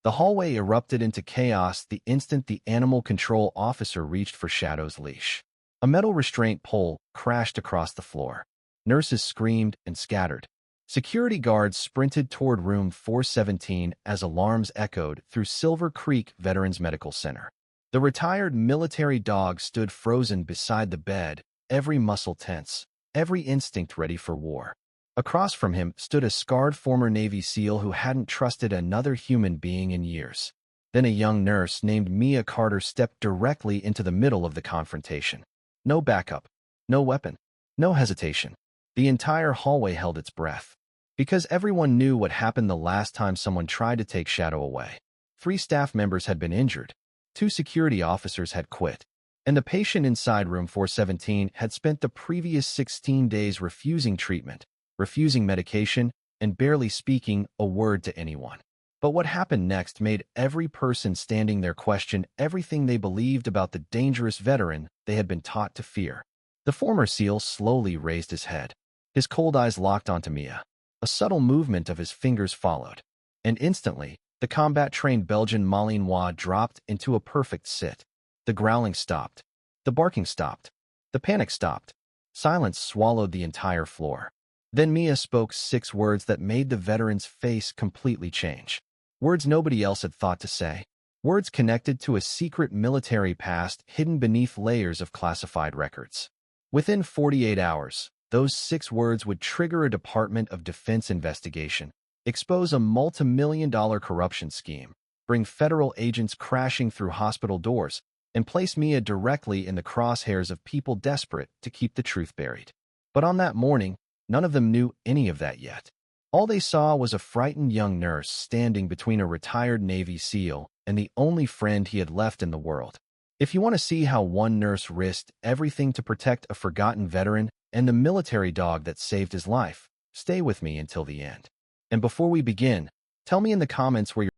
The hallway erupted into chaos the instant the animal control officer reached for Shadow's leash. A metal restraint pole crashed across the floor. Nurses screamed and scattered. Security guards sprinted toward room 417 as alarms echoed through Silver Creek Veterans Medical Center. The retired military dog stood frozen beside the bed, every muscle tense, every instinct ready for war. Across from him stood a scarred former Navy SEAL who hadn't trusted another human being in years. Then a young nurse named Mia Carter stepped directly into the middle of the confrontation. No backup, no weapon, no hesitation. The entire hallway held its breath. Because everyone knew what happened the last time someone tried to take Shadow away. 3 staff members had been injured, 2 security officers had quit, and the patient inside room 417 had spent the previous 16 days refusing treatment, refusing medication, and barely speaking a word to anyone. But what happened next made every person standing there question everything they believed about the dangerous veteran they had been taught to fear. The former SEAL slowly raised his head. His cold eyes locked onto Mia. A subtle movement of his fingers followed, and instantly, the combat-trained Belgian Malinois dropped into a perfect sit. The growling stopped. The barking stopped. The panic stopped. Silence swallowed the entire floor. Then Mia spoke 6 words that made the veteran's face completely change. Words nobody else had thought to say. Words connected to a secret military past hidden beneath layers of classified records. Within 48 hours, those 6 words would trigger a Department of Defense investigation, expose a multi-million-dollar corruption scheme, bring federal agents crashing through hospital doors, and place Mia directly in the crosshairs of people desperate to keep the truth buried. But on that morning, none of them knew any of that yet. All they saw was a frightened young nurse standing between a retired Navy SEAL and the only friend he had left in the world. If you want to see how one nurse risked everything to protect a forgotten veteran and the military dog that saved his life, stay with me until the end. And before we begin, tell me in the comments where you're.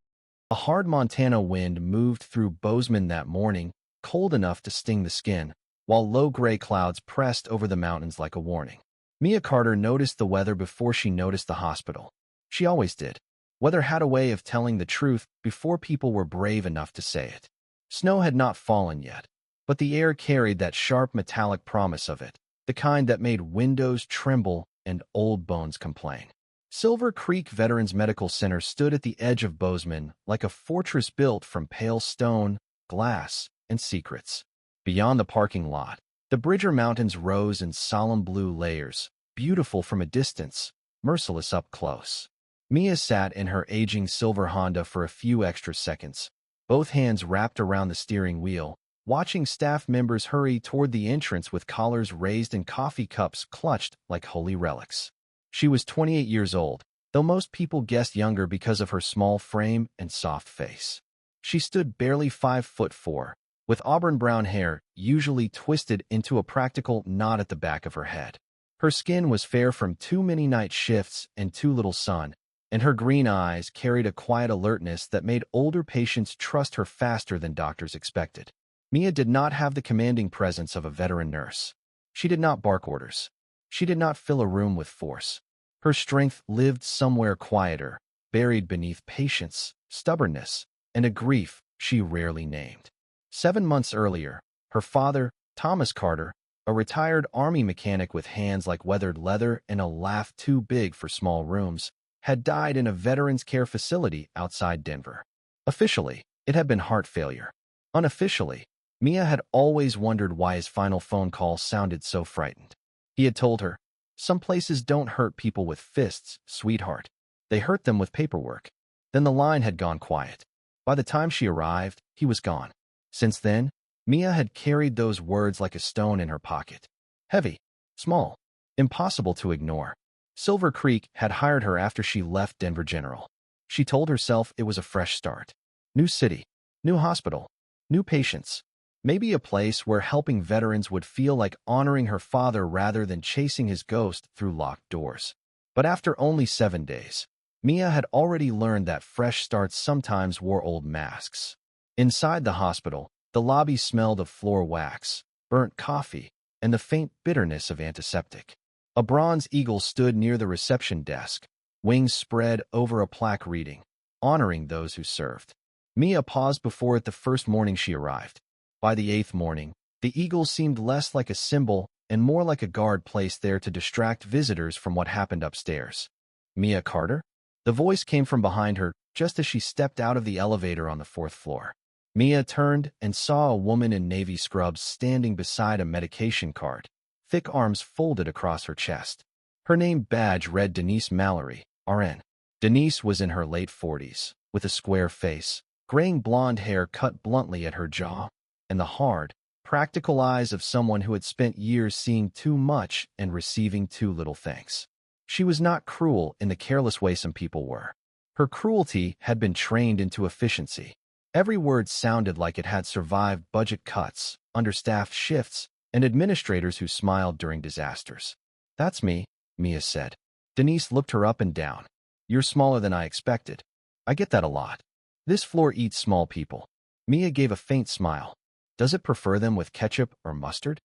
A hard Montana wind moved through Bozeman that morning, cold enough to sting the skin, while low gray clouds pressed over the mountains like a warning. Mia Carter noticed the weather before she noticed the hospital. She always did. Weather had a way of telling the truth before people were brave enough to say it. Snow had not fallen yet, but the air carried that sharp metallic promise of it, the kind that made windows tremble and old bones complain. Silver Creek Veterans Medical Center stood at the edge of Bozeman like a fortress built from pale stone, glass, and secrets. Beyond the parking lot, the Bridger Mountains rose in solemn blue layers, beautiful from a distance, merciless up close. Mia sat in her aging silver Honda for a few extra seconds, both hands wrapped around the steering wheel, watching staff members hurry toward the entrance with collars raised and coffee cups clutched like holy relics. She was 28 years old, though most people guessed younger because of her small frame and soft face. She stood barely 5'4", with auburn brown hair usually twisted into a practical knot at the back of her head. Her skin was fair from too many night shifts and too little sun, and her green eyes carried a quiet alertness that made older patients trust her faster than doctors expected. Mia did not have the commanding presence of a veteran nurse. She did not bark orders. She did not fill a room with force. Her strength lived somewhere quieter, buried beneath patience, stubbornness, and a grief she rarely named. 7 months earlier, her father, Thomas Carter, a retired Army mechanic with hands like weathered leather and a laugh too big for small rooms, had died in a veterans care facility outside Denver. Officially, it had been heart failure. Unofficially, Mia had always wondered why his final phone call sounded so frightened. He had told her, "Some places don't hurt people with fists, sweetheart. They hurt them with paperwork." Then the line had gone quiet. By the time she arrived, he was gone. Since then, Mia had carried those words like a stone in her pocket. Heavy, small, impossible to ignore. Silver Creek had hired her after she left Denver General. She told herself it was a fresh start. New city, new hospital, new patients. Maybe a place where helping veterans would feel like honoring her father rather than chasing his ghost through locked doors. But after only 7 days, Mia had already learned that fresh starts sometimes wore old masks. Inside the hospital, the lobby smelled of floor wax, burnt coffee, and the faint bitterness of antiseptic. A bronze eagle stood near the reception desk, wings spread over a plaque reading, honoring those who served. Mia paused before it the first morning she arrived. By the 8th morning, the eagle seemed less like a symbol and more like a guard placed there to distract visitors from what happened upstairs. Mia Carter? The voice came from behind her just as she stepped out of the elevator on the 4th floor. Mia turned and saw a woman in navy scrubs standing beside a medication cart, thick arms folded across her chest. Her name badge read Denise Mallory, RN. Denise was in her late 40s, with a square face, graying blonde hair cut bluntly at her jaw, and the hard, practical eyes of someone who had spent years seeing too much and receiving too little thanks. She was not cruel in the careless way some people were. Her cruelty had been trained into efficiency. Every word sounded like it had survived budget cuts, understaffed shifts, and administrators who smiled during disasters. "That's me," Mia said. Denise looked her up and down. "You're smaller than I expected. I get that a lot. This floor eats small people." Mia gave a faint smile. "Does it prefer them with ketchup or mustard?"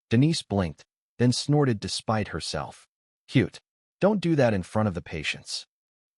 Denise blinked, then snorted despite herself. "Cute. Don't do that in front of the patients.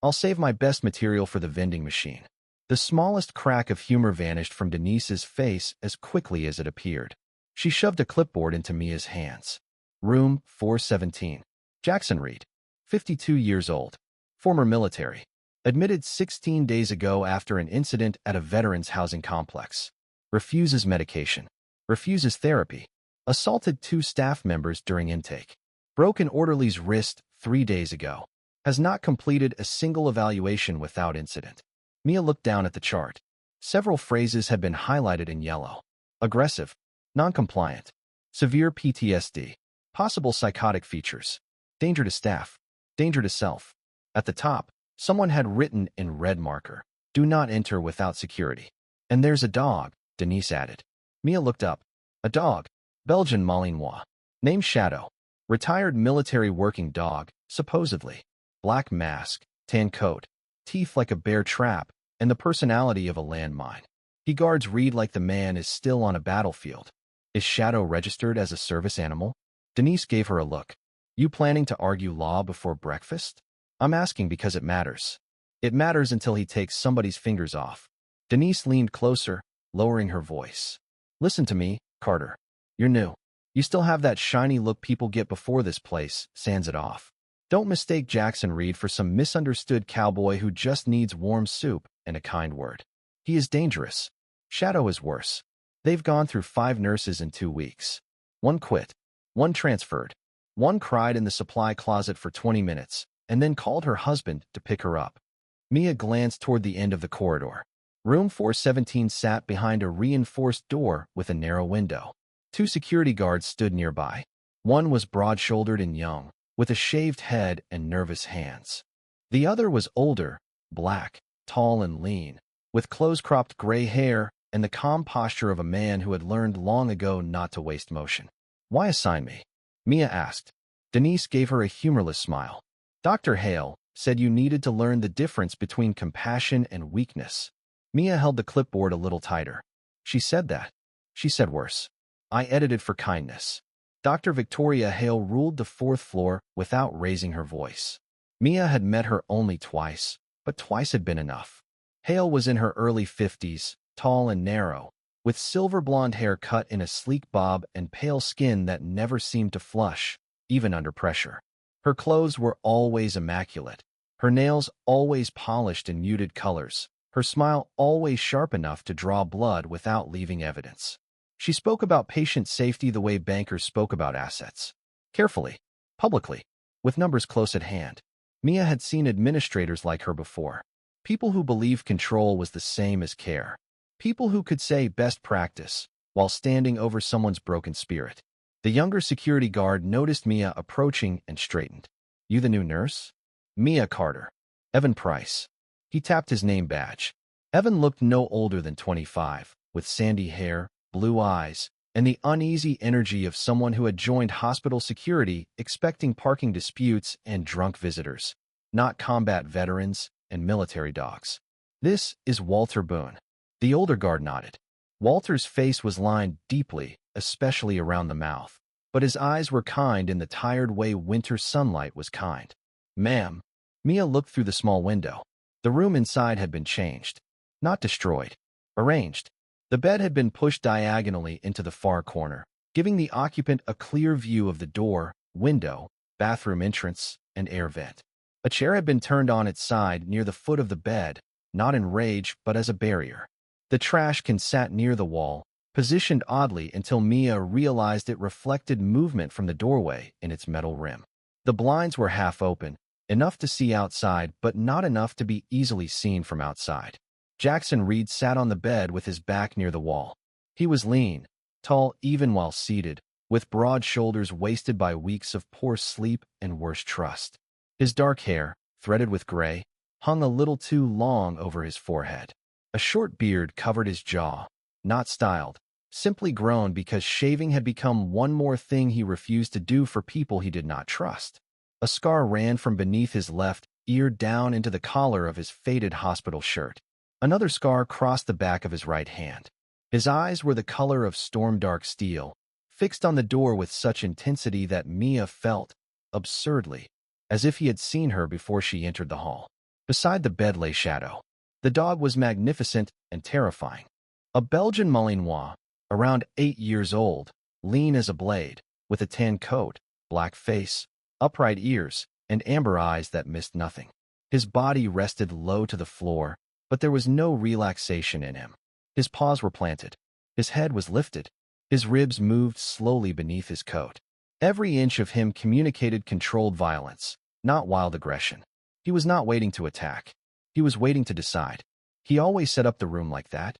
I'll save my best material for the vending machine." The smallest crack of humor vanished from Denise's face as quickly as it appeared. She shoved a clipboard into Mia's hands. Room 417. Jackson Reed, 52 years old, former military, admitted 16 days ago after an incident at a veterans housing complex. Refuses medication. Refuses therapy. Assaulted 2 staff members during intake. Broke an orderly's wrist 3 days ago. Has not completed a single evaluation without incident. Mia looked down at the chart. Several phrases had been highlighted in yellow. Aggressive. Non-compliant. Severe PTSD. Possible psychotic features. Danger to staff. Danger to self. At the top, someone had written in red marker, "Do not enter without security." "And there's a dog," Denise added. Mia looked up. A dog. Belgian Malinois. Name Shadow. Retired military working dog, supposedly. Black mask, tan coat, teeth like a bear trap, and the personality of a landmine. He guards Reed like the man is still on a battlefield. Is Shadow registered as a service animal? Denise gave her a look. You planning to argue law before breakfast? I'm asking because it matters. It matters until he takes somebody's fingers off. Denise leaned closer, lowering her voice. Listen to me, Carter. You're new. You still have that shiny look people get before this place sands it off. Don't mistake Jackson Reed for some misunderstood cowboy who just needs warm soup and a kind word. He is dangerous. Shadow is worse. They've gone through 5 nurses in 2 weeks. 1 quit. 1 transferred. 1 cried in the supply closet for 20 minutes and then called her husband to pick her up. Mia glanced toward the end of the corridor. Room 417 sat behind a reinforced door with a narrow window. 2 security guards stood nearby. One was broad-shouldered and young, with a shaved head and nervous hands. The other was older, black, tall and lean, with close-cropped gray hair and the calm posture of a man who had learned long ago not to waste motion. Why assign me? Mia asked. Denise gave her a humorless smile. Dr. Hale said you needed to learn the difference between compassion and weakness. Mia held the clipboard a little tighter. She said that. She said worse. I edited for kindness. Dr. Victoria Hale ruled the 4th floor without raising her voice. Mia had met her only twice, but twice had been enough. Hale was in her early 50s, tall and narrow, with silver blonde hair cut in a sleek bob and pale skin that never seemed to flush, even under pressure. Her clothes were always immaculate, her nails always polished in muted colors, her smile always sharp enough to draw blood without leaving evidence. She spoke about patient safety the way bankers spoke about assets. Carefully, publicly, with numbers close at hand. Mia had seen administrators like her before. People who believed control was the same as care. People who could say best practice while standing over someone's broken spirit. The younger security guard noticed Mia approaching and straightened. You the new nurse? Mia Carter. Evan Price. He tapped his name badge. Evan looked no older than 25, with sandy hair, blue eyes, and the uneasy energy of someone who had joined hospital security expecting parking disputes and drunk visitors, not combat veterans and military dogs. This is Walter Boone. The older guard nodded. Walter's face was lined deeply, especially around the mouth, but his eyes were kind in the tired way winter sunlight was kind. Ma'am. Mia looked through the small window. The room inside had been changed, not destroyed, arranged. The bed had been pushed diagonally into the far corner, giving the occupant a clear view of the door, window, bathroom entrance, and air vent. A chair had been turned on its side near the foot of the bed, not in rage but as a barrier. The trash can sat near the wall, positioned oddly until Mia realized it reflected movement from the doorway in its metal rim. The blinds were half open, enough to see outside but not enough to be easily seen from outside. Jackson Reed sat on the bed with his back near the wall. He was lean, tall even while seated, with broad shoulders wasted by weeks of poor sleep and worse trust. His dark hair, threaded with gray, hung a little too long over his forehead. A short beard covered his jaw, not styled, simply grown because shaving had become one more thing he refused to do for people he did not trust. A scar ran from beneath his left ear down into the collar of his faded hospital shirt. Another scar crossed the back of his right hand. His eyes were the color of storm-dark steel, fixed on the door with such intensity that Mia felt, absurdly, as if he had seen her before she entered the hall. Beside the bed lay Shadow. The dog was magnificent and terrifying. A Belgian Malinois, around 8 years old, lean as a blade, with a tan coat, black face, upright ears, and amber eyes that missed nothing. His body rested low to the floor, but there was no relaxation in him. His paws were planted. His head was lifted. His ribs moved slowly beneath his coat. Every inch of him communicated controlled violence, not wild aggression. He was not waiting to attack. He was waiting to decide. He always set up the room like that?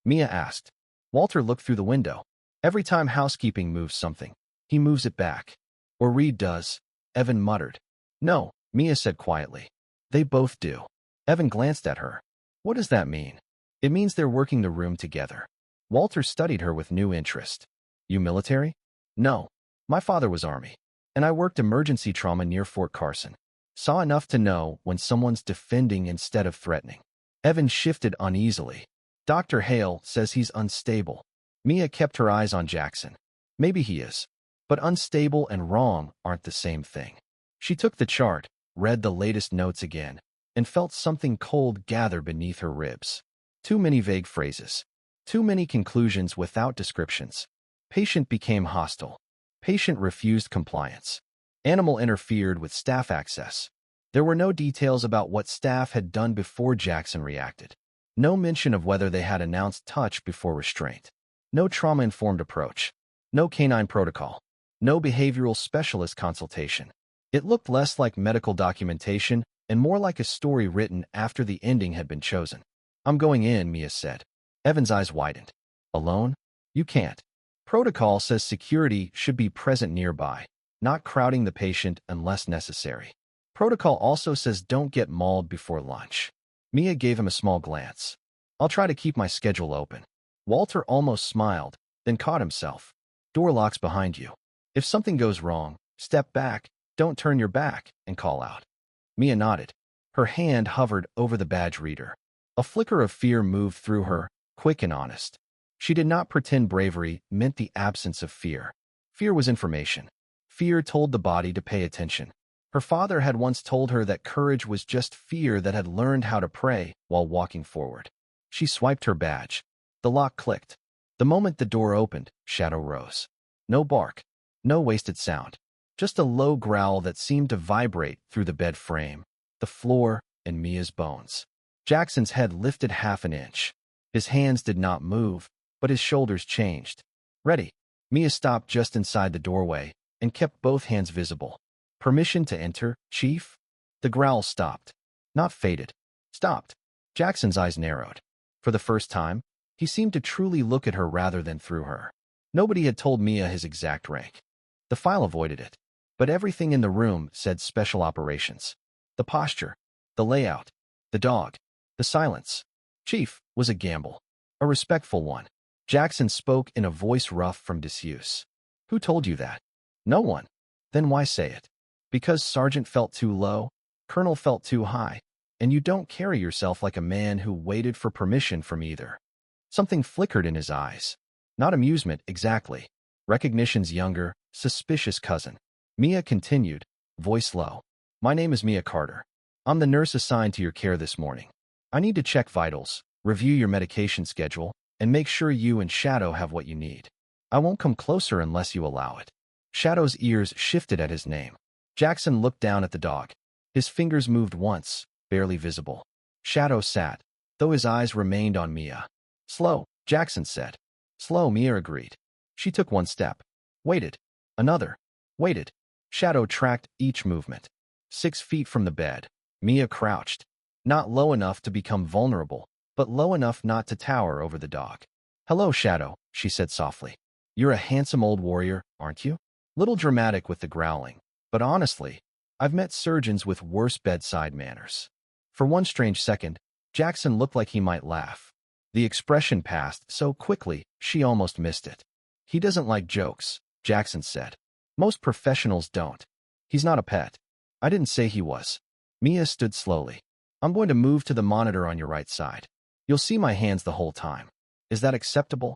Mia asked. Walter looked through the window. Every time housekeeping moves something, he moves it back. Or Reed does, Evan muttered. No, Mia said quietly. They both do. Evan glanced at her. What does that mean? It means they're working the room together. Walter studied her with new interest. You military? No. My father was Army, and I worked emergency trauma near Fort Carson. Saw enough to know when someone's defending instead of threatening. Evan shifted uneasily. Dr. Hale says he's unstable. Mia kept her eyes on Jackson. Maybe he is, but unstable and wrong aren't the same thing. She took the chart, read the latest notes again, and felt something cold gather beneath her ribs. Too many vague phrases. Too many conclusions without descriptions. Patient became hostile. Patient refused compliance. Animal interfered with staff access. There were no details about what staff had done before Jackson reacted. No mention of whether they had announced touch before restraint. No trauma-informed approach. No canine protocol. No behavioral specialist consultation. It looked less like medical documentation and more like a story written after the ending had been chosen. I'm going in, Mia said. Evan's eyes widened. Alone? You can't. Protocol says security should be present nearby, not crowding the patient unless necessary. Protocol also says don't get mauled before lunch. Mia gave him a small glance. I'll try to keep my schedule open. Walter almost smiled, then caught himself. Door locks behind you. If something goes wrong, step back, don't turn your back, and call out. Mia nodded. Her hand hovered over the badge reader. A flicker of fear moved through her, quick and honest. She did not pretend bravery meant the absence of fear. Fear was information. Fear told the body to pay attention. Her father had once told her that courage was just fear that had learned how to pray while walking forward. She swiped her badge. The lock clicked. The moment the door opened, Shadow rose. No bark. No wasted sound. Just a low growl that seemed to vibrate through the bed frame, the floor, and Mia's bones. Jackson's head lifted half an inch. His hands did not move, but his shoulders changed. Ready. Mia stopped just inside the doorway and kept both hands visible. Permission to enter, Chief? The growl stopped. Not faded. Stopped. Jackson's eyes narrowed. For the first time, he seemed to truly look at her rather than through her. Nobody had told Mia his exact rank. The file avoided it. But everything in the room said special operations. The posture, the layout, the dog, the silence. Chief was a gamble. A respectful one. Jackson spoke in a voice rough from disuse. Who told you that? No one. Then why say it? Because Sergeant felt too low, Colonel felt too high, and you don't carry yourself like a man who waited for permission from either. Something flickered in his eyes. Not amusement, exactly. Recognition's younger, suspicious cousin. Mia continued, voice low. My name is Mia Carter. I'm the nurse assigned to your care this morning. I need to check vitals, review your medication schedule, and make sure you and Shadow have what you need. I won't come closer unless you allow it." Shadow's ears shifted at his name. Jackson looked down at the dog. His fingers moved once, barely visible. Shadow sat, though his eyes remained on Mia. "Slow," Jackson said. "Slow," Mia agreed. She took one step. Waited. Another. Waited. Shadow tracked each movement. 6 feet from the bed, Mia crouched. Not low enough to become vulnerable, but low enough not to tower over the dog. "Hello, Shadow," she said softly. "You're a handsome old warrior, aren't you?" Little dramatic with the growling, but honestly, I've met surgeons with worse bedside manners. For one strange second, Jackson looked like he might laugh. The expression passed so quickly, she almost missed it. "He doesn't like jokes," Jackson said. "Most professionals don't. He's not a pet." "I didn't say he was." Mia stood slowly. "I'm going to move to the monitor on your right side. You'll see my hands the whole time. Is that acceptable?"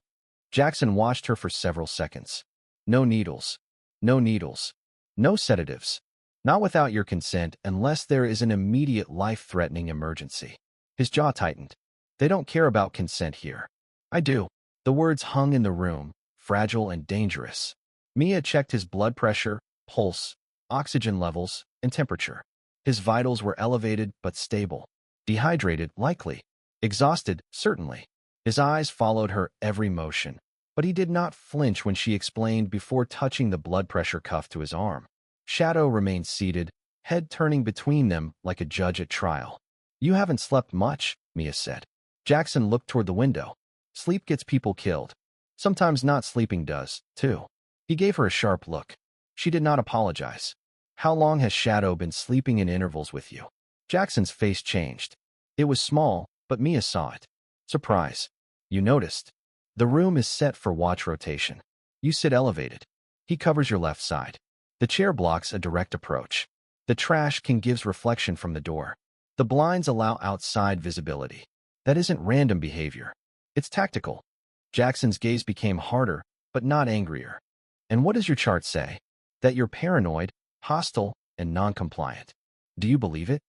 Jackson watched her for several seconds. "No needles. No needles. No sedatives. Not without your consent unless there is an immediate life-threatening emergency." His jaw tightened. "They don't care about consent here." "I do." The words hung in the room, fragile and dangerous. Mia checked his blood pressure, pulse, oxygen levels, and temperature. His vitals were elevated but stable. Dehydrated, likely. Exhausted, certainly. His eyes followed her every motion, but he did not flinch when she explained before touching the blood pressure cuff to his arm. Shadow remained seated, head turning between them like a judge at trial. "You haven't slept much," Mia said. Jackson looked toward the window. "Sleep gets people killed. Sometimes not sleeping does, too." He gave her a sharp look. She did not apologize. "How long has Shadow been sleeping in intervals with you?" Jackson's face changed. It was small, but Mia saw it. "Surprise. You noticed. The room is set for watch rotation. You sit elevated. He covers your left side. The chair blocks a direct approach. The trash can gives reflection from the door. The blinds allow outside visibility. That isn't random behavior. It's tactical." Jackson's gaze became harder, but not angrier. "And what does your chart say? That you're paranoid, hostile, and non-compliant. Do you believe it?"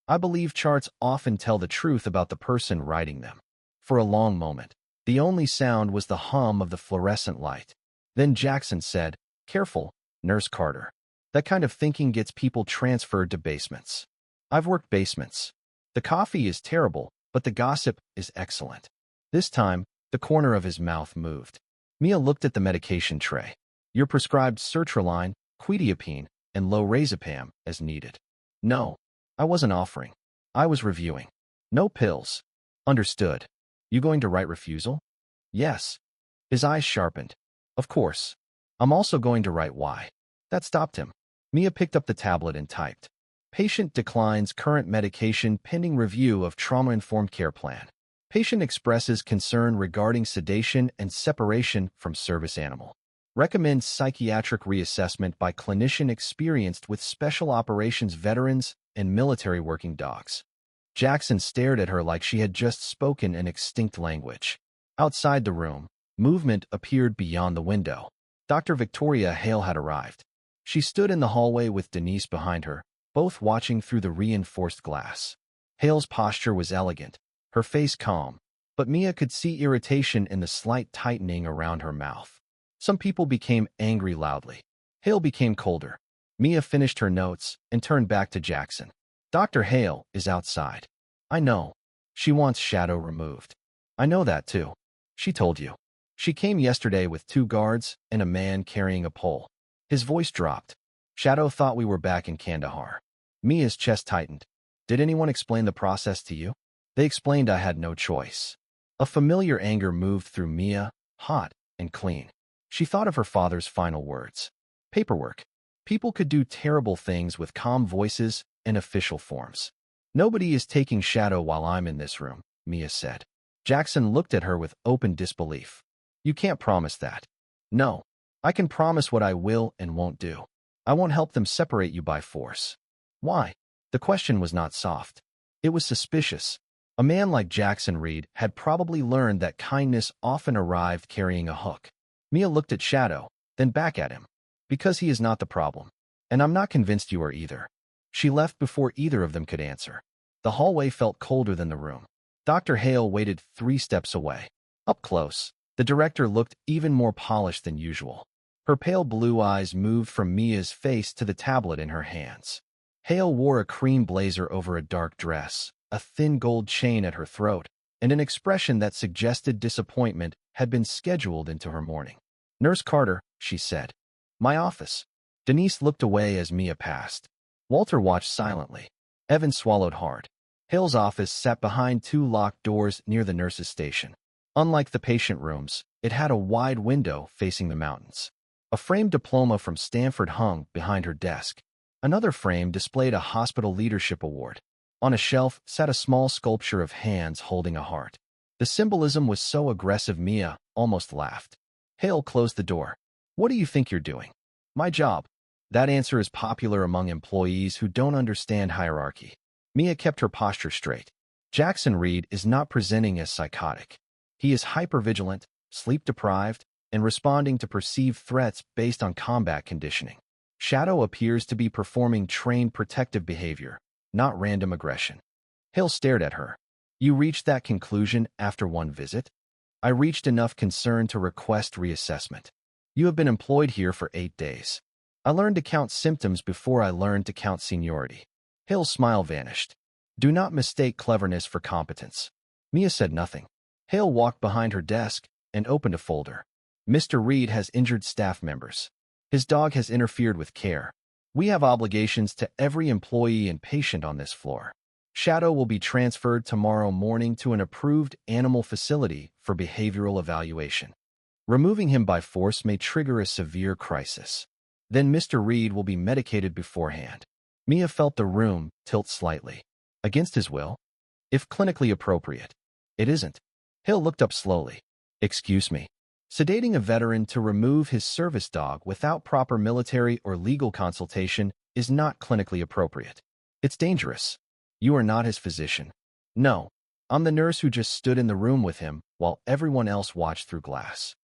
"I believe charts often tell the truth about the person writing them." For a long moment, the only sound was the hum of the fluorescent light. Then Jackson said, "Careful, Nurse Carter. That kind of thinking gets people transferred to basements." "I've worked basements. The coffee is terrible, but the gossip is excellent." This time, the corner of his mouth moved. Mia looked at the medication tray. "You're prescribed sertraline, quetiapine, and lorazepam as needed." "No, I wasn't offering. I was reviewing." "No pills." "Understood. You going to write refusal?" "Yes." His eyes sharpened. "Of course. I'm also going to write why." That stopped him. Mia picked up the tablet and typed, "Patient declines current medication pending review of trauma-informed care plan. Patient expresses concern regarding sedation and separation from service animal. Recommends psychiatric reassessment by clinician experienced with special operations veterans and military working dogs." Jackson stared at her like she had just spoken an extinct language. Outside the room, movement appeared beyond the window. Dr. Victoria Hale had arrived. She stood in the hallway with Denise behind her, both watching through the reinforced glass. Hale's posture was elegant, her face calm, but Mia could see irritation in the slight tightening around her mouth. Some people became angry loudly. Hale became colder. Mia finished her notes and turned back to Jackson. "Dr. Hale is outside." "I know. She wants Shadow removed." "I know that too. She told you. She came yesterday with 2 guards and a man carrying a pole." His voice dropped. "Shadow thought we were back in Kandahar." Mia's chest tightened. "Did anyone explain the process to you?" "They explained I had no choice." A familiar anger moved through Mia, hot and clean. She thought of her father's final words. Paperwork. People could do terrible things with calm voices and official forms. "Nobody is taking Shadow while I'm in this room," Mia said. Jackson looked at her with open disbelief. "You can't promise that." "No. I can promise what I will and won't do. I won't help them separate you by force." "Why?" The question was not soft. It was suspicious. A man like Jackson Reed had probably learned that kindness often arrived carrying a hook. Mia looked at Shadow, then back at him. "Because he is not the problem. And I'm not convinced you are either." She left before either of them could answer. The hallway felt colder than the room. Dr. Hale waited 3 steps away. Up close, the director looked even more polished than usual. Her pale blue eyes moved from Mia's face to the tablet in her hands. Hale wore a cream blazer over a dark dress, a thin gold chain at her throat, and an expression that suggested disappointment had been scheduled into her morning. "Nurse Carter," she said. "My office." Denise looked away as Mia passed. Walter watched silently. Evan swallowed hard. Hale's office sat behind 2 locked doors near the nurse's station. Unlike the patient rooms, it had a wide window facing the mountains. A framed diploma from Stanford hung behind her desk. Another frame displayed a hospital leadership award. On a shelf sat a small sculpture of hands holding a heart. The symbolism was so aggressive Mia almost laughed. Hale closed the door. "What do you think you're doing?" "My job." That answer is popular among employees who don't understand hierarchy. Mia kept her posture straight. Jackson Reed is not presenting as psychotic. He is hypervigilant, sleep-deprived, and responding to perceived threats based on combat conditioning. Shadow appears to be performing trained protective behavior, not random aggression. Hale stared at her. "You reached that conclusion after one visit?" "I reached enough concern to request reassessment. You have been employed here for 8 days. I learned to count symptoms before I learned to count seniority." Hale's smile vanished. "Do not mistake cleverness for competence." Mia said nothing. Hale walked behind her desk and opened a folder. "Mr. Reed has injured staff members. His dog has interfered with care. We have obligations to every employee and patient on this floor. Shadow will be transferred tomorrow morning to an approved animal facility for behavioral evaluation. Removing him by force may trigger a severe crisis. Then Mr. Reed will be medicated beforehand." Mia felt the room tilt slightly. Against his will? If clinically appropriate. It isn't. Hale looked up slowly. "Excuse me. Sedating a veteran to remove his service dog without proper military or legal consultation is not clinically appropriate. It's dangerous. You are not his physician." "No. I'm the nurse who just stood in the room with him while everyone else watched through glass."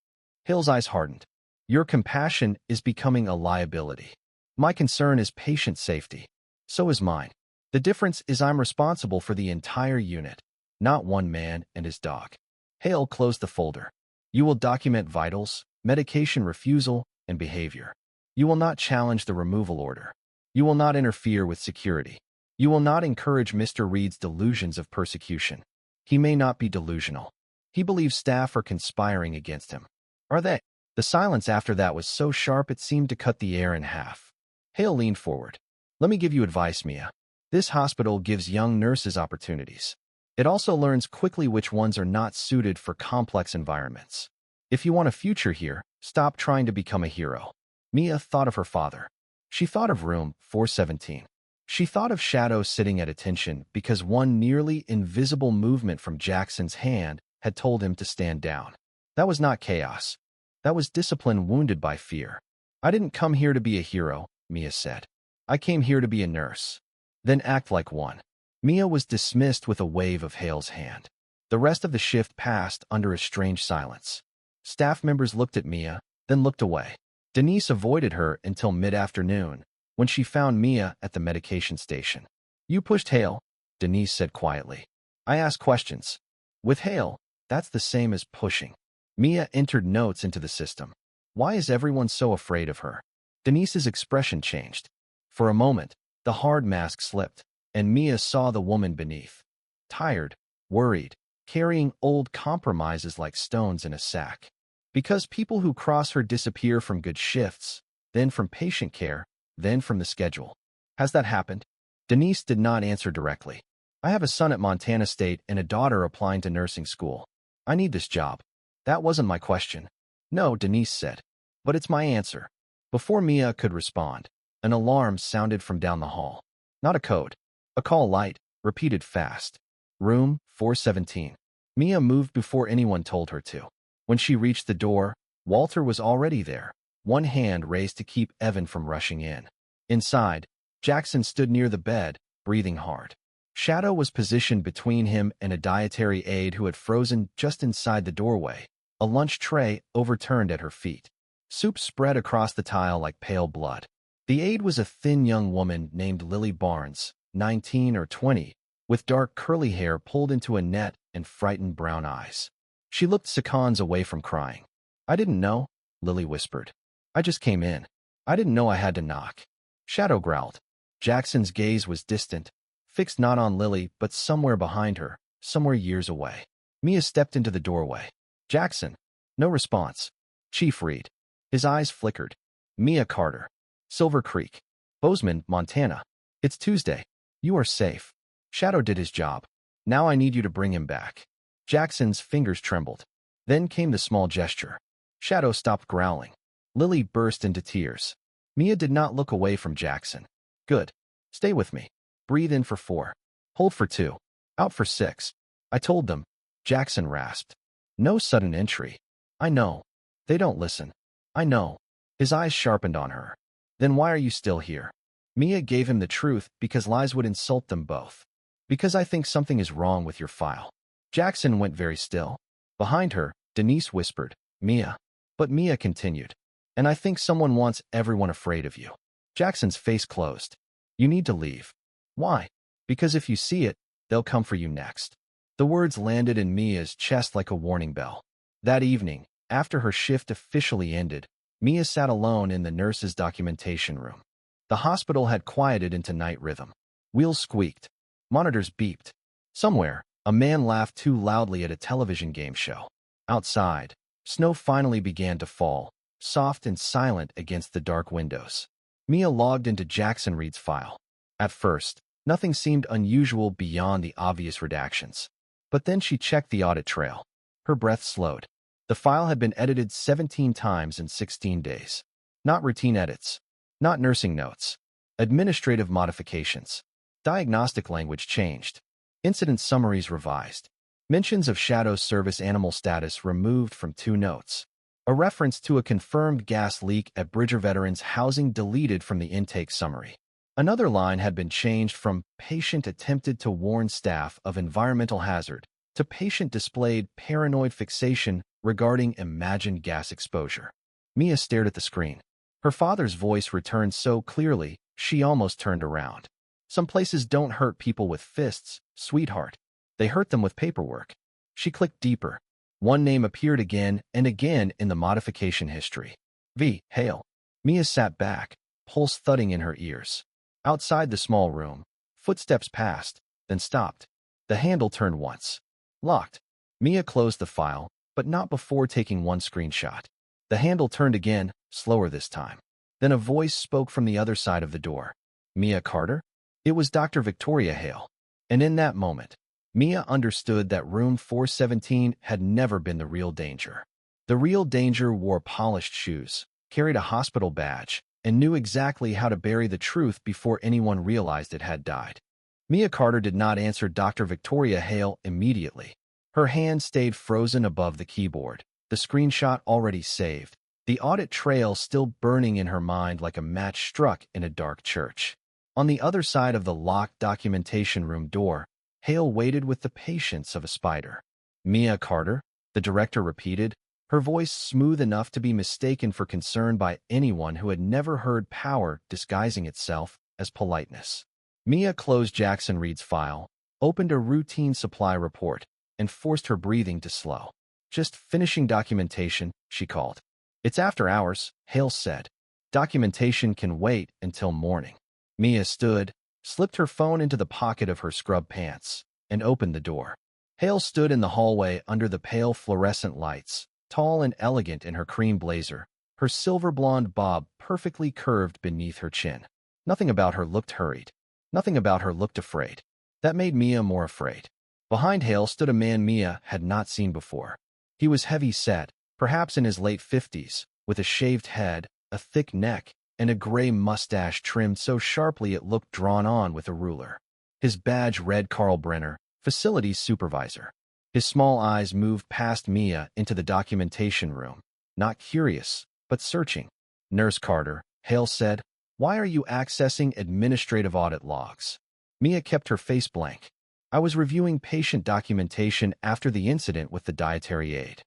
Hale's eyes hardened. "Your compassion is becoming a liability. My concern is patient safety. So is mine. The difference is I'm responsible for the entire unit, not one man and his dog." Hale closed the folder. "You will document vitals, medication refusal, and behavior. You will not challenge the removal order. You will not interfere with security. You will not encourage Mr. Reed's delusions of persecution. He may not be delusional. He believes staff are conspiring against him." "Are they?" The silence after that was so sharp it seemed to cut the air in half. Hale leaned forward. "Let me give you advice, Mia. This hospital gives young nurses opportunities. It also learns quickly which ones are not suited for complex environments. If you want a future here, stop trying to become a hero." Mia thought of her father. She thought of room 417. She thought of Shadow sitting at attention because one nearly invisible movement from Jackson's hand had told him to stand down. That was not chaos. That was discipline wounded by fear. "I didn't come here to be a hero," Mia said. "I came here to be a nurse." "Then act like one." Mia was dismissed with a wave of Hale's hand. The rest of the shift passed under a strange silence. Staff members looked at Mia, then looked away. Denise avoided her until mid-afternoon, when she found Mia at the medication station. "You pushed Hale," Denise said quietly. "I asked questions. With Hale, that's the same as pushing." Mia entered notes into the system. "Why is everyone so afraid of her?" Denise's expression changed. For a moment, the hard mask slipped, and Mia saw the woman beneath. Tired, worried, carrying old compromises like stones in a sack. Because people who cross her disappear from good shifts, then from patient care, then from the schedule. "Has that happened?" Denise did not answer directly. "I have a son at Montana State and a daughter applying to nursing school. I need this job." "That wasn't my question." "No," Denise said. "But it's my answer." Before Mia could respond, an alarm sounded from down the hall. Not a code. A call light, repeated fast. "Room 417. Mia moved before anyone told her to. When she reached the door, Walter was already there, one hand raised to keep Evan from rushing in. Inside, Jackson stood near the bed, breathing hard. Shadow was positioned between him and a dietary aide who had frozen just inside the doorway, a lunch tray overturned at her feet. Soup spread across the tile like pale blood. The aide was a thin young woman named Lily Barnes, 19 or 20, with dark curly hair pulled into a net and frightened brown eyes. She looked seconds away from crying. "I didn't know," Lily whispered. "I just came in. I didn't know I had to knock." Shadow growled. Jackson's gaze was distant, fixed not on Lily but somewhere behind her, somewhere years away. Mia stepped into the doorway. "Jackson." No response. "Chief Reed." His eyes flickered. "Mia Carter. Silver Creek. Bozeman, Montana. It's Tuesday. You are safe." Shadow did his job. "Now I need you to bring him back." Jackson's fingers trembled. Then came the small gesture. Shadow stopped growling. Lily burst into tears. Mia did not look away from Jackson. "Good. Stay with me. Breathe in for 4. Hold for 2. Out for 6. I told them." Jackson rasped. "No sudden entry." "I know. They don't listen." "I know." His eyes sharpened on her. "Then why are you still here?" Mia gave him the truth because lies would insult them both. "Because I think something is wrong with your file." Jackson went very still. Behind her, Denise whispered, "Mia." But Mia continued, "And I think someone wants everyone afraid of you." Jackson's face closed. "You need to leave." "Why?" "Because if you see it, they'll come for you next." The words landed in Mia's chest like a warning bell. That evening, after her shift officially ended, Mia sat alone in the nurse's documentation room. The hospital had quieted into night rhythm. Wheels squeaked. Monitors beeped. Somewhere, a man laughed too loudly at a television game show. Outside, snow finally began to fall, soft and silent against the dark windows. Mia logged into Jackson Reed's file. At first, nothing seemed unusual beyond the obvious redactions. But then she checked the audit trail. Her breath slowed. The file had been edited 17 times in 16 days. Not routine edits. Not nursing notes. Administrative modifications. Diagnostic language changed. Incident summaries revised. Mentions of Shadow's service animal status removed from 2 notes. A reference to a confirmed gas leak at Bridger Veterans Housing deleted from the intake summary. Another line had been changed from "patient attempted to warn staff of environmental hazard" to "patient displayed paranoid fixation regarding imagined gas exposure." Mia stared at the screen. Her father's voice returned so clearly, she almost turned around. "Some places don't hurt people with fists, sweetheart. They hurt them with paperwork." She clicked deeper. One name appeared again and again in the modification history. V. Hale. Mia sat back, pulse thudding in her ears. Outside the small room, footsteps passed, then stopped. The handle turned once. Locked. Mia closed the file, but not before taking one screenshot. The handle turned again, slower this time. Then a voice spoke from the other side of the door. "Mia Carter?" It was Dr. Victoria Hale. And in that moment, Mia understood that room 417 had never been the real danger. The real danger wore polished shoes, carried a hospital badge, and knew exactly how to bury the truth before anyone realized it had died. Mia Carter did not answer Dr. Victoria Hale immediately. Her hand stayed frozen above the keyboard, the screenshot already saved, the audit trail still burning in her mind like a match struck in a dark church. On the other side of the locked documentation room door, Hale waited with the patience of a spider. "Mia Carter?" the director repeated, her voice smooth enough to be mistaken for concern by anyone who had never heard power disguising itself as politeness. Mia closed Jackson Reed's file, opened a routine supply report, and forced her breathing to slow. "Just finishing documentation," she called. "It's after hours," Hale said. "Documentation can wait until morning." Mia stood, slipped her phone into the pocket of her scrub pants, and opened the door. Hale stood in the hallway under the pale fluorescent lights, tall and elegant in her cream blazer, her silver blonde bob perfectly curved beneath her chin. Nothing about her looked hurried. Nothing about her looked afraid. That made Mia more afraid. Behind Hale stood a man Mia had not seen before. He was heavy-set, perhaps in his late 50s, with a shaved head, a thick neck, and a gray mustache trimmed so sharply it looked drawn on with a ruler. His badge read Carl Brenner, Facilities Supervisor. His small eyes moved past Mia into the documentation room, not curious, but searching. "Nurse Carter," Hale said, "why are you accessing administrative audit logs?" Mia kept her face blank. "I was reviewing patient documentation after the incident with the dietary aide."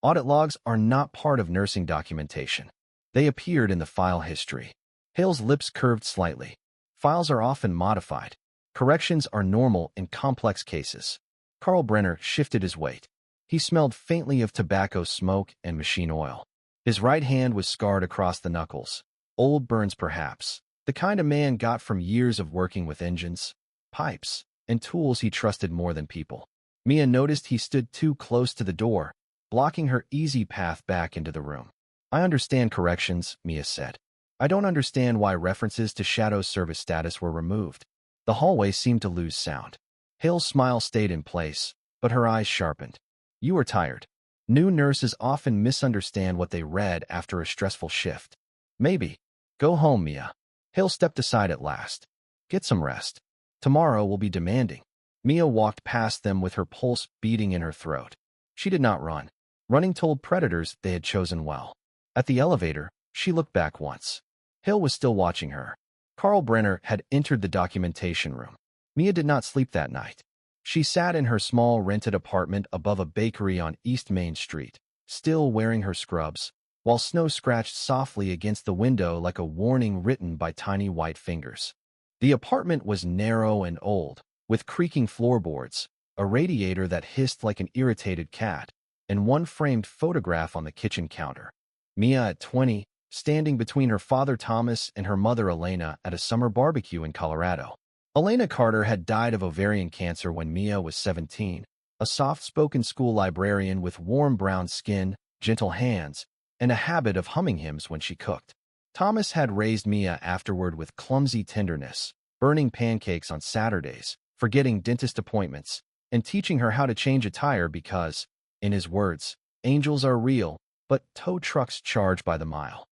Audit logs are not part of nursing documentation. They appeared in the file history. Hale's lips curved slightly. Files are often modified. Corrections are normal in complex cases. Carl Brenner shifted his weight. He smelled faintly of tobacco smoke and machine oil. His right hand was scarred across the knuckles. Old burns perhaps. The kind a man got from years of working with engines, pipes, and tools he trusted more than people. Mia noticed he stood too close to the door, blocking her easy path back into the room. I understand corrections, Mia said. I don't understand why references to Shadow's service status were removed. The hallway seemed to lose sound. Hale's smile stayed in place, but her eyes sharpened. You are tired. New nurses often misunderstand what they read after a stressful shift. Maybe. Go home, Mia. Hale stepped aside at last. Get some rest. Tomorrow will be demanding. Mia walked past them with her pulse beating in her throat. She did not run. Running told predators they had chosen well. At the elevator, she looked back once. Hale was still watching her. Carl Brenner had entered the documentation room. Mia did not sleep that night. She sat in her small rented apartment above a bakery on East Main Street, still wearing her scrubs, while snow scratched softly against the window like a warning written by tiny white fingers. The apartment was narrow and old, with creaking floorboards, a radiator that hissed like an irritated cat, and one framed photograph on the kitchen counter. Mia at 20, standing between her father Thomas and her mother Elena at a summer barbecue in Colorado. Elena Carter had died of ovarian cancer when Mia was 17, a soft-spoken school librarian with warm brown skin, gentle hands, and a habit of humming hymns when she cooked. Thomas had raised Mia afterward with clumsy tenderness, burning pancakes on Saturdays, forgetting dentist appointments, and teaching her how to change a tire because, in his words, angels are real, but tow trucks charge by the mile.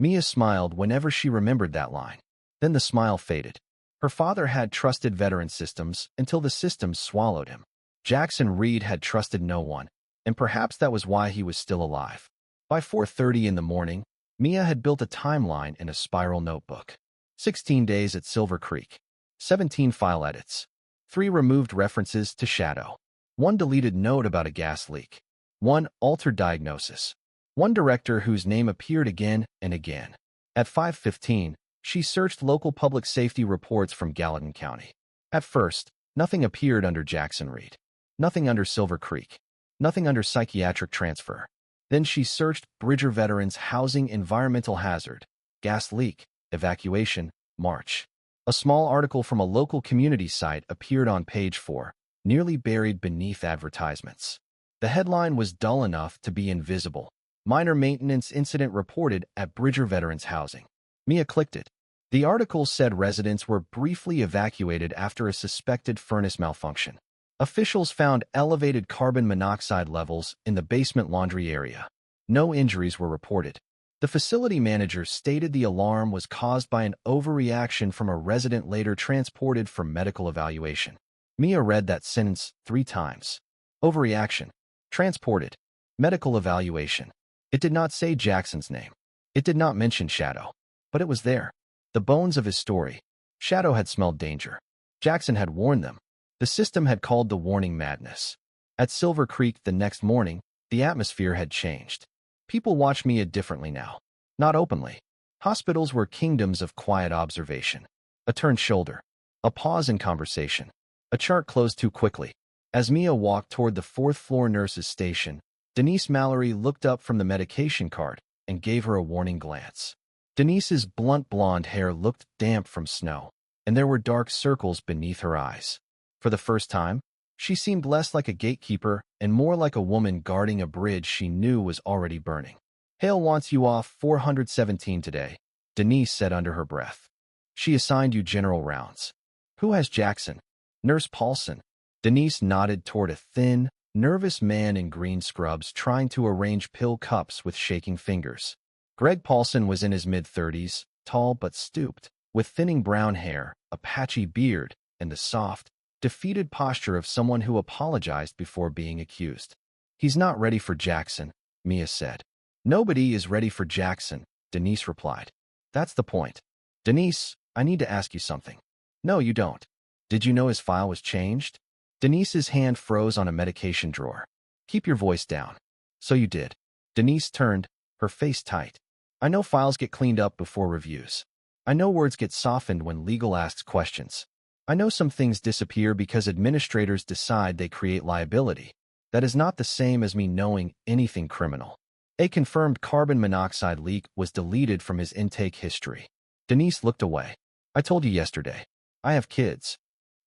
Mia smiled whenever she remembered that line. Then the smile faded. Her father had trusted veteran systems until the systems swallowed him. Jackson Reed had trusted no one, and perhaps that was why he was still alive. By 4:30 in the morning, Mia had built a timeline in a spiral notebook. 16 days at Silver Creek. 17 file edits. 3 removed references to Shadow. 1 deleted note about a gas leak. 1 altered diagnosis. 1 director whose name appeared again and again. At 5:15, she searched local public safety reports from Gallatin County. At first, nothing appeared under Jackson Reed. Nothing under Silver Creek. Nothing under psychiatric transfer. Then she searched Bridger Veterans Housing Environmental Hazard, gas leak, evacuation, March. A small article from a local community site appeared on page 4, nearly buried beneath advertisements. The headline was dull enough to be invisible. Minor maintenance incident reported at Bridger Veterans Housing. Mia clicked it. The article said residents were briefly evacuated after a suspected furnace malfunction. Officials found elevated carbon monoxide levels in the basement laundry area. No injuries were reported. The facility manager stated the alarm was caused by an overreaction from a resident later transported for medical evaluation. Mia read that sentence 3 times. Overreaction. Transported. Medical evaluation. It did not say Jackson's name. It did not mention Shadow. But it was there. The bones of his story. Shadow had smelled danger. Jackson had warned them. The system had called the warning madness. At Silver Creek the next morning, the atmosphere had changed. People watched Mia differently now. Not openly. Hospitals were kingdoms of quiet observation. A turned shoulder. A pause in conversation. A chart closed too quickly. As Mia walked toward the 4th-floor nurse's station, Denise Mallory looked up from the medication card and gave her a warning glance. Denise's blunt blonde hair looked damp from snow, and there were dark circles beneath her eyes. For the first time, she seemed less like a gatekeeper and more like a woman guarding a bridge she knew was already burning. Hale wants you off 417 today, Denise said under her breath. She assigned you general rounds. Who has Jackson? Nurse Paulson. Denise nodded toward a thin, nervous man in green scrubs trying to arrange pill cups with shaking fingers. Greg Paulson was in his mid-30s, tall but stooped, with thinning brown hair, a patchy beard, and the soft, defeated posture of someone who apologized before being accused. He's not ready for Jackson, Mia said. Nobody is ready for Jackson, Denise replied. That's the point. Denise, I need to ask you something. No, you don't. Did you know his file was changed? Denise's hand froze on a medication drawer. Keep your voice down. So you did. Denise turned, her face tight. I know files get cleaned up before reviews. I know words get softened when legal asks questions. I know some things disappear because administrators decide they create liability. That is not the same as me knowing anything criminal. A confirmed carbon monoxide leak was deleted from his intake history. Denise looked away. I told you yesterday. I have kids.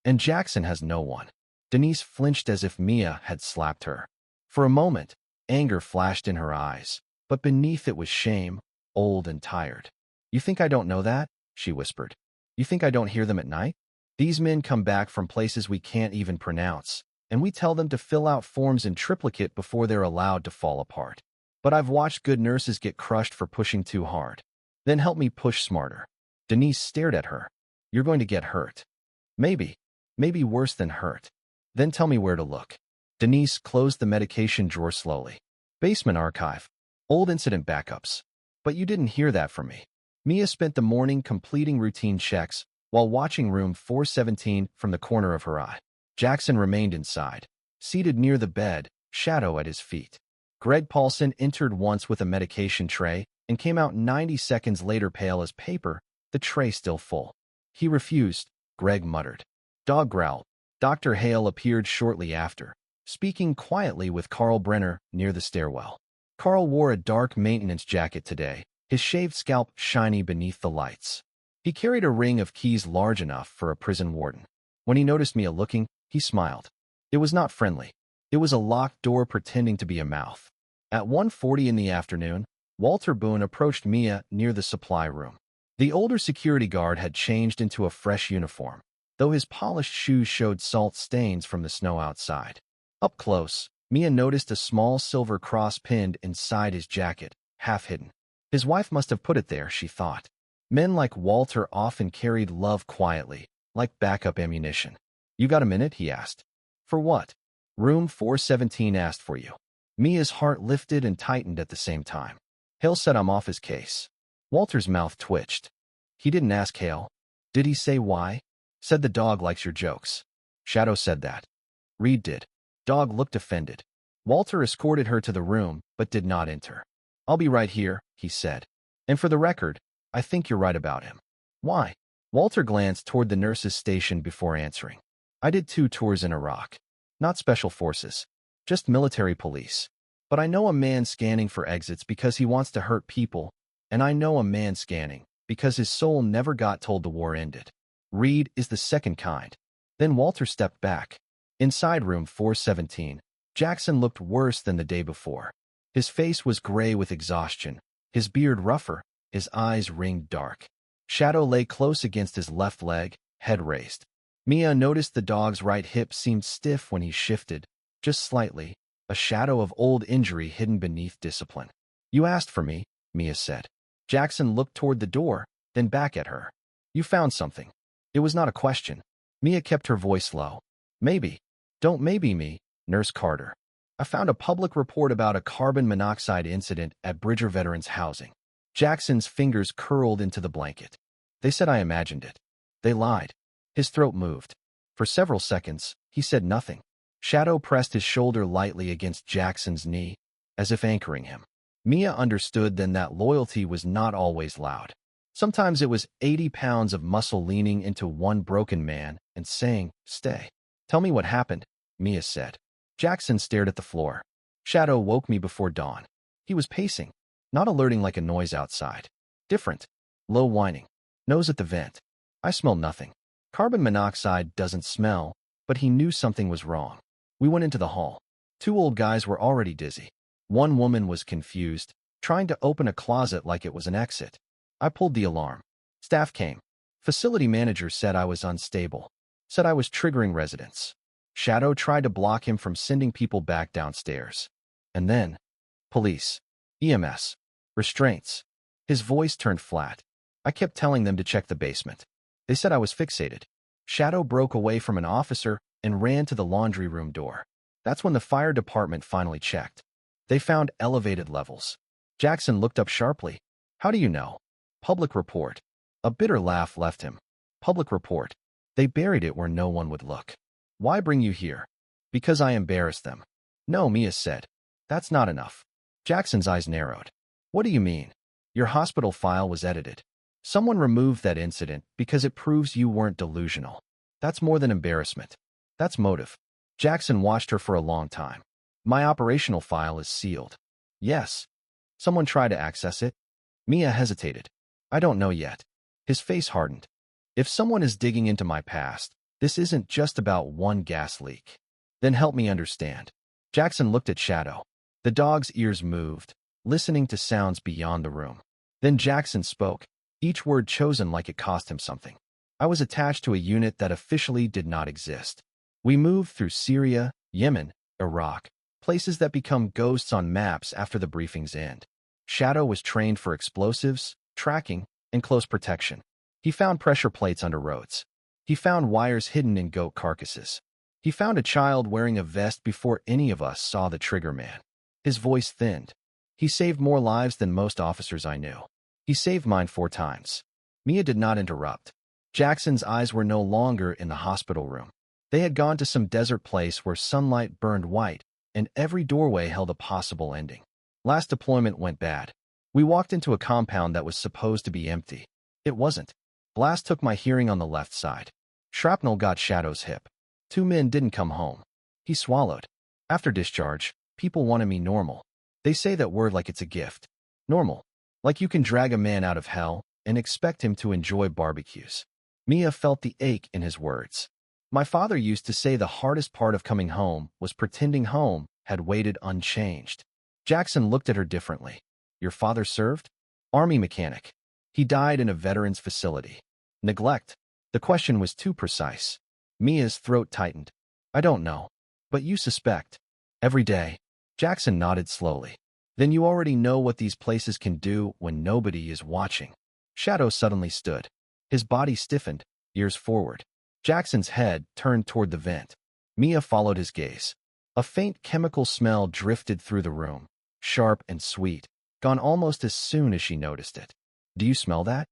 And Jackson has no one. Denise flinched as if Mia had slapped her. For a moment, anger flashed in her eyes, but beneath it was shame, old and tired. You think I don't know that? She whispered. You think I don't hear them at night? These men come back from places we can't even pronounce, and we tell them to fill out forms in triplicate before they're allowed to fall apart. But I've watched good nurses get crushed for pushing too hard. Then help me push smarter. Denise stared at her. You're going to get hurt. Maybe worse than hurt. Then tell me where to look. Denise closed the medication drawer slowly. Basement archive. Old incident backups. But you didn't hear that from me. Mia spent the morning completing routine checks while watching room 417 from the corner of her eye. Jackson remained inside, seated near the bed, shadow at his feet. Greg Paulson entered once with a medication tray and came out 90 seconds later pale as paper, the tray still full. He refused, Greg muttered. Dog growled. Dr. Hale appeared shortly after, speaking quietly with Carl Brenner near the stairwell. Carl wore a dark maintenance jacket today, his shaved scalp shiny beneath the lights. He carried a ring of keys large enough for a prison warden. When he noticed Mia looking, he smiled. It was not friendly. It was a locked door pretending to be a mouth. At 1:40 in the afternoon, Walter Boone approached Mia near the supply room. The older security guard had changed into a fresh uniform, though his polished shoes showed salt stains from the snow outside. Up close, Mia noticed a small silver cross pinned inside his jacket, half hidden. His wife must have put it there, she thought. Men like Walter often carried love quietly, like backup ammunition. You got a minute? He asked. For what? Room 417 asked for you. Mia's heart lifted and tightened at the same time. Hale said I'm off his case. Walter's mouth twitched. He didn't ask Hale. Did he say why? Said the dog likes your jokes. Shadow said that. Reed did. Dog looked offended. Walter escorted her to the room, but did not enter. I'll be right here, he said. And for the record, I think you're right about him. Why? Walter glanced toward the nurse's station before answering. I did 2 tours in Iraq. Not special forces. Just military police. But I know a man scanning for exits because he wants to hurt people, and I know a man scanning because his soul never got told the war ended. Reed is the second kind. Then Walter stepped back. Inside room 417, Jackson looked worse than the day before. His face was gray with exhaustion, his beard rougher, his eyes ringed dark. Shadow lay close against his left leg, head raised. Mia noticed the dog's right hip seemed stiff when he shifted, just slightly, a shadow of old injury hidden beneath discipline. You asked for me, Mia said. Jackson looked toward the door, then back at her. You found something. It was not a question. Mia kept her voice low. Maybe. Don't maybe me, Nurse Carter. I found a public report about a carbon monoxide incident at Bridger Veterans Housing. Jackson's fingers curled into the blanket. They said I imagined it. They lied. His throat moved. For several seconds, he said nothing. Shadow pressed his shoulder lightly against Jackson's knee, as if anchoring him. Mia understood then that loyalty was not always loud. Sometimes it was 80 pounds of muscle leaning into one broken man and saying, stay. Tell me what happened, Mia said. Jackson stared at the floor. Shadow woke me before dawn. He was pacing, not alerting like a noise outside. Different. Low whining. Nose at the vent. I smell nothing. Carbon monoxide doesn't smell, but he knew something was wrong. We went into the hall. 2 old guys were already dizzy. One woman was confused, trying to open a closet like it was an exit. I pulled the alarm. Staff came. Facility manager said I was unstable. Said I was triggering residents. Shadow tried to block him from sending people back downstairs. And then, police. EMS. Restraints. His voice turned flat. I kept telling them to check the basement. They said I was fixated. Shadow broke away from an officer and ran to the laundry room door. That's when the fire department finally checked. They found elevated levels. Jackson looked up sharply. How do you know? Public report. A bitter laugh left him. Public report. They buried it where no one would look. Why bring you here? Because I embarrassed them. No, Mia said. That's not enough. Jackson's eyes narrowed. What do you mean? Your hospital file was edited. Someone removed that incident because it proves you weren't delusional. That's more than embarrassment. That's motive. Jackson watched her for a long time. My operational file is sealed. Yes. Someone tried to access it? Mia hesitated. I don't know yet. His face hardened. If someone is digging into my past, this isn't just about one gas leak. Then help me understand. Jackson looked at Shadow. The dog's ears moved, listening to sounds beyond the room. Then Jackson spoke, each word chosen like it cost him something. I was attached to a unit that officially did not exist. We moved through Syria, Yemen, Iraq, places that become ghosts on maps after the briefings end. Shadow was trained for explosives, tracking, and close protection. He found pressure plates under roads. He found wires hidden in goat carcasses. He found a child wearing a vest before any of us saw the trigger man. His voice thinned. He saved more lives than most officers I knew. He saved mine 4 times. Mia did not interrupt. Jackson's eyes were no longer in the hospital room. They had gone to some desert place where sunlight burned white, and every doorway held a possible ending. Last deployment went bad. We walked into a compound that was supposed to be empty. It wasn't. Blast took my hearing on the left side. Shrapnel got Shadow's hip. 2 men didn't come home. He swallowed. After discharge, people wanted me normal. They say that word like it's a gift. Normal. Like you can drag a man out of hell and expect him to enjoy barbecues. Mia felt the ache in his words. My father used to say the hardest part of coming home was pretending home had waited unchanged. Jackson looked at her differently. Your father served? Army mechanic. He died in a veterans facility. Neglect. The question was too precise. Mia's throat tightened. I don't know. But you suspect. Every day. Jackson nodded slowly. Then you already know what these places can do when nobody is watching. Shadow suddenly stood. His body stiffened, ears forward. Jackson's head turned toward the vent. Mia followed his gaze. A faint chemical smell drifted through the room, sharp and sweet, gone almost as soon as she noticed it. Do you smell that?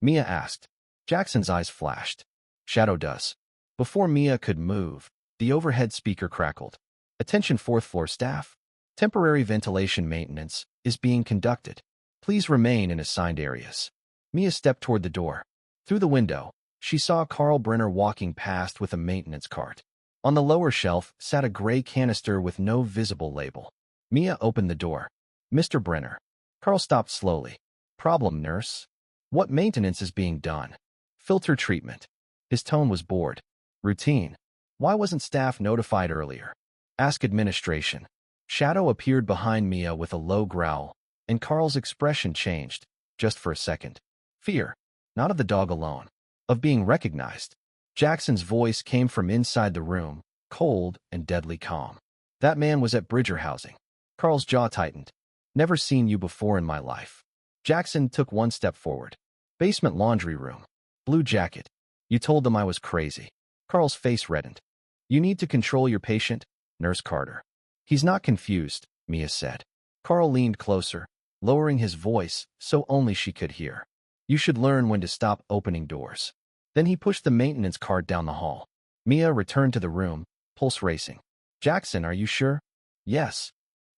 Mia asked. Jackson's eyes flashed. Shadow does. Before Mia could move, the overhead speaker crackled. Attention 4th floor staff. Temporary ventilation maintenance is being conducted. Please remain in assigned areas. Mia stepped toward the door. Through the window, she saw Carl Brenner walking past with a maintenance cart. On the lower shelf sat a gray canister with no visible label. Mia opened the door. Mr. Brenner. Carl stopped slowly. Problem, nurse? What maintenance is being done? Filter treatment. His tone was bored. Routine. Why wasn't staff notified earlier? Ask administration. Shadow appeared behind Mia with a low growl, and Carl's expression changed, just for a second. Fear. Not of the dog alone. Of being recognized. Jackson's voice came from inside the room, cold and deadly calm. That man was at Bridger Housing. Carl's jaw tightened. Never seen you before in my life. Jackson took 1 step forward. Basement laundry room. Blue jacket. You told them I was crazy. Carl's face reddened. You need to control your patient, Nurse Carter. He's not confused, Mia said. Carl leaned closer, lowering his voice so only she could hear. You should learn when to stop opening doors. Then he pushed the maintenance cart down the hall. Mia returned to the room, pulse racing. Jackson, are you sure? Yes.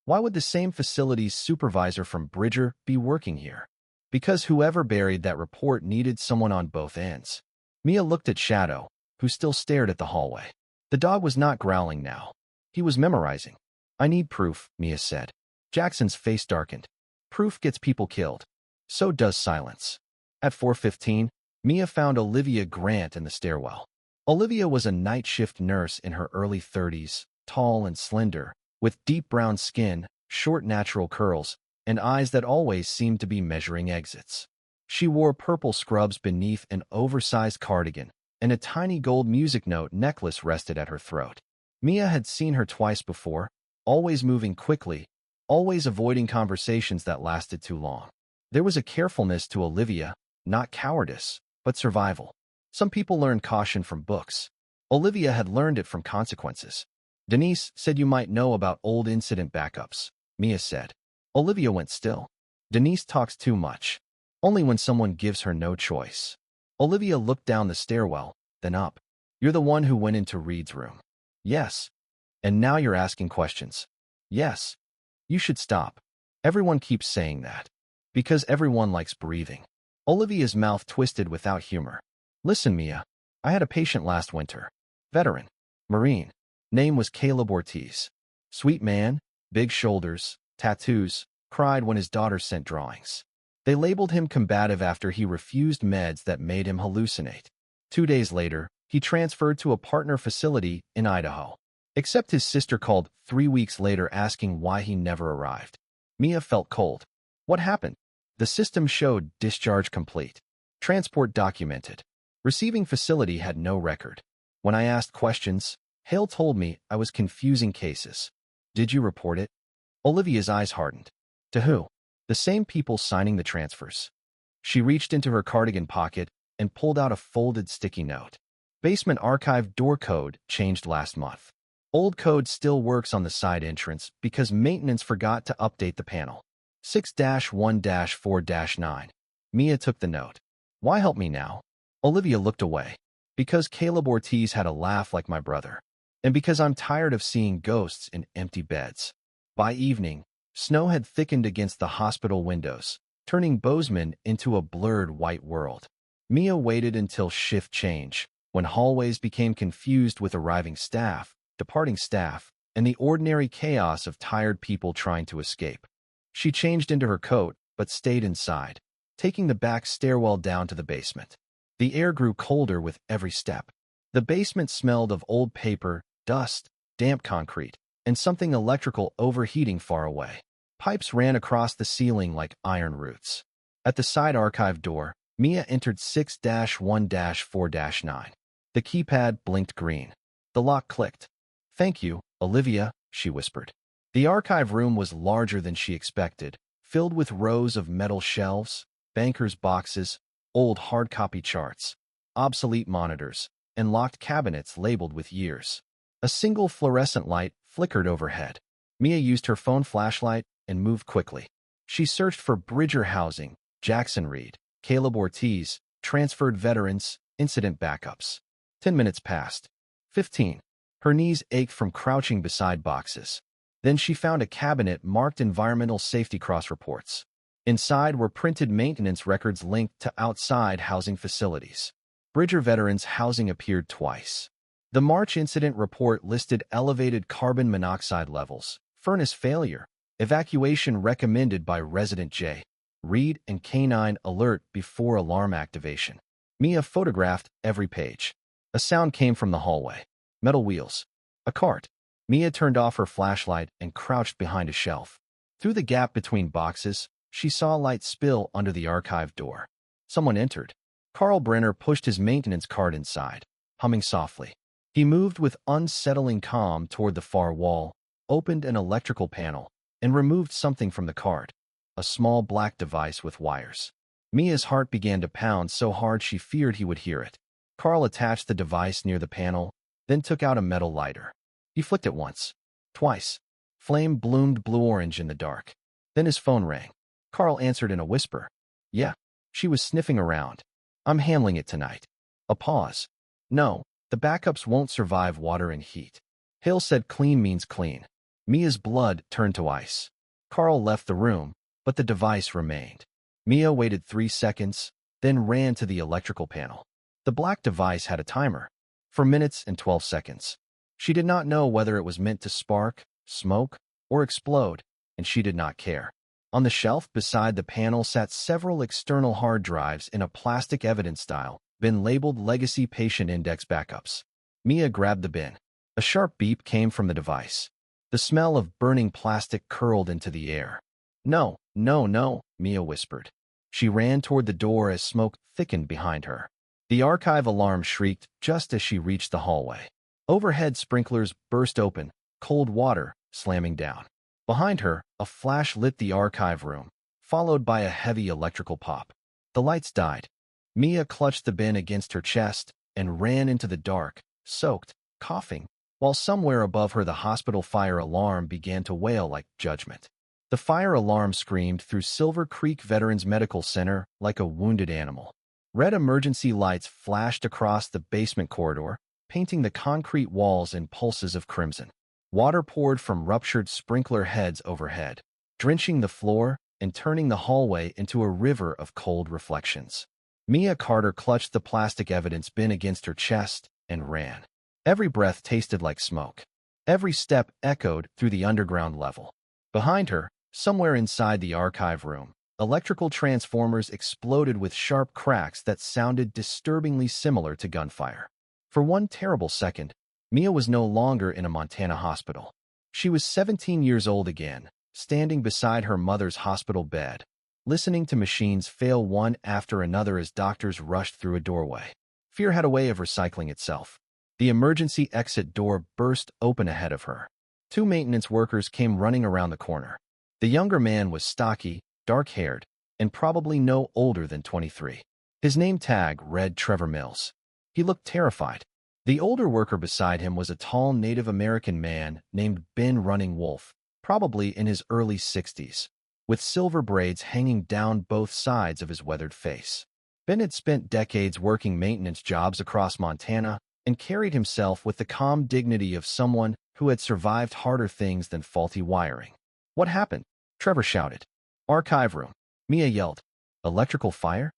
Why would the same facility's supervisor from Bridger be working here? Because whoever buried that report needed someone on both ends. Mia looked at Shadow, who still stared at the hallway. The dog was not growling now. He was memorizing. I need proof, Mia said. Jackson's face darkened. Proof gets people killed. So does silence. At 4:15, Mia found Olivia Grant in the stairwell. Olivia was a night shift nurse in her early 30s, tall and slender, with deep brown skin, short natural curls, and eyes that always seemed to be measuring exits. She wore purple scrubs beneath an oversized cardigan, and a tiny gold music note necklace rested at her throat. Mia had seen her twice before, always moving quickly, always avoiding conversations that lasted too long. There was a carefulness to Olivia, not cowardice, but survival. Some people learn caution from books. Olivia had learned it from consequences. Denise said you might know about old incident backups, Mia said. Olivia went still. Denise talks too much. Only when someone gives her no choice. Olivia looked down the stairwell, then up. You're the one who went into Reed's room. Yes. And now you're asking questions. Yes. You should stop. Everyone keeps saying that. Because everyone likes breathing. Olivia's mouth twisted without humor. Listen, Mia. I had a patient last winter. Veteran. Marine. Name was Caleb Ortiz. Sweet man, big shoulders, tattoos, cried when his daughter sent drawings. They labeled him combative after he refused meds that made him hallucinate. 2 days later, he transferred to a partner facility in Idaho. Except his sister called 3 weeks later asking why he never arrived. Mia felt cold. What happened? The system showed discharge complete. Transport documented. Receiving facility had no record. When I asked questions, Hale told me I was confusing cases. Did you report it? Olivia's eyes hardened. To who? The same people signing the transfers. She reached into her cardigan pocket and pulled out a folded sticky note. Basement archive door code changed last month. Old code still works on the side entrance because maintenance forgot to update the panel. 6-1-4-9. Mia took the note. Why help me now? Olivia looked away. Because Caleb Ortiz had a laugh like my brother. And because I'm tired of seeing ghosts in empty beds. By evening, snow had thickened against the hospital windows, turning Bozeman into a blurred white world. Mia waited until shift change, when hallways became confused with arriving staff, departing staff, and the ordinary chaos of tired people trying to escape. She changed into her coat, but stayed inside, taking the back stairwell down to the basement. The air grew colder with every step. The basement smelled of old paper, dust, damp concrete, and something electrical overheating far away. Pipes ran across the ceiling like iron roots. At the side archive door, Mia entered 6-1-4-9. The keypad blinked green. The lock clicked. Thank you, Olivia, she whispered. The archive room was larger than she expected, filled with rows of metal shelves, bankers' boxes, old hard-copy charts, obsolete monitors, and locked cabinets labeled with years. A single fluorescent light flickered overhead. Mia used her phone flashlight and moved quickly. She searched for Bridger Housing, Jackson Reed, Caleb Ortiz, transferred veterans, incident backups. 10 minutes passed. 15. Her knees ached from crouching beside boxes. Then she found a cabinet marked Environmental Safety Cross Reports. Inside were printed maintenance records linked to outside housing facilities. Bridger Veterans Housing appeared twice. The March incident report listed elevated carbon monoxide levels, furnace failure, evacuation recommended by resident J. Reed, and canine alert before alarm activation. Mia photographed every page. A sound came from the hallway. Metal wheels. A cart. Mia turned off her flashlight and crouched behind a shelf. Through the gap between boxes, she saw light spill under the archive door. Someone entered. Carl Brenner pushed his maintenance cart inside, humming softly. He moved with unsettling calm toward the far wall, opened an electrical panel, and removed something from the cart, a small black device with wires. Mia's heart began to pound so hard she feared he would hear it. Carl attached the device near the panel, then took out a metal lighter. He flicked it once, twice. Flame bloomed blue-orange in the dark. Then his phone rang. Carl answered in a whisper. Yeah. She was sniffing around. I'm handling it tonight. A pause. No, the backups won't survive water and heat. Hale said clean means clean. Mia's blood turned to ice. Carl left the room, but the device remained. Mia waited 3 seconds, then ran to the electrical panel. The black device had a timer. For minutes and 12 seconds. She did not know whether it was meant to spark, smoke, or explode, and she did not care. On the shelf beside the panel sat several external hard drives in a plastic evidence style, bin labeled Legacy Patient Index Backups. Mia grabbed the bin. A sharp beep came from the device. The smell of burning plastic curled into the air. No, no, no, Mia whispered. She ran toward the door as smoke thickened behind her. The archive alarm shrieked just as she reached the hallway. Overhead sprinklers burst open, cold water slamming down. Behind her, a flash lit the archive room, followed by a heavy electrical pop. The lights died. Mia clutched the bin against her chest and ran into the dark, soaked, coughing, while somewhere above her the hospital fire alarm began to wail like judgment. The fire alarm screamed through Silver Creek Veterans Medical Center like a wounded animal. Red emergency lights flashed across the basement corridor, painting the concrete walls in pulses of crimson. Water poured from ruptured sprinkler heads overhead, drenching the floor and turning the hallway into a river of cold reflections. Mia Carter clutched the plastic evidence bin against her chest and ran. Every breath tasted like smoke. Every step echoed through the underground level. Behind her, somewhere inside the archive room, electrical transformers exploded with sharp cracks that sounded disturbingly similar to gunfire. For one terrible second, Mia was no longer in a Montana hospital. She was 17 years old again, standing beside her mother's hospital bed, listening to machines fail one after another as doctors rushed through a doorway. Fear had a way of recycling itself. The emergency exit door burst open ahead of her. Two maintenance workers came running around the corner. The younger man was stocky, dark-haired, and probably no older than 23. His name tag read Trevor Mills. He looked terrified. The older worker beside him was a tall Native American man named Ben Running Wolf, probably in his early 60s, with silver braids hanging down both sides of his weathered face. Ben had spent decades working maintenance jobs across Montana and carried himself with the calm dignity of someone who had survived harder things than faulty wiring. "What happened?" Trevor shouted. "Archive room," Mia yelled. "Electrical fire?"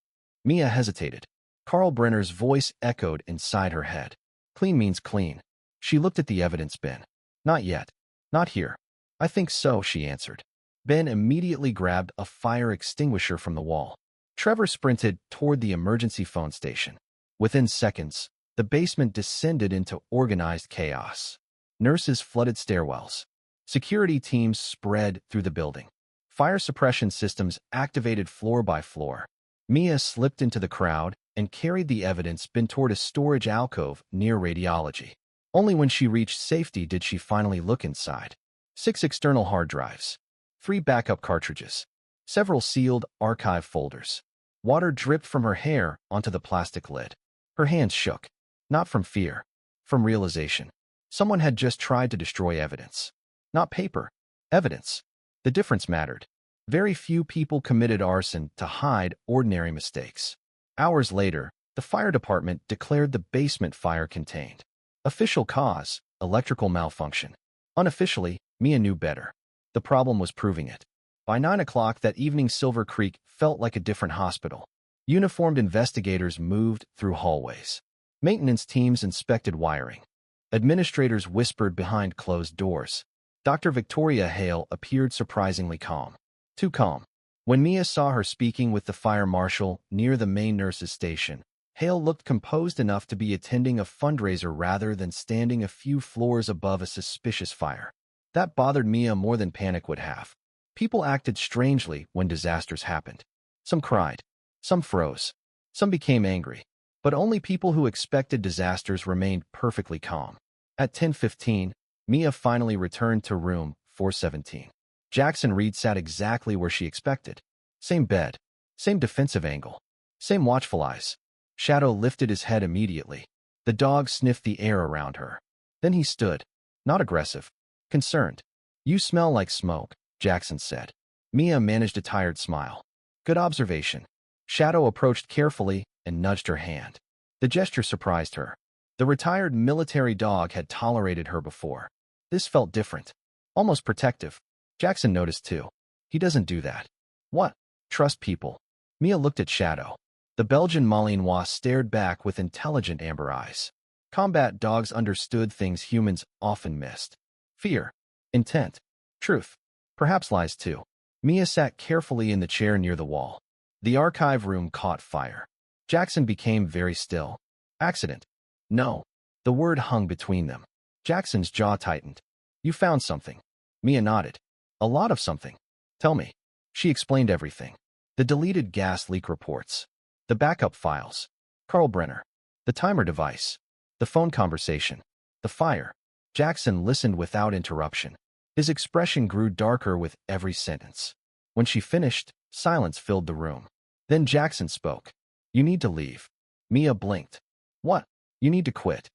Mia hesitated. Carl Brenner's voice echoed inside her head. "Clean means clean." She looked at the evidence bin. "Not yet. Not here." "I think so," she answered. Ben immediately grabbed a fire extinguisher from the wall. Trevor sprinted toward the emergency phone station. Within seconds, the basement descended into organized chaos. Nurses flooded stairwells. Security teams spread through the building. Fire suppression systems activated floor by floor. Mia slipped into the crowd and carried the evidence bin toward a storage alcove near radiology. Only when she reached safety did she finally look inside. 6 external hard drives. 3 backup cartridges. Several sealed archive folders. Water dripped from her hair onto the plastic lid. Her hands shook. Not from fear. From realization. Someone had just tried to destroy evidence. Not paper. Evidence. The difference mattered. Very few people committed arson to hide ordinary mistakes. Hours later, the fire department declared the basement fire contained. Official cause, electrical malfunction. Unofficially, Mia knew better. The problem was proving it. By 9 o'clock that evening, Silver Creek felt like a different hospital. Uniformed investigators moved through hallways. Maintenance teams inspected wiring. Administrators whispered behind closed doors. Dr. Victoria Hale appeared surprisingly calm. Too calm. When Mia saw her speaking with the fire marshal near the main nurses' station, Hale looked composed enough to be attending a fundraiser rather than standing a few floors above a suspicious fire. That bothered Mia more than panic would have. People acted strangely when disasters happened. Some cried. Some froze. Some became angry. But only people who expected disasters remained perfectly calm. At 10:15, Mia finally returned to room 417. Jackson Reed sat exactly where she expected. Same bed. Same defensive angle. Same watchful eyes. Shadow lifted his head immediately. The dog sniffed the air around her. Then he stood. Not aggressive. Concerned. "You smell like smoke," Jackson said. Mia managed a tired smile. "Good observation." Shadow approached carefully and nudged her hand. The gesture surprised her. The retired military dog had tolerated her before. This felt different. Almost protective. Jackson noticed too. He doesn't do that. What? Trust people. Mia looked at Shadow. The Belgian Malinois stared back with intelligent amber eyes. Combat dogs understood things humans often missed. Fear. Intent. Truth. Perhaps lies too. Mia sat carefully in the chair near the wall. The archive room caught fire. Jackson became very still. Accident. No. The word hung between them. Jackson's jaw tightened. You found something. Mia nodded. A lot of something. Tell me. She explained everything. The deleted gas leak reports. The backup files. Carl Brenner. The timer device. The phone conversation. The fire. Jackson listened without interruption. His expression grew darker with every sentence. When she finished, silence filled the room. Then Jackson spoke. You need to leave. Mia blinked. What? You need to quit.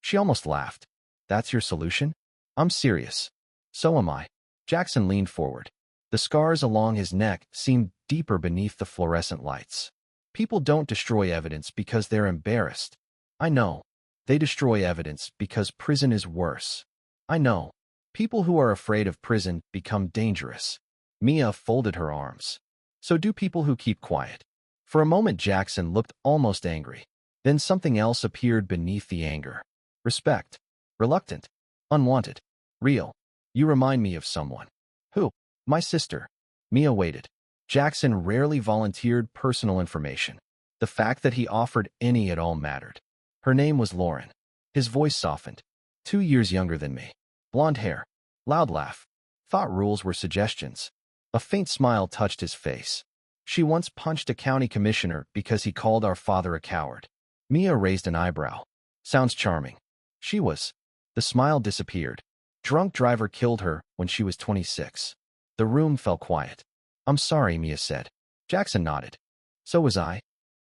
She almost laughed. That's your solution? I'm serious. So am I. Jackson leaned forward. The scars along his neck seemed deeper beneath the fluorescent lights. People don't destroy evidence because they're embarrassed. I know. They destroy evidence because prison is worse. I know. People who are afraid of prison become dangerous. Mia folded her arms. So do people who keep quiet. For a moment, Jackson looked almost angry. Then something else appeared beneath the anger. Respect. Reluctant. Unwanted. Real. You remind me of someone. Who? My sister. Mia waited. Jackson rarely volunteered personal information. The fact that he offered any at all mattered. Her name was Lauren. His voice softened. 2 years younger than me. Blonde hair. Loud laugh. Thought rules were suggestions. A faint smile touched his face. She once punched a county commissioner because he called our father a coward. Mia raised an eyebrow. Sounds charming. She was. The smile disappeared. Drunk driver killed her when she was 26. The room fell quiet. I'm sorry, Mia said. Jackson nodded. So was I.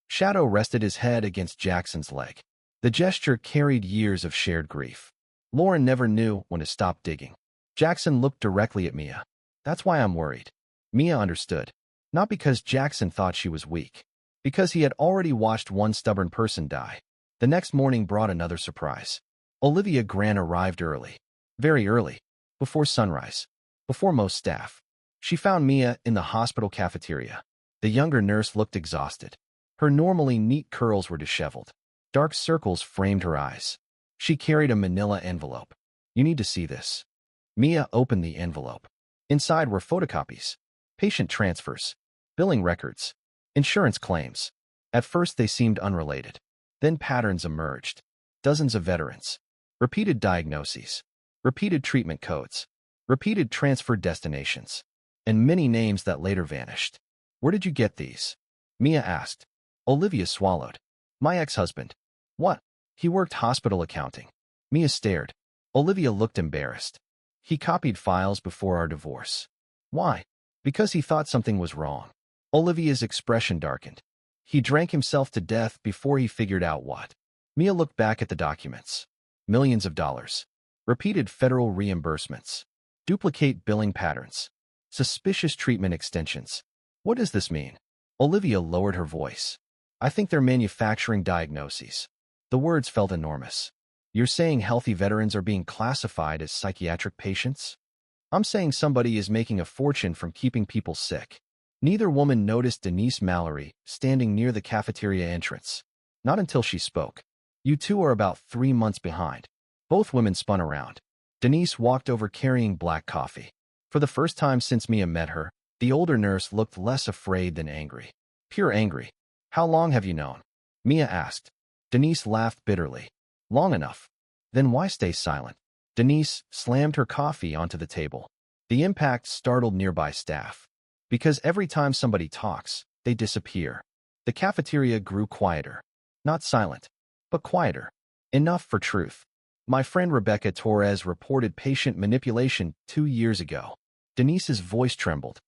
Shadow rested his head against Jackson's leg. The gesture carried years of shared grief. Lauren never knew when to stop digging. Jackson looked directly at Mia. That's why I'm worried. Mia understood. Not because Jackson thought she was weak. Because he had already watched one stubborn person die. The next morning brought another surprise. Olivia Grant arrived early. Very early. Before sunrise. Before most staff. She found Mia in the hospital cafeteria. The younger nurse looked exhausted. Her normally neat curls were disheveled. Dark circles framed her eyes. She carried a manila envelope. You need to see this. Mia opened the envelope. Inside were photocopies, patient transfers, billing records, insurance claims. At first they seemed unrelated. Then patterns emerged. Dozens of veterans. Repeated diagnoses. Repeated treatment codes. Repeated transfer destinations. And many names that later vanished. Where did you get these? Mia asked. Olivia swallowed. My ex-husband. What? He worked hospital accounting. Mia stared. Olivia looked embarrassed. He copied files before our divorce. Why? Because he thought something was wrong. Olivia's expression darkened. He drank himself to death before he figured out what. Mia looked back at the documents. Millions of dollars. Repeated federal reimbursements. Duplicate billing patterns. Suspicious treatment extensions. What does this mean? Olivia lowered her voice. I think they're manufacturing diagnoses. The words felt enormous. You're saying healthy veterans are being classified as psychiatric patients? I'm saying somebody is making a fortune from keeping people sick. Neither woman noticed Denise Mallory standing near the cafeteria entrance. Not until she spoke. You two are about 3 months behind. Both women spun around. Denise walked over carrying black coffee. For the first time since Mia met her, the older nurse looked less afraid than angry. Pure angry. How long have you known? Mia asked. Denise laughed bitterly. Long enough. Then why stay silent? Denise slammed her coffee onto the table. The impact startled nearby staff. Because every time somebody talks, they disappear. The cafeteria grew quieter. Not silent, but quieter. Enough for truth. My friend Rebecca Torres reported patient manipulation 2 years ago. Denise's voice trembled.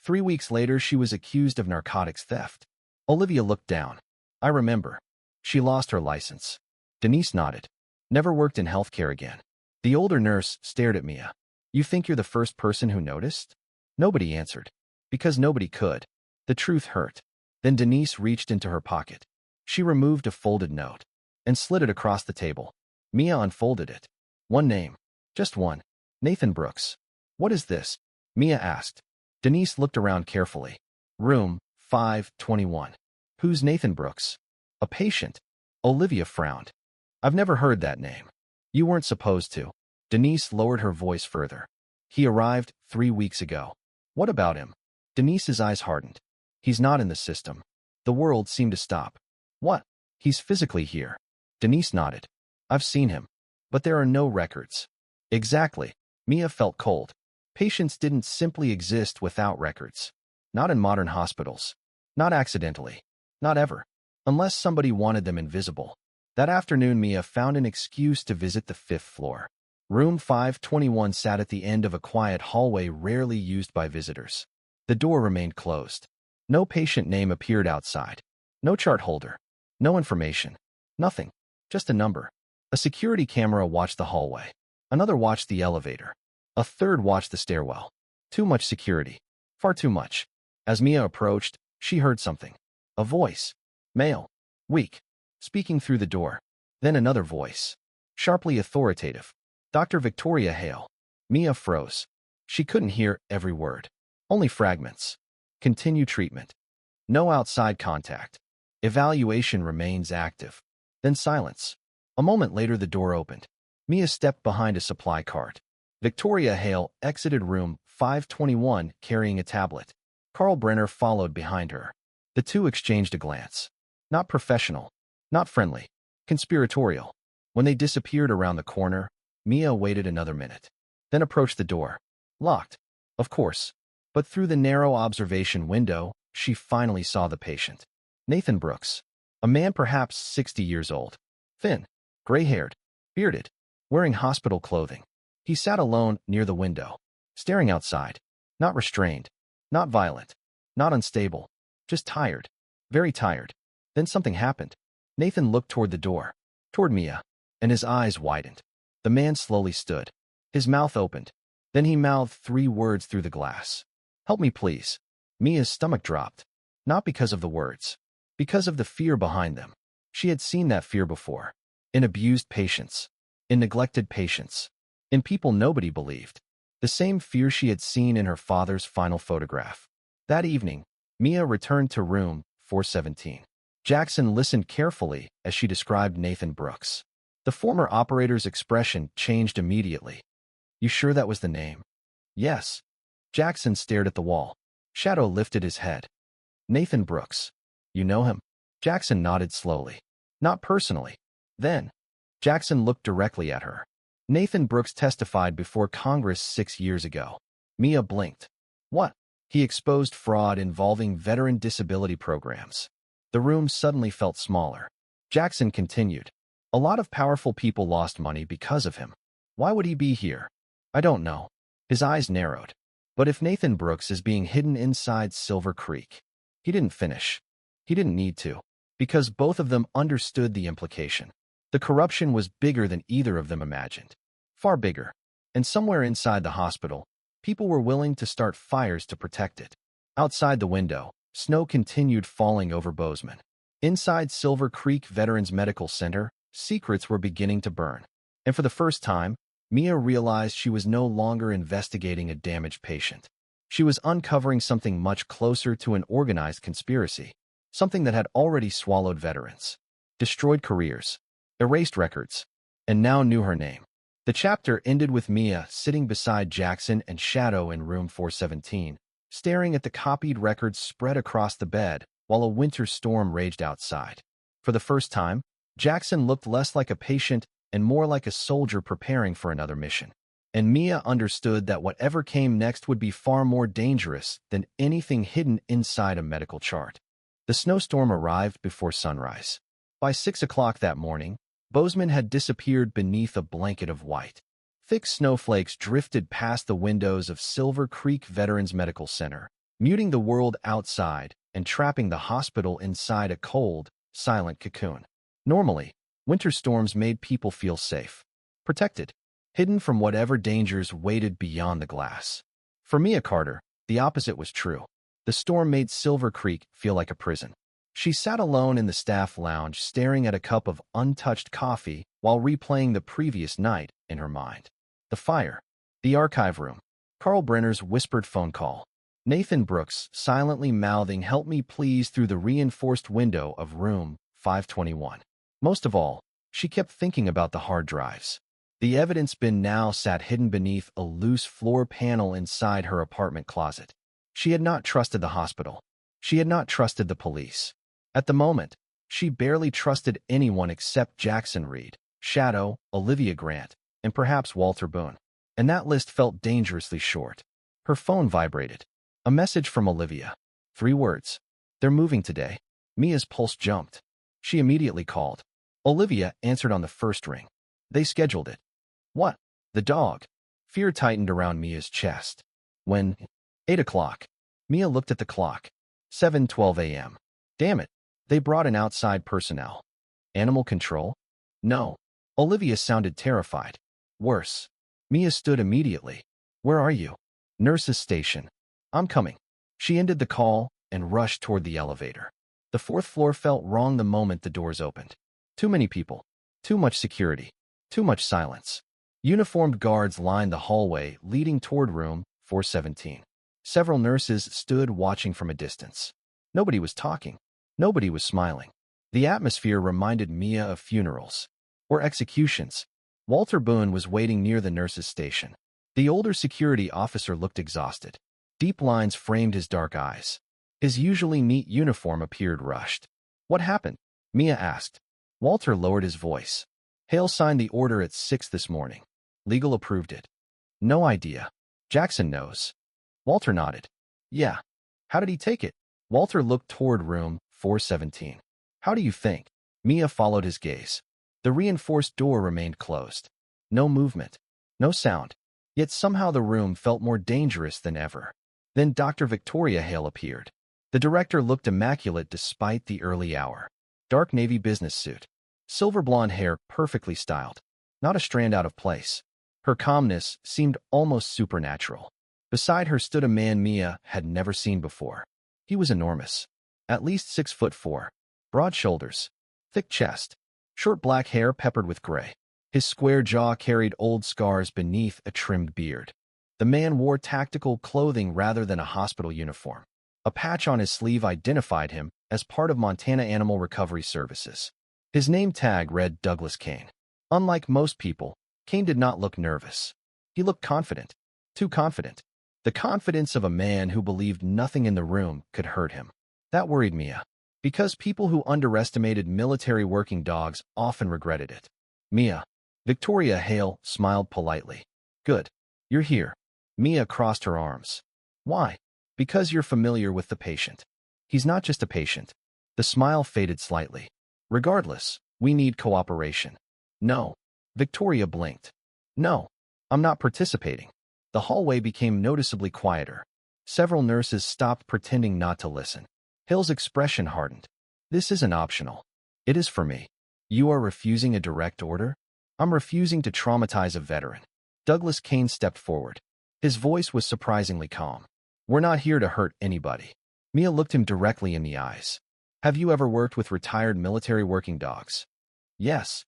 3 weeks later, she was accused of narcotics theft. Olivia looked down. I remember. She lost her license. Denise nodded. Never worked in healthcare again. The older nurse stared at Mia. You think you're the first person who noticed? Nobody answered. Because nobody could. The truth hurt. Then Denise reached into her pocket. She removed a folded note and slid it across the table. Mia unfolded it. One name. Just one. Nathan Brooks. What is this? Mia asked. Denise looked around carefully. Room 521. Who's Nathan Brooks? A patient. Olivia frowned. I've never heard that name. You weren't supposed to. Denise lowered her voice further. He arrived 3 weeks ago. What about him? Denise's eyes hardened. He's not in the system. The world seemed to stop. What? He's physically here. Denise nodded. I've seen him. But there are no records. Exactly. Mia felt cold. Patients didn't simply exist without records. Not in modern hospitals. Not accidentally. Not ever. Unless somebody wanted them invisible. That afternoon, Mia found an excuse to visit the 5th floor. Room 521 sat at the end of a quiet hallway rarely used by visitors. The door remained closed. No patient name appeared outside. No chart holder. No information. Nothing. Just a number. A security camera watched the hallway. Another watched the elevator. A third watched the stairwell. Too much security. Far too much. As Mia approached, she heard something. A voice. Male. Weak. Speaking through the door. Then another voice. Sharply authoritative. Dr. Victoria Hale. Mia froze. She couldn't hear every word. Only fragments. Continue treatment. No outside contact. Evaluation remains active. Then silence. A moment later, the door opened. Mia stepped behind a supply cart. Victoria Hale exited room 521 carrying a tablet. Carl Brenner followed behind her. The two exchanged a glance. Not professional. Not friendly. Conspiratorial. When they disappeared around the corner, Mia waited another minute. Then approached the door. Locked. Of course. But through the narrow observation window, she finally saw the patient. Nathan Brooks. A man perhaps 60 years old. Thin. Gray-haired. Bearded. Wearing hospital clothing. He sat alone near the window. Staring outside. Not restrained. Not violent. Not unstable. Just tired. Very tired. Then something happened. Nathan looked toward the door. Toward Mia. And his eyes widened. The man slowly stood. His mouth opened. Then he mouthed 3 words through the glass. Help me, please. Mia's stomach dropped. Not because of the words. Because of the fear behind them. She had seen that fear before. In abused patients. In neglected patients. In people nobody believed. The same fear she had seen in her father's final photograph. That evening, Mia returned to room 417. Jackson listened carefully as she described Nathan Brooks. The former operator's expression changed immediately. You sure that was the name? Yes. Jackson stared at the wall. Shadow lifted his head. Nathan Brooks. You know him? Jackson nodded slowly. Not personally. Then, Jackson looked directly at her. Nathan Brooks testified before Congress 6 years ago. Mia blinked. What? He exposed fraud involving veteran disability programs. The room suddenly felt smaller. Jackson continued. A lot of powerful people lost money because of him. Why would he be here? I don't know. His eyes narrowed. But if Nathan Brooks is being hidden inside Silver Creek, he didn't finish. He didn't need to. Because both of them understood the implication. The corruption was bigger than either of them imagined. Far bigger. And somewhere inside the hospital, people were willing to start fires to protect it. Outside the window, snow continued falling over Bozeman. Inside Silver Creek Veterans Medical Center, secrets were beginning to burn. And for the first time, Mia realized she was no longer investigating a damaged patient. She was uncovering something much closer to an organized conspiracy. Something that had already swallowed veterans, destroyed careers, erased records, and now knew her name. The chapter ended with Mia sitting beside Jackson and Shadow in room 417, staring at the copied records spread across the bed while a winter storm raged outside. For the first time, Jackson looked less like a patient and more like a soldier preparing for another mission. And Mia understood that whatever came next would be far more dangerous than anything hidden inside a medical chart. The snowstorm arrived before sunrise. By 6 o'clock that morning, Bozeman had disappeared beneath a blanket of white. Thick snowflakes drifted past the windows of Silver Creek Veterans Medical Center, muting the world outside and trapping the hospital inside a cold, silent cocoon. Normally, winter storms made people feel safe, protected, hidden from whatever dangers waited beyond the glass. For Mia Carter, the opposite was true. The storm made Silver Creek feel like a prison. She sat alone in the staff lounge staring at a cup of untouched coffee while replaying the previous night in her mind. The fire. The archive room. Carl Brenner's whispered phone call. Nathan Brooks silently mouthing "Help me please" through the reinforced window of room 521. Most of all, she kept thinking about the hard drives. The evidence bin now sat hidden beneath a loose floor panel inside her apartment closet. She had not trusted the hospital. She had not trusted the police. At the moment, she barely trusted anyone except Jackson Reed, Shadow, Olivia Grant, and perhaps Walter Boone. And that list felt dangerously short. Her phone vibrated. A message from Olivia. 3 words. They're moving today. Mia's pulse jumped. She immediately called. Olivia answered on the first ring. They scheduled it. What? The dog. Fear tightened around Mia's chest. When? 8 o'clock. Mia looked at the clock. 7:12 a.m. Damn it. They brought in outside personnel. Animal control? No. Olivia sounded terrified. Worse. Mia stood immediately. Where are you? Nurse's station. I'm coming. She ended the call and rushed toward the elevator. The 4th floor felt wrong the moment the doors opened. Too many people. Too much security. Too much silence. Uniformed guards lined the hallway leading toward room 417. Several nurses stood watching from a distance. Nobody was talking. Nobody was smiling. The atmosphere reminded Mia of funerals or executions. Walter Boone was waiting near the nurses' station. The older security officer looked exhausted. Deep lines framed his dark eyes. His usually neat uniform appeared rushed. "What happened?" Mia asked. Walter lowered his voice. "Hale signed the order at 6 this morning. Legal approved it." "No idea." "Jackson knows." Walter nodded. "Yeah." "How did he take it?" Walter looked toward room 417. "How do you think?" Mia followed his gaze. The reinforced door remained closed. No movement. No sound. Yet somehow the room felt more dangerous than ever. Then Dr. Victoria Hale appeared. The director looked immaculate despite the early hour. Dark navy business suit. Silver blonde hair perfectly styled. Not a strand out of place. Her calmness seemed almost supernatural. Beside her stood a man Mia had never seen before. He was enormous. At least 6'4". Broad shoulders. Thick chest. Short black hair peppered with gray. His square jaw carried old scars beneath a trimmed beard. The man wore tactical clothing rather than a hospital uniform. A patch on his sleeve identified him as part of Montana Animal Recovery Services. His name tag read Douglas Kane. Unlike most people, Kane did not look nervous. He looked confident. Too confident. The confidence of a man who believed nothing in the room could hurt him. That worried Mia. Because people who underestimated military working dogs often regretted it. "Mia." Victoria Hale smiled politely. "Good. You're here." Mia crossed her arms. "Why?" "Because you're familiar with the patient." "He's not just a patient." The smile faded slightly. "Regardless, we need cooperation." "No." Victoria blinked. "No. I'm not participating." The hallway became noticeably quieter. Several nurses stopped pretending not to listen. Hill's expression hardened. "This isn't optional. It is for me." "You are refusing a direct order?" "I'm refusing to traumatize a veteran." Douglas Kane stepped forward. His voice was surprisingly calm. "We're not here to hurt anybody." Mia looked him directly in the eyes. "Have you ever worked with retired military working dogs?" "Yes."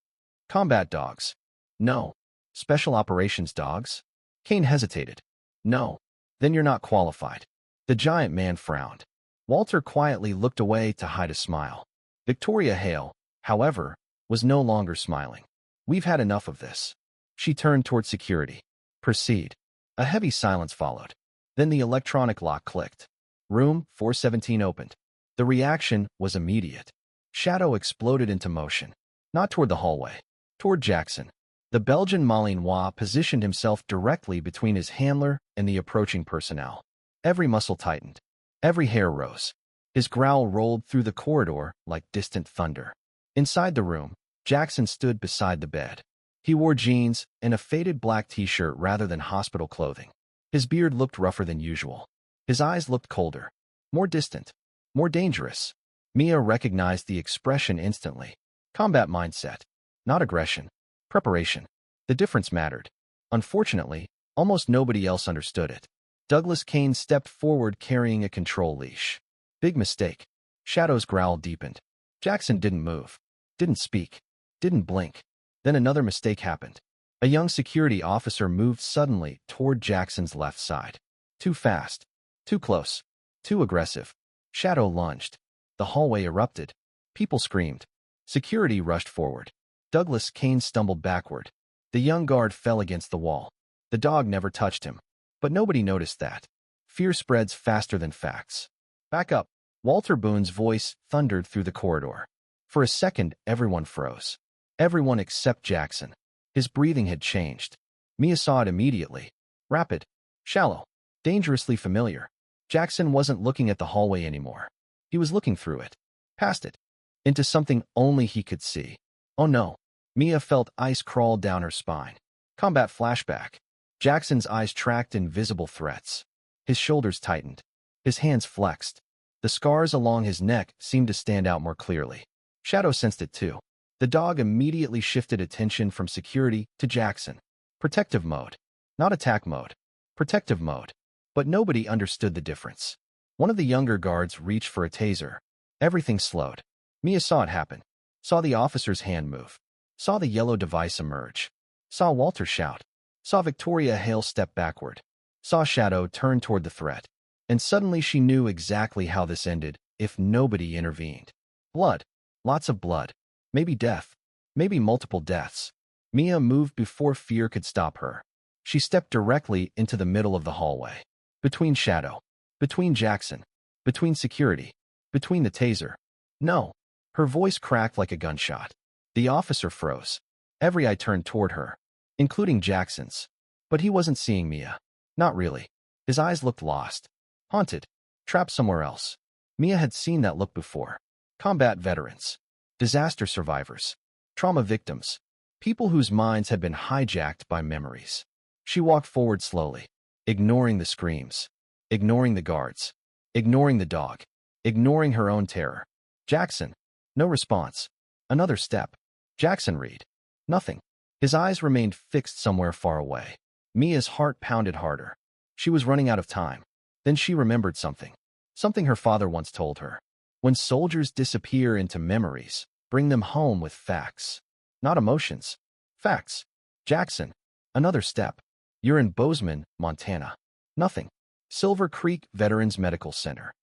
"Combat dogs?" "No." "Special operations dogs?" Kane hesitated. "No." "Then you're not qualified." The giant man frowned. Walter quietly looked away to hide a smile. Victoria Hale, however, was no longer smiling. "We've had enough of this." She turned toward security. "Proceed." A heavy silence followed. Then the electronic lock clicked. Room 417 opened. The reaction was immediate. Shadow exploded into motion. Not toward the hallway. Toward Jackson. The Belgian Malinois positioned himself directly between his handler and the approaching personnel. Every muscle tightened. Every hair rose. His growl rolled through the corridor like distant thunder. Inside the room, Jackson stood beside the bed. He wore jeans and a faded black t-shirt rather than hospital clothing. His beard looked rougher than usual. His eyes looked colder, more distant, more dangerous. Mia recognized the expression instantly. Combat mindset. Not aggression. Preparation. The difference mattered. Unfortunately, almost nobody else understood it. Douglas Kane stepped forward carrying a control leash. "Big mistake." Shadow's growl deepened. Jackson didn't move. Didn't speak. Didn't blink. Then another mistake happened. A young security officer moved suddenly toward Jackson's left side. Too fast. Too close. Too aggressive. Shadow lunged. The hallway erupted. People screamed. Security rushed forward. Douglas Kane stumbled backward. The young guard fell against the wall. The dog never touched him. But nobody noticed that. Fear spreads faster than facts. "Back up." Walter Boone's voice thundered through the corridor. For a second, everyone froze. Everyone except Jackson. His breathing had changed. Mia saw it immediately. Rapid. Shallow. Dangerously familiar. Jackson wasn't looking at the hallway anymore. He was looking through it. Past it. Into something only he could see. Oh no. Mia felt ice crawl down her spine. Combat flashback. Jackson's eyes tracked invisible threats. His shoulders tightened. His hands flexed. The scars along his neck seemed to stand out more clearly. Shadow sensed it too. The dog immediately shifted attention from security to Jackson. Protective mode. Not attack mode. Protective mode. But nobody understood the difference. One of the younger guards reached for a taser. Everything slowed. Mia saw it happen. Saw the officer's hand move. Saw the yellow device emerge. Saw Walter shout. Saw Victoria Hale step backward. Saw Shadow turn toward the threat. And suddenly she knew exactly how this ended if nobody intervened. Blood. Lots of blood. Maybe death. Maybe multiple deaths. Mia moved before fear could stop her. She stepped directly into the middle of the hallway. Between Shadow. Between Jackson. Between security. Between the taser. No. Her voice cracked like a gunshot. The officer froze. Every eye turned toward her, including Jackson's. But he wasn't seeing Mia. Not really. His eyes looked lost. Haunted. Trapped somewhere else. Mia had seen that look before. Combat veterans. Disaster survivors. Trauma victims. People whose minds had been hijacked by memories. She walked forward slowly, ignoring the screams, ignoring the guards, ignoring the dog, ignoring her own terror. Jackson. No response. Another step. Jackson read. Nothing. His eyes remained fixed somewhere far away. Mia's heart pounded harder. She was running out of time. Then she remembered something. Something her father once told her. When soldiers disappear into memories, bring them home with facts. Not emotions. Facts. Jackson. Another step. You're in Bozeman, Montana. Nothing. Silver Creek Veterans Medical Center.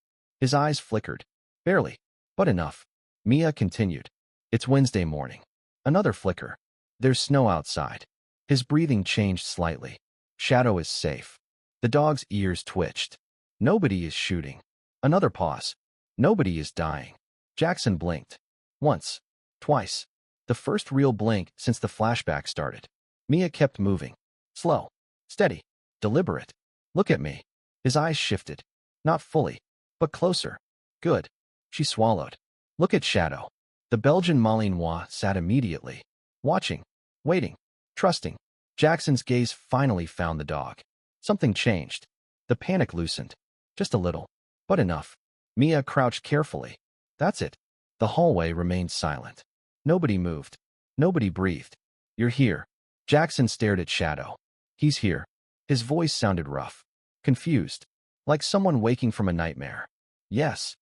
His eyes flickered. Barely. But enough. Mia continued. It's Wednesday morning. Another flicker. There's snow outside. His breathing changed slightly. Shadow is safe. The dog's ears twitched. Nobody is shooting. Another pause. Nobody is dying. Jackson blinked. Once. Twice. The first real blink since the flashback started. Mia kept moving. Slow. Steady. Deliberate. Look at me. His eyes shifted. Not fully, but closer. Good. She swallowed. Look at Shadow. The Belgian Malinois sat immediately. Watching. Waiting. Trusting. Jackson's gaze finally found the dog. Something changed. The panic loosened. Just a little. But enough. Mia crouched carefully. That's it. The hallway remained silent. Nobody moved. Nobody breathed. You're here. Jackson stared at Shadow. He's here. His voice sounded rough. Confused. Like someone waking from a nightmare. Yes.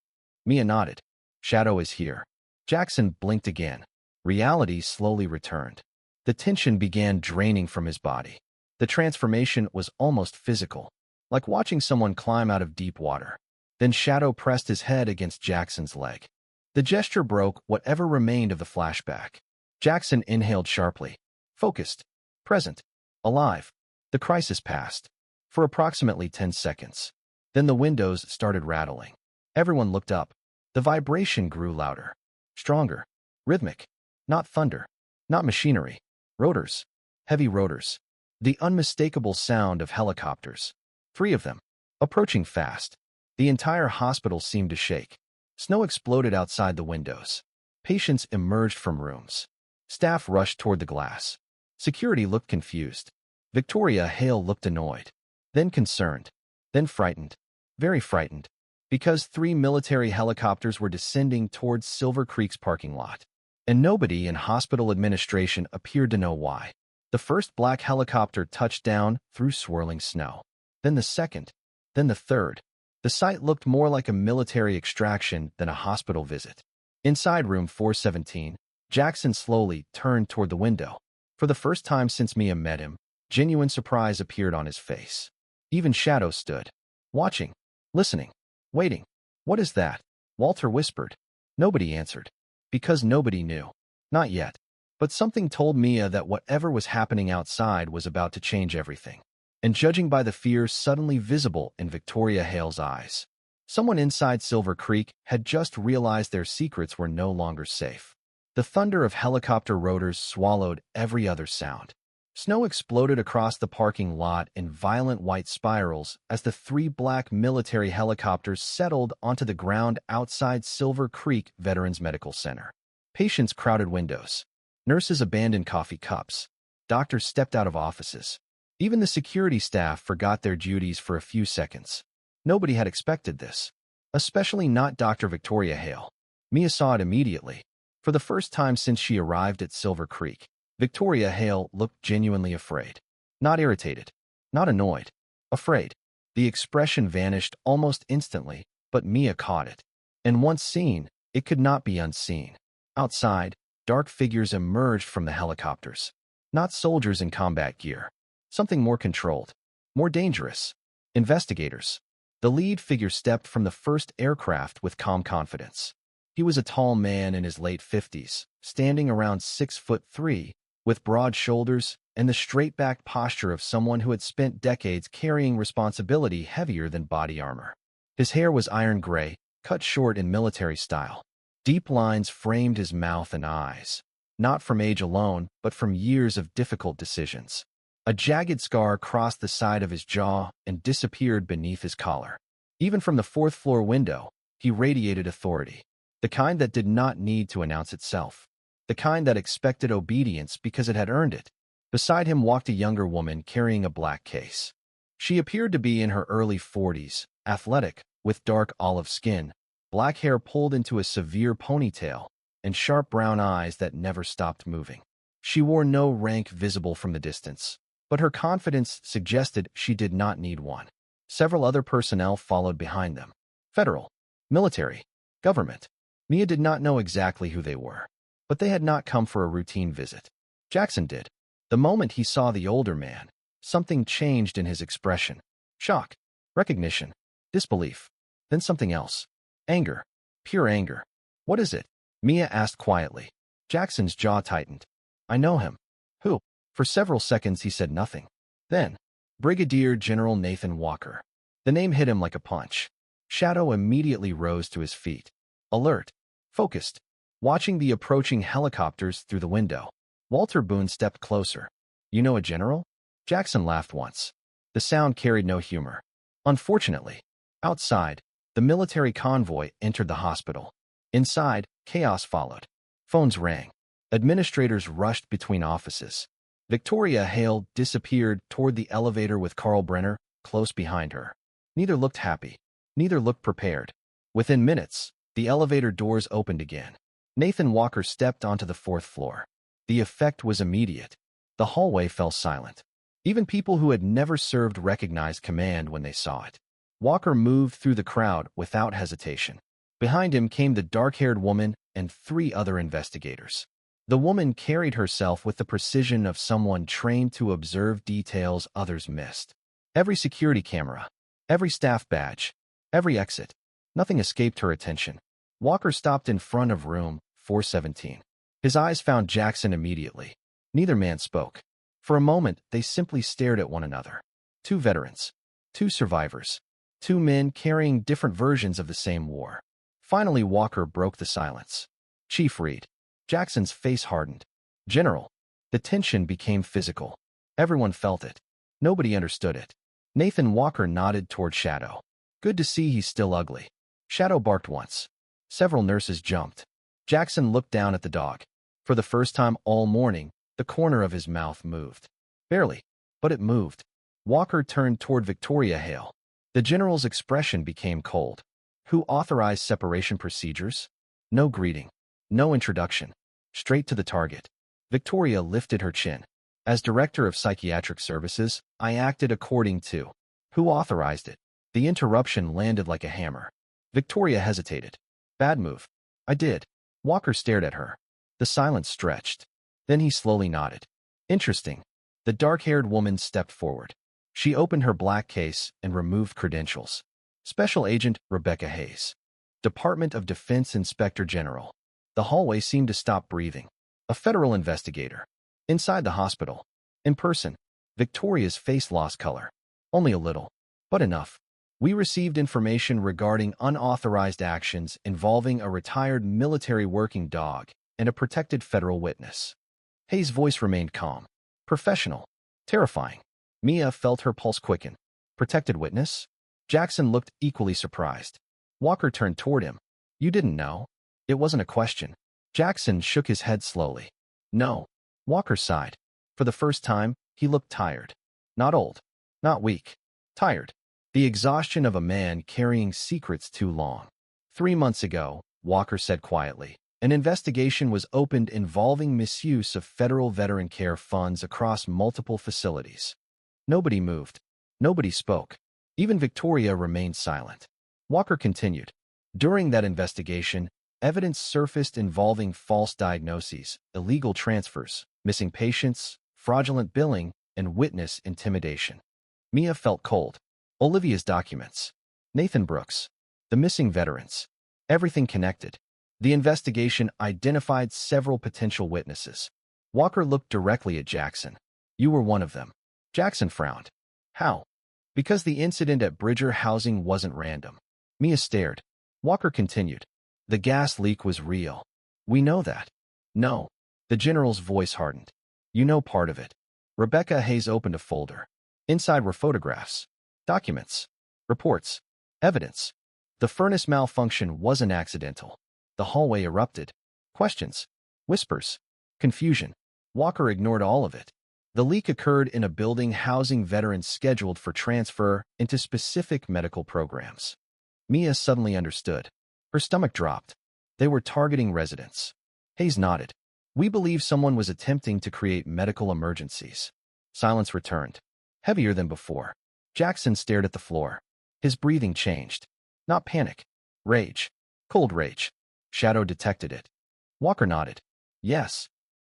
Mia nodded. Shadow is here. Jackson blinked again. Reality slowly returned. The tension began draining from his body. The transformation was almost physical, like watching someone climb out of deep water. Then Shadow pressed his head against Jackson's leg. The gesture broke whatever remained of the flashback. Jackson inhaled sharply. Focused. Present. Alive. The crisis passed. For approximately 10 seconds. Then the windows started rattling. Everyone looked up. The vibration grew louder. Stronger. Rhythmic. Not thunder. Not machinery. Rotors. Heavy rotors. The unmistakable sound of helicopters. 3 of them. Approaching fast. The entire hospital seemed to shake. Snow exploded outside the windows. Patients emerged from rooms. Staff rushed toward the glass. Security looked confused. Victoria Hale looked annoyed. Then concerned. Then frightened. Very frightened. Because 3 military helicopters were descending towards Silver Creek's parking lot. And nobody in hospital administration appeared to know why. The first black helicopter touched down through swirling snow. Then the second. Then the third. The site looked more like a military extraction than a hospital visit. Inside room 417, Jackson slowly turned toward the window. For the first time since Mia met him, genuine surprise appeared on his face. Even Shadow stood. Watching. Listening. Waiting. What is that? Walter whispered. Nobody answered. Because nobody knew. Not yet. But something told Mia that whatever was happening outside was about to change everything. And judging by the fear suddenly visible in Victoria Hale's eyes, someone inside Silver Creek had just realized their secrets were no longer safe. The thunder of helicopter rotors swallowed every other sound. Snow exploded across the parking lot in violent white spirals as the 3 black military helicopters settled onto the ground outside Silver Creek Veterans Medical Center. Patients crowded windows. Nurses abandoned coffee cups. Doctors stepped out of offices. Even the security staff forgot their duties for a few seconds. Nobody had expected this. Especially not Dr. Victoria Hale. Mia saw it immediately. For the first time since she arrived at Silver Creek, Victoria Hale looked genuinely afraid. Not irritated. Not annoyed. Afraid. The expression vanished almost instantly, but Mia caught it. And once seen, it could not be unseen. Outside, dark figures emerged from the helicopters. Not soldiers in combat gear. Something more controlled. More dangerous. Investigators. The lead figure stepped from the first aircraft with calm confidence. He was a tall man in his late 50s, standing around 6'3", with broad shoulders and the straight-backed posture of someone who had spent decades carrying responsibility heavier than body armor. His hair was iron gray, cut short in military style. Deep lines framed his mouth and eyes, not from age alone, but from years of difficult decisions. A jagged scar crossed the side of his jaw and disappeared beneath his collar. Even from the fourth-floor window, he radiated authority, the kind that did not need to announce itself, the kind that expected obedience because it had earned it. Beside him walked a younger woman carrying a black case. She appeared to be in her early 40s, athletic, with dark olive skin, black hair pulled into a severe ponytail, and sharp brown eyes that never stopped moving. She wore no rank visible from the distance, but her confidence suggested she did not need one. Several other personnel followed behind them. Federal, military, government. Mia did not know exactly who they were, but they had not come for a routine visit. Jackson did. The moment he saw the older man, something changed in his expression. Shock, recognition, disbelief, then something else. Anger, pure anger. What is it? Mia asked quietly. Jackson's jaw tightened. I know him. Who? For several seconds he said nothing. Then, Brigadier General Nathan Walker. The name hit him like a punch. Shadow immediately rose to his feet. Alert, focused, watching the approaching helicopters through the window. Walter Boone stepped closer. You know a general? Jackson laughed once. The sound carried no humor. Unfortunately, outside, the military convoy entered the hospital. Inside, chaos followed. Phones rang. Administrators rushed between offices. Victoria Hale disappeared toward the elevator with Carl Brenner close behind her. Neither looked happy. Neither looked prepared. Within minutes, the elevator doors opened again. Nathan Walker stepped onto the fourth floor. The effect was immediate. The hallway fell silent. Even people who had never served recognized command when they saw it. Walker moved through the crowd without hesitation. Behind him came the dark-haired woman and 3 other investigators. The woman carried herself with the precision of someone trained to observe details others missed. Every security camera, every staff badge, every exit. Nothing escaped her attention. Walker stopped in front of room 417. His eyes found Jackson immediately. Neither man spoke. For a moment, they simply stared at one another. 2 veterans. 2 survivors. 2 men carrying different versions of the same war. Finally, Walker broke the silence. Chief Reed. Jackson's face hardened. General. The tension became physical. Everyone felt it. Nobody understood it. Nathan Walker nodded toward Shadow. Good to see he's still ugly. Shadow barked once. Several nurses jumped. Jackson looked down at the dog. For the first time all morning, the corner of his mouth moved. Barely, but it moved. Walker turned toward Victoria Hale. The general's expression became cold. Who authorized separation procedures? No greeting. No introduction. Straight to the target. Victoria lifted her chin. As director of psychiatric services, I acted according to. Who authorized it? The interruption landed like a hammer. Victoria hesitated. Bad move. I did. Walker stared at her. The silence stretched. Then he slowly nodded. Interesting. The dark-haired woman stepped forward. She opened her black case and removed credentials. Special Agent Rebecca Hayes. Department of Defense Inspector General. The hallway seemed to stop breathing. A federal investigator. Inside the hospital. In person. Victoria's face lost color. Only a little. But enough. We received information regarding unauthorized actions involving a retired military working dog and a protected federal witness. Hayes' voice remained calm. Professional. Terrifying. Mia felt her pulse quicken. Protected witness? Jackson looked equally surprised. Walker turned toward him. You didn't know? It wasn't a question. Jackson shook his head slowly. No. Walker sighed. For the first time, he looked tired. Not old. Not weak. Tired. The exhaustion of a man carrying secrets too long. 3 months ago, Walker said quietly, an investigation was opened involving misuse of federal veteran care funds across multiple facilities. Nobody moved. Nobody spoke. Even Victoria remained silent. Walker continued. During that investigation, evidence surfaced involving false diagnoses, illegal transfers, missing patients, fraudulent billing, and witness intimidation. Mia felt cold. Olivia's documents. Nathan Brooks. The missing veterans. Everything connected. The investigation identified several potential witnesses. Walker looked directly at Jackson. You were one of them. Jackson frowned. How? Because the incident at Bridger Housing wasn't random. Mia stared. Walker continued. The gas leak was real. We know that. No. The general's voice hardened. You know part of it. Rebecca Hayes opened a folder. Inside were photographs, documents, reports, evidence. The furnace malfunction wasn't accidental. The hallway erupted. Questions, whispers, confusion. Walker ignored all of it. The leak occurred in a building housing veterans scheduled for transfer into specific medical programs. Mia suddenly understood. Her stomach dropped. They were targeting residents. Hayes nodded. We believe someone was attempting to create medical emergencies. Silence returned, heavier than before. Jackson stared at the floor. His breathing changed. Not panic. Rage. Cold rage. Shadow detected it. Walker nodded. Yes.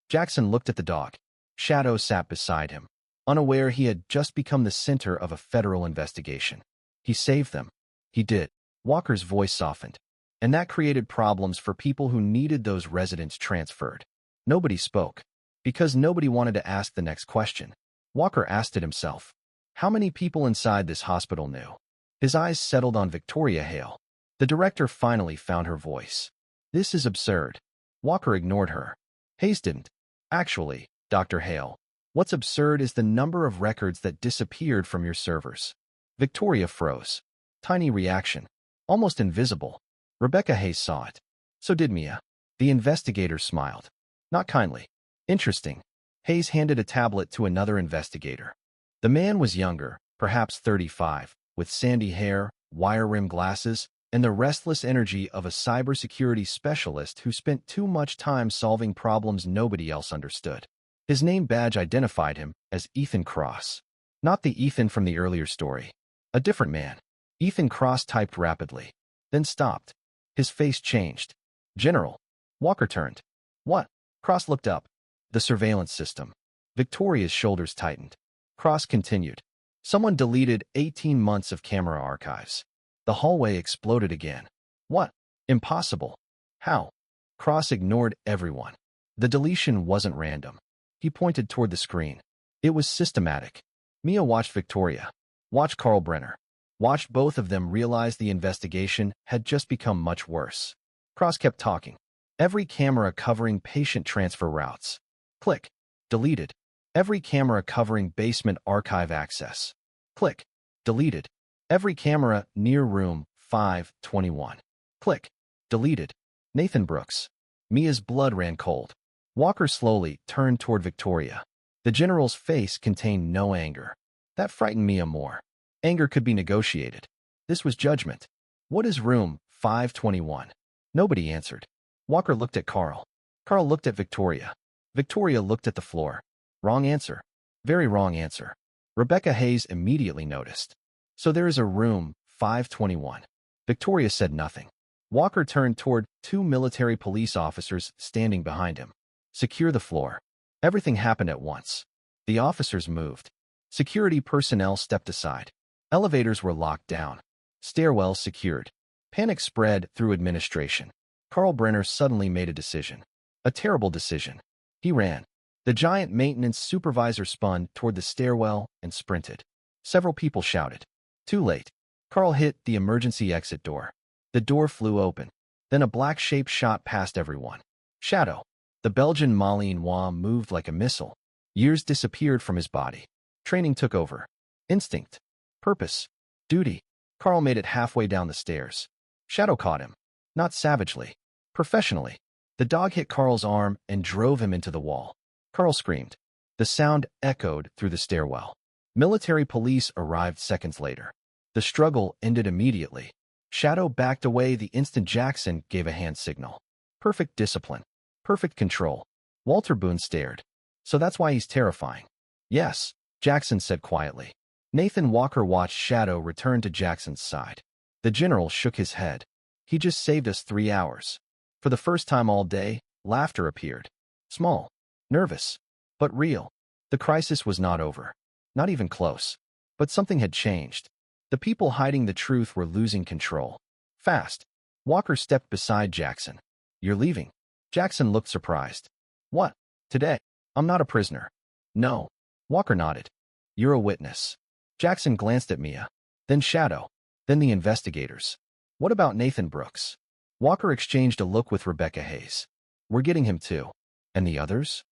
Jackson looked at the dog. Shadow sat beside him, unaware he had just become the center of a federal investigation. He saved them. He did. Walker's voice softened. And that created problems for people who needed those residents transferred. Nobody spoke, because nobody wanted to ask the next question. Walker asked it himself. How many people inside this hospital knew? His eyes settled on Victoria Hale. The director finally found her voice. This is absurd. Walker ignored her. Hayes didn't. Actually, Dr. Hale, what's absurd is the number of records that disappeared from your servers. Victoria froze. Tiny reaction. Almost invisible. Rebecca Hayes saw it. So did Mia. The investigator smiled. Not kindly. Interesting. Hayes handed a tablet to another investigator. The man was younger, perhaps 35, with sandy hair, wire-rimmed glasses, and the restless energy of a cybersecurity specialist who spent too much time solving problems nobody else understood. His name badge identified him as Ethan Cross. Not the Ethan from the earlier story. A different man. Ethan Cross typed rapidly, then stopped. His face changed. General. Walker turned. What? Cross looked up. The surveillance system. Victoria's shoulders tightened. Cross continued. Someone deleted 18 months of camera archives. The hallway exploded again. What? Impossible. How? Cross ignored everyone. The deletion wasn't random. He pointed toward the screen. It was systematic. Mia watched Victoria. Watched Carl Brenner. Watched both of them realize the investigation had just become much worse. Cross kept talking. Every camera covering patient transfer routes. Click. Deleted. Every camera covering basement archive access. Click. Deleted. Every camera near room 521. Click. Deleted. Nathan Brooks. Mia's blood ran cold. Walker slowly turned toward Victoria. The general's face contained no anger. That frightened Mia more. Anger could be negotiated. This was judgment. What is room 521? Nobody answered. Walker looked at Carl. Carl looked at Victoria. Victoria looked at the floor. Wrong answer. Very wrong answer. Rebecca Hayes immediately noticed. So there is a room 521. Victoria said nothing. Walker turned toward two military police officers standing behind him. Secure the floor. Everything happened at once. The officers moved. Security personnel stepped aside. Elevators were locked down. Stairwells secured. Panic spread through administration. Carl Brenner suddenly made a decision. A terrible decision. He ran. The giant maintenance supervisor spun toward the stairwell and sprinted. Several people shouted. Too late. Carl hit the emergency exit door. The door flew open. Then a black shape shot past everyone. Shadow. The Belgian Malinois moved like a missile. Years disappeared from his body. Training took over. Instinct. Purpose. Duty. Carl made it halfway down the stairs. Shadow caught him. Not savagely. Professionally. The dog hit Carl's arm and drove him into the wall. Carl screamed. The sound echoed through the stairwell. Military police arrived seconds later. The struggle ended immediately. Shadow backed away the instant Jackson gave a hand signal. Perfect discipline. Perfect control. Walter Boone stared. So that's why he's terrifying. Yes, Jackson said quietly. Nathan Walker watched Shadow return to Jackson's side. The general shook his head. He just saved us 3 hours. For the first time all day, laughter appeared. Small. Nervous. But real. The crisis was not over. Not even close. But something had changed. The people hiding the truth were losing control. Fast. Walker stepped beside Jackson. "You're leaving?" Jackson looked surprised. "What? Today? I'm not a prisoner." "No." Walker nodded. "You're a witness." Jackson glanced at Mia. Then Shadow. Then the investigators. "What about Nathan Brooks?" Walker exchanged a look with Rebecca Hayes. "We're getting him too." "And the others?"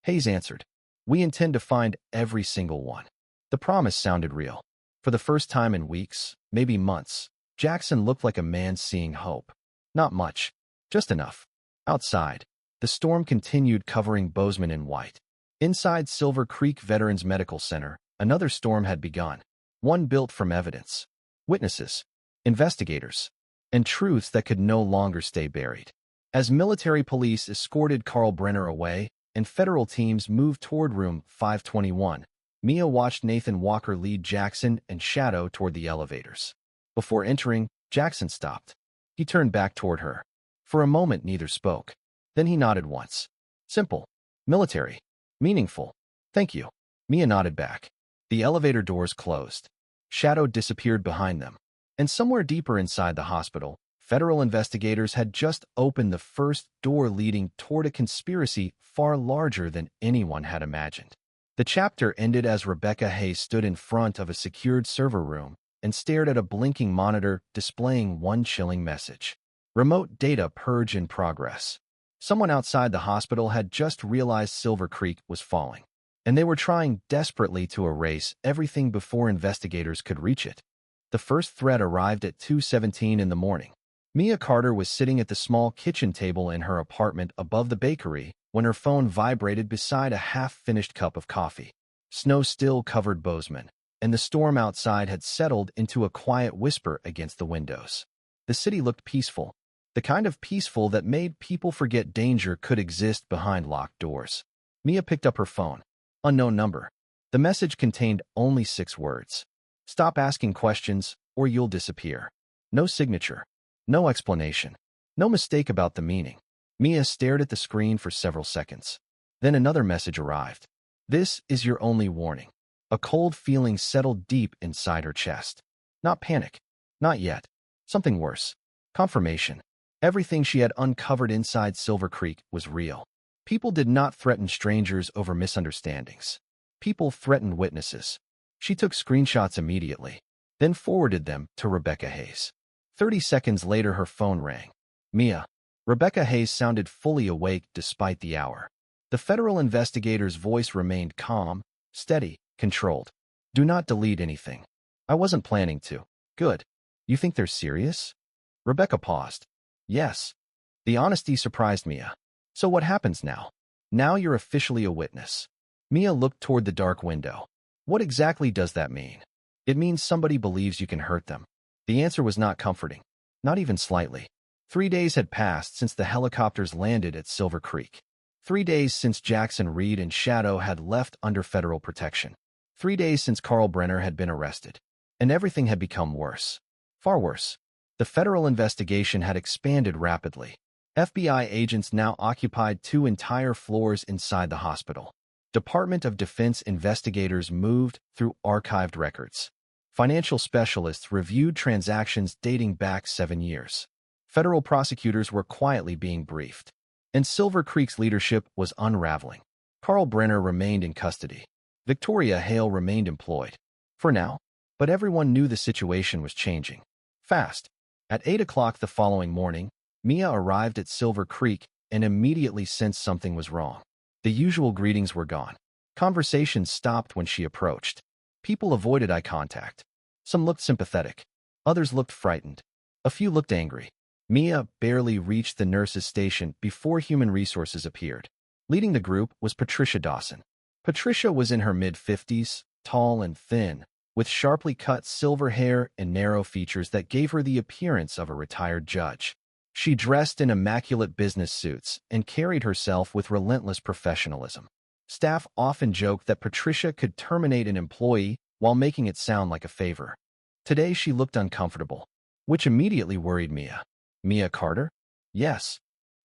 Hayes answered. "We intend to find every single one." The promise sounded real. For the first time in weeks, maybe months, Jackson looked like a man seeing hope. Not much. Just enough. Outside, the storm continued, covering Bozeman in white. Inside Silver Creek Veterans Medical Center, another storm had begun. One built from evidence, witnesses, investigators, and truths that could no longer stay buried. As military police escorted Carl Brenner away and federal teams moved toward room 521, Mia watched Nathan Walker lead Jackson and Shadow toward the elevators. Before entering, Jackson stopped. He turned back toward her. For a moment, neither spoke. Then he nodded once. Simple. Military. Meaningful. "Thank you." Mia nodded back. The elevator doors closed. Shadow disappeared behind them. And somewhere deeper inside the hospital, federal investigators had just opened the first door leading toward a conspiracy far larger than anyone had imagined. The chapter ended as Rebecca Hayes stood in front of a secured server room and stared at a blinking monitor displaying one chilling message. Remote data purge in progress. Someone outside the hospital had just realized Silver Creek was falling, and they were trying desperately to erase everything before investigators could reach it. The first threat arrived at 2:17 in the morning. Mia Carter was sitting at the small kitchen table in her apartment above the bakery when her phone vibrated beside a half-finished cup of coffee. Snow still covered Bozeman, and the storm outside had settled into a quiet whisper against the windows. The city looked peaceful, the kind of peaceful that made people forget danger could exist behind locked doors. Mia picked up her phone. Unknown number. The message contained only 6 words. "Stop asking questions, or you'll disappear." No signature. No explanation. No mistake about the meaning. Mia stared at the screen for several seconds. Then another message arrived. "This is your only warning." A cold feeling settled deep inside her chest. Not panic. Not yet. Something worse. Confirmation. Everything she had uncovered inside Silver Creek was real. People did not threaten strangers over misunderstandings. People threatened witnesses. She took screenshots immediately, then forwarded them to Rebecca Hayes. 30 seconds later, her phone rang. "Mia." Rebecca Hayes sounded fully awake despite the hour. The federal investigator's voice remained calm, steady, controlled. "Do not delete anything." "I wasn't planning to." "Good. You think they're serious?" Rebecca paused. "Yes." The honesty surprised Mia. "So what happens now?" "Now you're officially a witness." Mia looked toward the dark window. "What exactly does that mean?" "It means somebody believes you can hurt them." The answer was not comforting. Not even slightly. 3 days had passed since the helicopters landed at Silver Creek. 3 days since Jackson Reed and Shadow had left under federal protection. 3 days since Carl Brenner had been arrested. And everything had become worse. Far worse. The federal investigation had expanded rapidly. FBI agents now occupied 2 entire floors inside the hospital. Department of Defense investigators moved through archived records. Financial specialists reviewed transactions dating back 7 years. Federal prosecutors were quietly being briefed. And Silver Creek's leadership was unraveling. Carl Brenner remained in custody. Victoria Hale remained employed. For now. But everyone knew the situation was changing. Fast. At 8 o'clock the following morning, Mia arrived at Silver Creek and immediately sensed something was wrong. The usual greetings were gone. Conversations stopped when she approached. People avoided eye contact. Some looked sympathetic. Others looked frightened. A few looked angry. Mia barely reached the nurse's station before Human Resources appeared. Leading the group was Patricia Dawson. Patricia was in her mid-50s, tall and thin, with sharply cut silver hair and narrow features that gave her the appearance of a retired judge. She dressed in immaculate business suits and carried herself with relentless professionalism. Staff often joked that Patricia could terminate an employee while making it sound like a favor. Today she looked uncomfortable, which immediately worried Mia. "Mia Carter?" "Yes."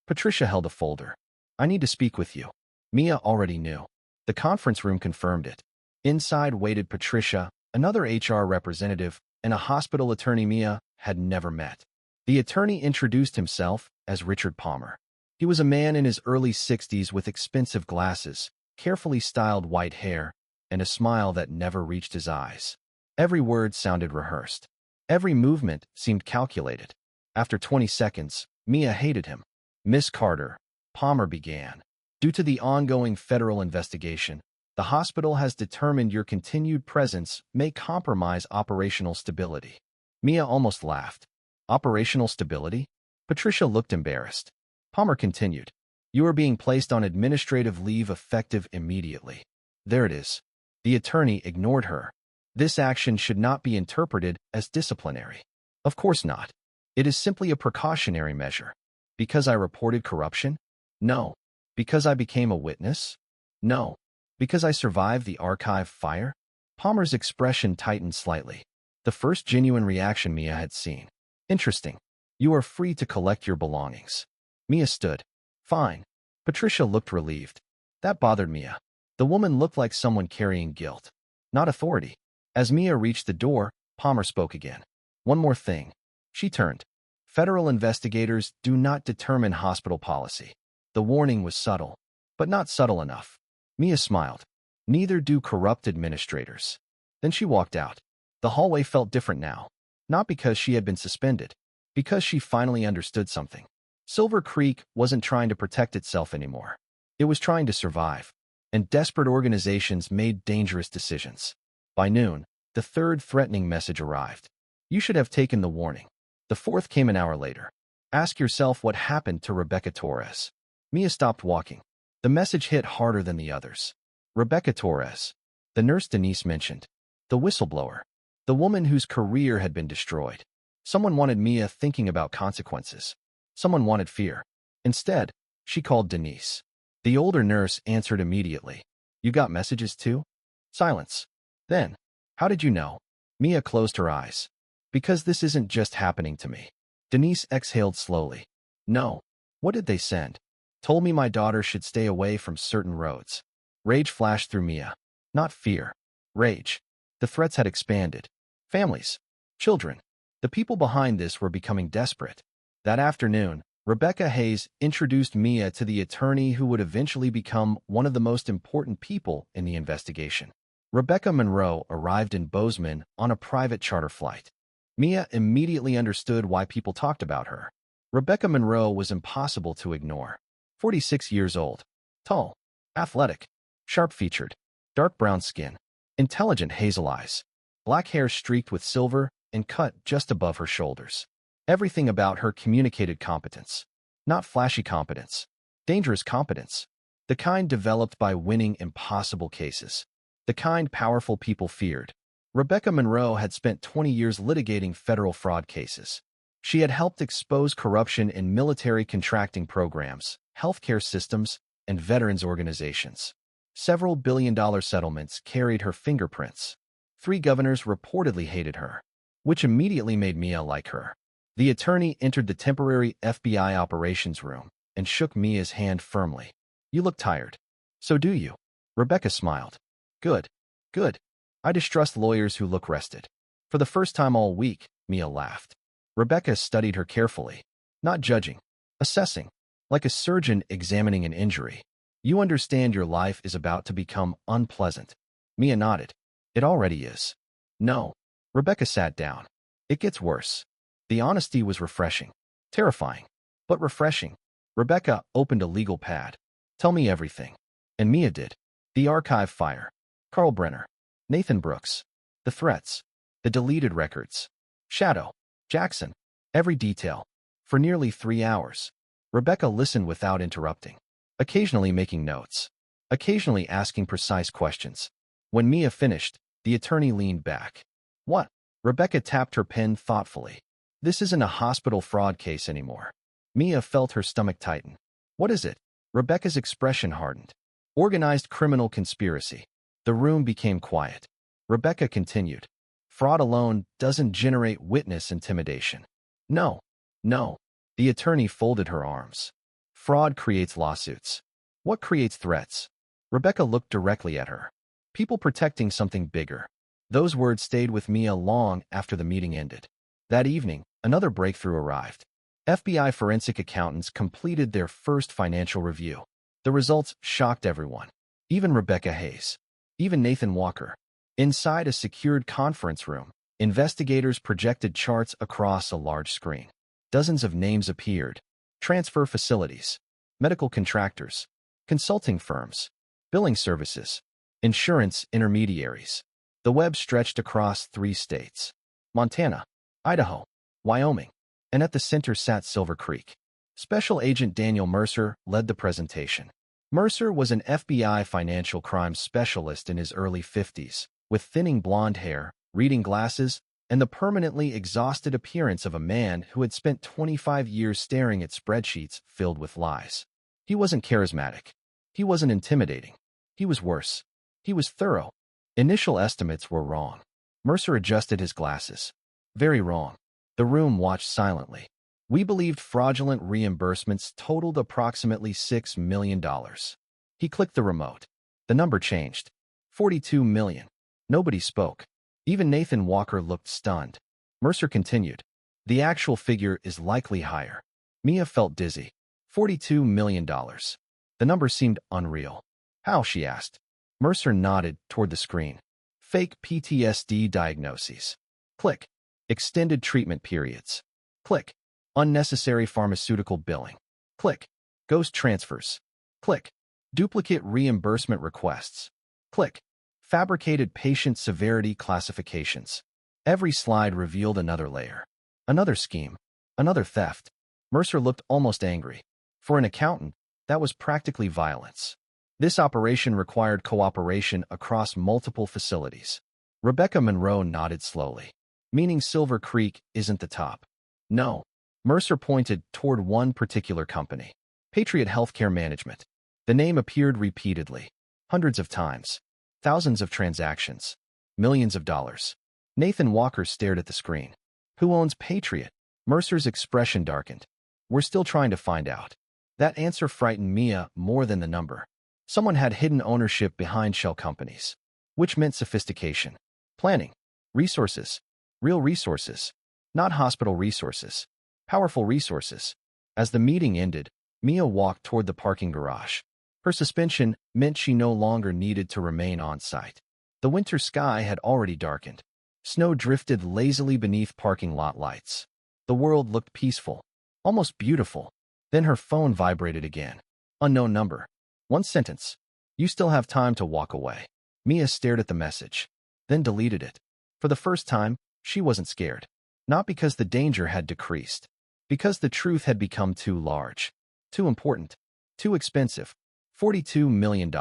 Patricia held a folder. "I need to speak with you." Mia already knew. The conference room confirmed it. Inside waited Patricia, another HR representative, and a hospital attorney Mia had never met. The attorney introduced himself as Richard Palmer. He was a man in his early 60s with expensive glasses, carefully styled white hair, and a smile that never reached his eyes. Every word sounded rehearsed. Every movement seemed calculated. After 20 seconds, Mia hated him. "Miss Carter," Palmer began, "due to the ongoing federal investigation, the hospital has determined your continued presence may compromise operational stability." Mia almost laughed. "Operational stability?" Patricia looked embarrassed. Palmer continued, "You are being placed on administrative leave effective immediately." "There it is." The attorney ignored her. "This action should not be interpreted as disciplinary." "Of course not. It is simply a precautionary measure." "Because I reported corruption?" "No." "Because I became a witness?" "No." "Because I survived the archive fire?" Palmer's expression tightened slightly. The first genuine reaction Mia had seen. "Interesting. You are free to collect your belongings." Mia stood. "Fine." Patricia looked relieved. That bothered Mia. The woman looked like someone carrying guilt, not authority. As Mia reached the door, Palmer spoke again. "One more thing." She turned. "Federal investigators do not determine hospital policy." The warning was subtle, but not subtle enough. Mia smiled. "Neither do corrupt administrators." Then she walked out. The hallway felt different now. Not because she had been suspended, because she finally understood something. Silver Creek wasn't trying to protect itself anymore. It was trying to survive. And desperate organizations made dangerous decisions. By noon, the third threatening message arrived. "You should have taken the warning." The fourth came an hour later. "Ask yourself what happened to Rebecca Torres." Mia stopped walking. The message hit harder than the others. Rebecca Torres. The nurse Denise mentioned. The whistleblower. The woman whose career had been destroyed. Someone wanted Mia thinking about consequences. Someone wanted fear. Instead, she called Denise. The older nurse answered immediately. "You got messages too?" Silence. Then, "How did you know?" Mia closed her eyes. "Because this isn't just happening to me." Denise exhaled slowly. "No. What did they send?" "Told me my daughter should stay away from certain roads." Rage flashed through Mia. Not fear. Rage. The threats had expanded. Families. Children. The people behind this were becoming desperate. That afternoon, Rebecca Hayes introduced Mia to the attorney who would eventually become one of the most important people in the investigation. Rebecca Monroe arrived in Bozeman on a private charter flight. Mia immediately understood why people talked about her. Rebecca Monroe was impossible to ignore. 46 years old. Tall. Athletic. Sharp-featured. Dark brown skin. Intelligent hazel eyes. Black hair streaked with silver and cut just above her shoulders. Everything about her communicated competence. Not flashy competence. Dangerous competence. The kind developed by winning impossible cases. The kind powerful people feared. Rebecca Monroe had spent 20 years litigating federal fraud cases. She had helped expose corruption in military contracting programs, healthcare systems, and veterans organizations. Several billion-dollar settlements carried her fingerprints. 3 governors reportedly hated her, which immediately made Mia like her. The attorney entered the temporary FBI operations room and shook Mia's hand firmly. "You look tired." "So do you." Rebecca smiled. "Good. Good. I distrust lawyers who look rested." For the first time all week, Mia laughed. Rebecca studied her carefully, not judging, assessing, like a surgeon examining an injury. "You understand your life is about to become unpleasant." Mia nodded. "It already is." "No." Rebecca sat down. "It gets worse." The honesty was refreshing. Terrifying, but refreshing. Rebecca opened a legal pad. "Tell me everything." And Mia did. The archive fire. Carl Brenner. Nathan Brooks. The threats. The deleted records. Shadow. Jackson. Every detail. For nearly 3 hours. Rebecca listened without interrupting, occasionally making notes, occasionally asking precise questions. When Mia finished, the attorney leaned back. "What?" Rebecca tapped her pen thoughtfully. "This isn't a hospital fraud case anymore." Mia felt her stomach tighten. "What is it?" Rebecca's expression hardened. "Organized criminal conspiracy." The room became quiet. Rebecca continued. "Fraud alone doesn't generate witness intimidation." "No. No." The attorney folded her arms. "Fraud creates lawsuits." "What creates threats?" Rebecca looked directly at her. "People protecting something bigger. Those words stayed with Mia long after the meeting ended. That evening, another breakthrough arrived. FBI forensic accountants completed their first financial review. The results shocked everyone, even Rebecca Hayes, even Nathan Walker. Inside a secured conference room, investigators projected charts across a large screen. Dozens of names appeared: transfer facilities, medical contractors, consulting firms, billing services, insurance intermediaries. The web stretched across 3 states: Montana, Idaho, Wyoming, and at the center sat Silver Creek. Special Agent Daniel Mercer led the presentation. Mercer was an FBI financial crimes specialist in his early 50s, with thinning blonde hair, reading glasses, and the permanently exhausted appearance of a man who had spent 25 years staring at spreadsheets filled with lies. He wasn't charismatic. He wasn't intimidating. He was worse. He was thorough. Initial estimates were wrong. Mercer adjusted his glasses. Very wrong. The room watched silently. We believed fraudulent reimbursements totaled approximately $6 million. He clicked the remote. The number changed. 42 million. Nobody spoke. Even Nathan Walker looked stunned. Mercer continued. The actual figure is likely higher. Mia felt dizzy. $42 million. The number seemed unreal. How? She asked. Mercer nodded toward the screen. Fake PTSD diagnoses. Click. Extended treatment periods. Click. Unnecessary pharmaceutical billing. Click. Ghost transfers. Click. Duplicate reimbursement requests. Click. Fabricated patient severity classifications. Every slide revealed another layer. Another scheme. Another theft. Mercer looked almost angry. For an accountant, that was practically violence. This operation required cooperation across multiple facilities. Rebecca Monroe nodded slowly. Meaning Silver Creek isn't the top. No. Mercer pointed toward one particular company. Patriot Healthcare Management. The name appeared repeatedly. Hundreds of times. Thousands of transactions. Millions of dollars. Nathan Walker stared at the screen. Who owns Patriot? Mercer's expression darkened. We're still trying to find out. That answer frightened Mia more than the number. Someone had hidden ownership behind shell companies, which meant sophistication, planning, resources, real resources, not hospital resources, powerful resources. As the meeting ended, Mia walked toward the parking garage. Her suspension meant she no longer needed to remain on site. The winter sky had already darkened. Snow drifted lazily beneath parking lot lights. The world looked peaceful, almost beautiful. Then her phone vibrated again. Unknown number. One sentence. You still have time to walk away. Mia stared at the message, then deleted it. For the first time, she wasn't scared. Not because the danger had decreased. Because the truth had become too large. Too important. Too expensive. $42 million.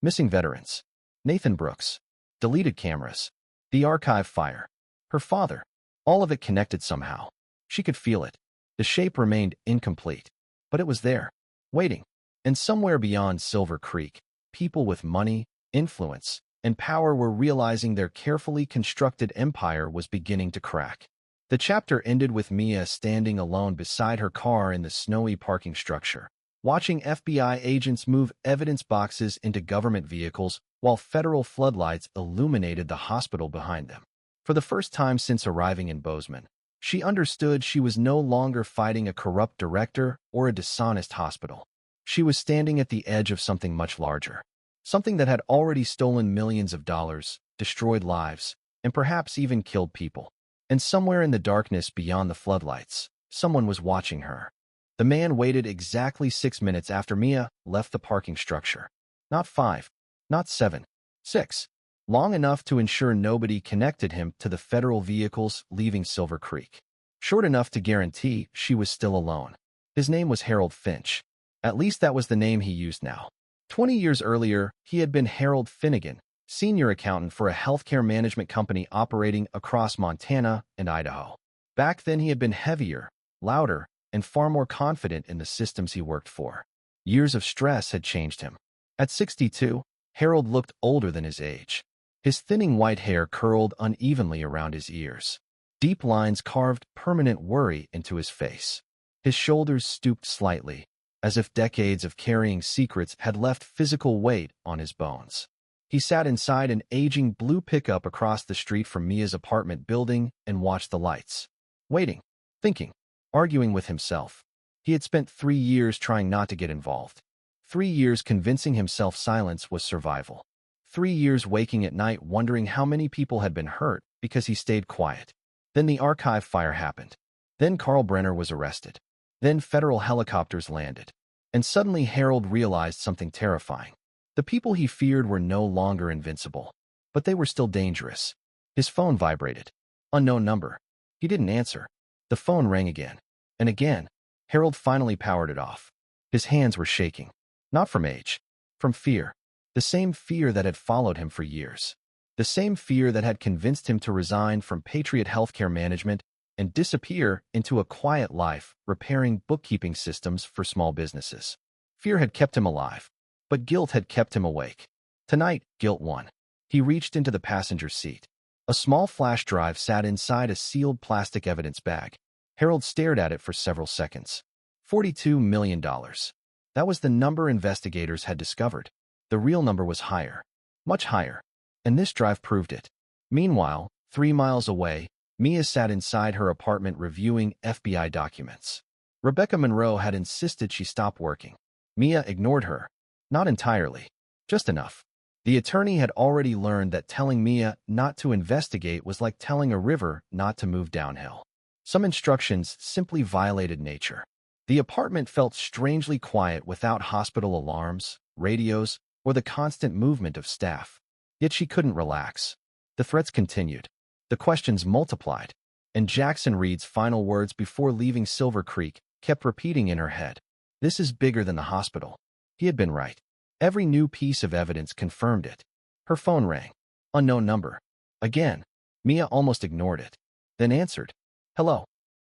Missing veterans. Nathan Brooks. Deleted cameras. The archive fire. Her father. All of it connected somehow. She could feel it. The shape remained incomplete. But it was there. Waiting. And somewhere beyond Silver Creek, people with money, influence, and power were realizing their carefully constructed empire was beginning to crack. The chapter ended with Mia standing alone beside her car in the snowy parking structure, watching FBI agents move evidence boxes into government vehicles while federal floodlights illuminated the hospital behind them. For the first time since arriving in Bozeman, she understood she was no longer fighting a corrupt director or a dishonest hospital. She was standing at the edge of something much larger, something that had already stolen millions of dollars, destroyed lives, and perhaps even killed people. And somewhere in the darkness beyond the floodlights, someone was watching her. The man waited exactly 6 minutes after Mia left the parking structure. Not 5, not 7, 6. Long enough to ensure nobody connected him to the federal vehicles leaving Silver Creek. Short enough to guarantee she was still alone. His name was Harold Finch. At least that was the name he used now. 20 years earlier, he had been Harold Finnegan, senior accountant for a healthcare management company operating across Montana and Idaho. Back then he had been heavier, louder, and far more confident in the systems he worked for. Years of stress had changed him. At 62, Harold looked older than his age. His thinning white hair curled unevenly around his ears. Deep lines carved permanent worry into his face. His shoulders stooped slightly, as if decades of carrying secrets had left physical weight on his bones. He sat inside an aging blue pickup across the street from Mia's apartment building and watched the lights. Waiting, thinking, arguing with himself. He had spent 3 years trying not to get involved. 3 years convincing himself silence was survival. 3 years waking at night wondering how many people had been hurt because he stayed quiet. Then the archive fire happened. Then Carl Brenner was arrested. Then federal helicopters landed. And suddenly Harold realized something terrifying. The people he feared were no longer invincible. But they were still dangerous. His phone vibrated. Unknown number. He didn't answer. The phone rang again. And again. Harold finally powered it off. His hands were shaking. Not from age. From fear. The same fear that had followed him for years. The same fear that had convinced him to resign from Patriot Healthcare Management and disappear into a quiet life repairing bookkeeping systems for small businesses. Fear had kept him alive, but guilt had kept him awake. Tonight, guilt won. He reached into the passenger seat. A small flash drive sat inside a sealed plastic evidence bag. Harold stared at it for several seconds. $42 million. That was the number investigators had discovered. The real number was higher. Much higher. And this drive proved it. Meanwhile, 3 miles away, Mia sat inside her apartment reviewing FBI documents. Rebecca Monroe had insisted she stop working. Mia ignored her. Not entirely. Just enough. The attorney had already learned that telling Mia not to investigate was like telling a river not to move downhill. Some instructions simply violated nature. The apartment felt strangely quiet without hospital alarms, radios, or the constant movement of staff. Yet she couldn't relax. The threats continued. The questions multiplied. And Jackson Reed's final words before leaving Silver Creek kept repeating in her head. This is bigger than the hospital. He had been right. Every new piece of evidence confirmed it. Her phone rang. Unknown number. Again. Mia almost ignored it. Then answered. Hello.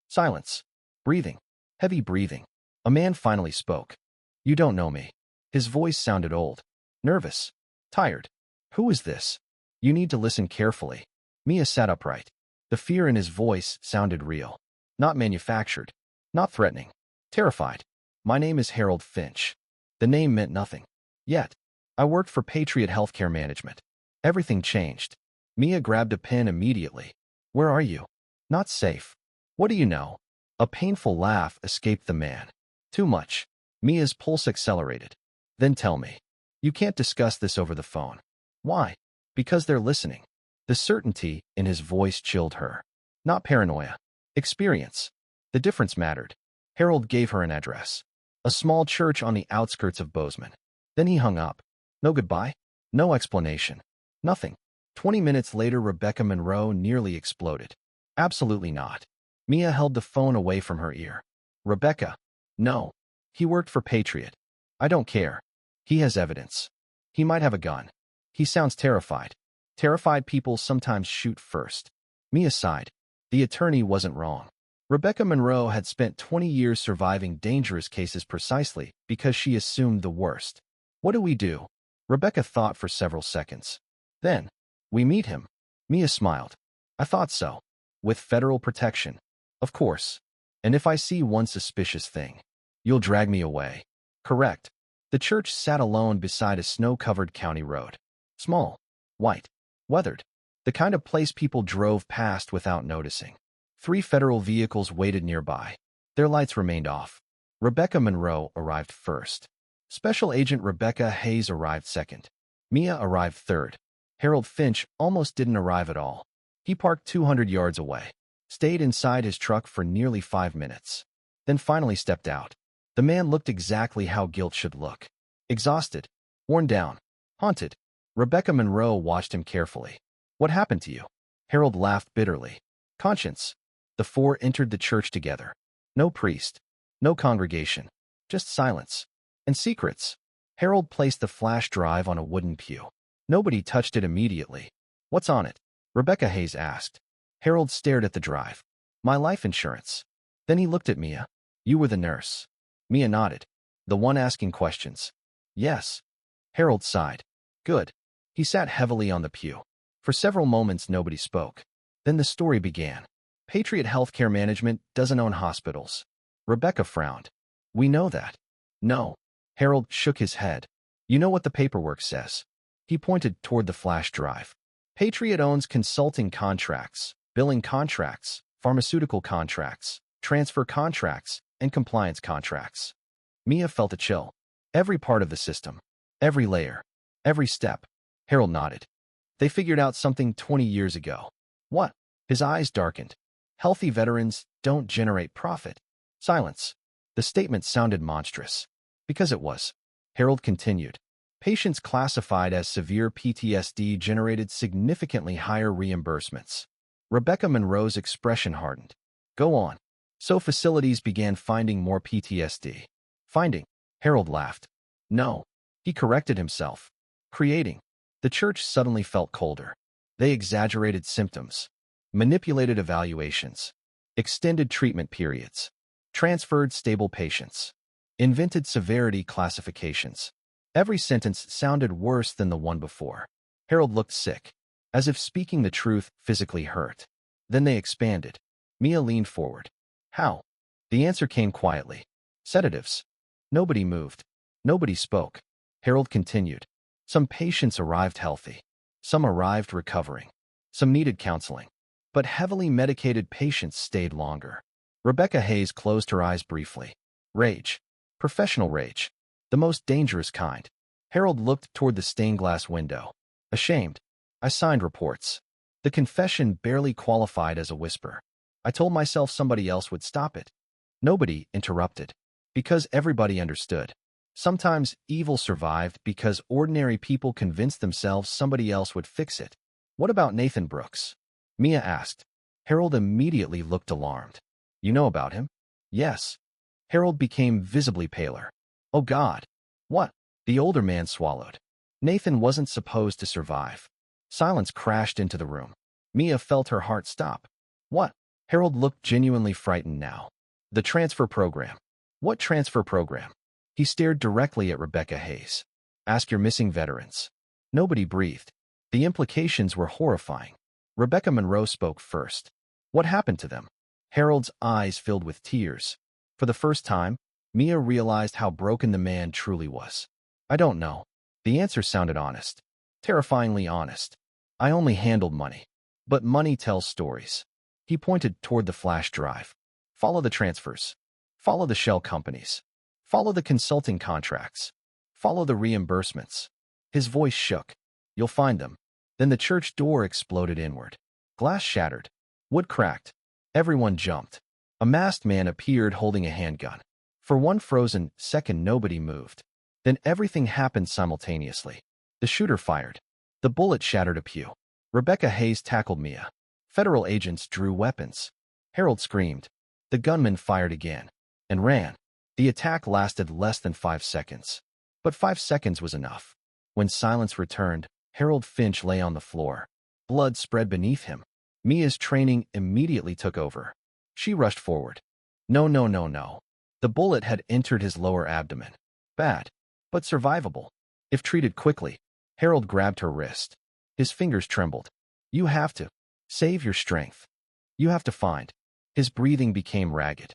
Silence. Breathing. Heavy breathing. A man finally spoke. You don't know me. His voice sounded old. Nervous. Tired. Who is this? You need to listen carefully. Mia sat upright. The fear in his voice sounded real. Not manufactured. Not threatening. Terrified. My name is Harold Finch. The name meant nothing. Yet, I worked for Patriot Healthcare Management. Everything changed. Mia grabbed a pen immediately. Where are you? Not safe. What do you know? A painful laugh escaped the man. Too much. Mia's pulse accelerated. Then tell me. You can't discuss this over the phone. Why? Because they're listening. The certainty in his voice chilled her. Not paranoia. Experience. The difference mattered. Harold gave her an address. A small church on the outskirts of Bozeman. Then he hung up. No goodbye. No explanation. Nothing. 20 minutes later, Rebecca Monroe nearly exploded. Absolutely not. Mia held the phone away from her ear. Rebecca. No. He worked for Patriot. I don't care. He has evidence. He might have a gun. He sounds terrified. Terrified people sometimes shoot first. Mia sighed. The attorney wasn't wrong. Rebecca Monroe had spent 20 years surviving dangerous cases precisely because she assumed the worst. What do we do? Rebecca thought for several seconds. Then, we meet him. Mia smiled. I thought so. With federal protection. Of course. And if I see one suspicious thing, you'll drag me away. Correct. The church sat alone beside a snow-covered county road. Small. White. Weathered. The kind of place people drove past without noticing. 3 federal vehicles waited nearby. Their lights remained off. Rebecca Monroe arrived first. Special Agent Rebecca Hayes arrived second. Mia arrived third. Harold Finch almost didn't arrive at all. He parked 200 yards away, stayed inside his truck for nearly 5 minutes, then finally stepped out. The man looked exactly how guilt should look. Exhausted, worn down, haunted. Rebecca Monroe watched him carefully. What happened to you? Harold laughed bitterly. Conscience. The 4 entered the church together. No priest. No congregation. Just silence. And secrets. Harold placed the flash drive on a wooden pew. Nobody touched it immediately. What's on it? Rebecca Hayes asked. Harold stared at the drive. My life insurance. Then he looked at Mia. You were the nurse. Mia nodded. The one asking questions. Yes. Harold sighed. Good. He sat heavily on the pew. For several moments nobody spoke. Then the story began. Patriot Healthcare Management doesn't own hospitals. Rebecca frowned. We know that. No. Harold shook his head. You know what the paperwork says. He pointed toward the flash drive. Patriot owns consulting contracts, billing contracts, pharmaceutical contracts, transfer contracts, and compliance contracts. Mia felt a chill. Every part of the system, every layer, every step. Harold nodded. They figured out something 20 years ago. What? His eyes darkened. Healthy veterans don't generate profit. Silence. The statement sounded monstrous. Because it was. Harold continued. Patients classified as severe PTSD generated significantly higher reimbursements. Rebecca Monroe's expression hardened. Go on. So facilities began finding more PTSD. Finding. Harold laughed. No. He corrected himself. Creating. The church suddenly felt colder. They exaggerated symptoms, manipulated evaluations, extended treatment periods, transferred stable patients, invented severity classifications. Every sentence sounded worse than the one before. Harold looked sick, as if speaking the truth physically hurt. Then they expanded. Mia leaned forward. How? The answer came quietly. Sedatives. Nobody moved. Nobody spoke. Harold continued. Some patients arrived healthy. Some arrived recovering. Some needed counseling. But heavily medicated patients stayed longer. Rebecca Hayes closed her eyes briefly. Rage. Professional rage. The most dangerous kind. Harold looked toward the stained glass window. Ashamed. I signed reports. The confession barely qualified as a whisper. I told myself somebody else would stop it. Nobody interrupted. Because everybody understood. Sometimes evil survived because ordinary people convinced themselves somebody else would fix it. What about Nathan Brooks? Mia asked. Harold immediately looked alarmed. You know about him? Yes. Harold became visibly paler. Oh God. What? The older man swallowed. Nathan wasn't supposed to survive. Silence crashed into the room. Mia felt her heart stop. What? Harold looked genuinely frightened now. The transfer program. What transfer program? He stared directly at Rebecca Hayes. Ask your missing veterans. Nobody breathed. The implications were horrifying. Rebecca Monroe spoke first. What happened to them? Harold's eyes filled with tears. For the first time, Mia realized how broken the man truly was. I don't know. The answer sounded honest. Terrifyingly honest. I only handled money. But money tells stories. He pointed toward the flash drive. Follow the transfers. Follow the shell companies. Follow the consulting contracts. Follow the reimbursements. His voice shook. You'll find them. Then the church door exploded inward. Glass shattered. Wood cracked. Everyone jumped. A masked man appeared holding a handgun. For one frozen second, nobody moved. Then everything happened simultaneously. The shooter fired. The bullet shattered a pew. Rebecca Hayes tackled Mia. Federal agents drew weapons. Harold screamed. The gunman fired again and ran. The attack lasted less than 5 seconds. But 5 seconds was enough. When silence returned, Harold Finch lay on the floor. Blood spread beneath him. Mia's training immediately took over. She rushed forward. No, no, no, no. The bullet had entered his lower abdomen. Bad, but survivable. If treated quickly. Harold grabbed her wrist. His fingers trembled. You have to save your strength. You have to find. His breathing became ragged.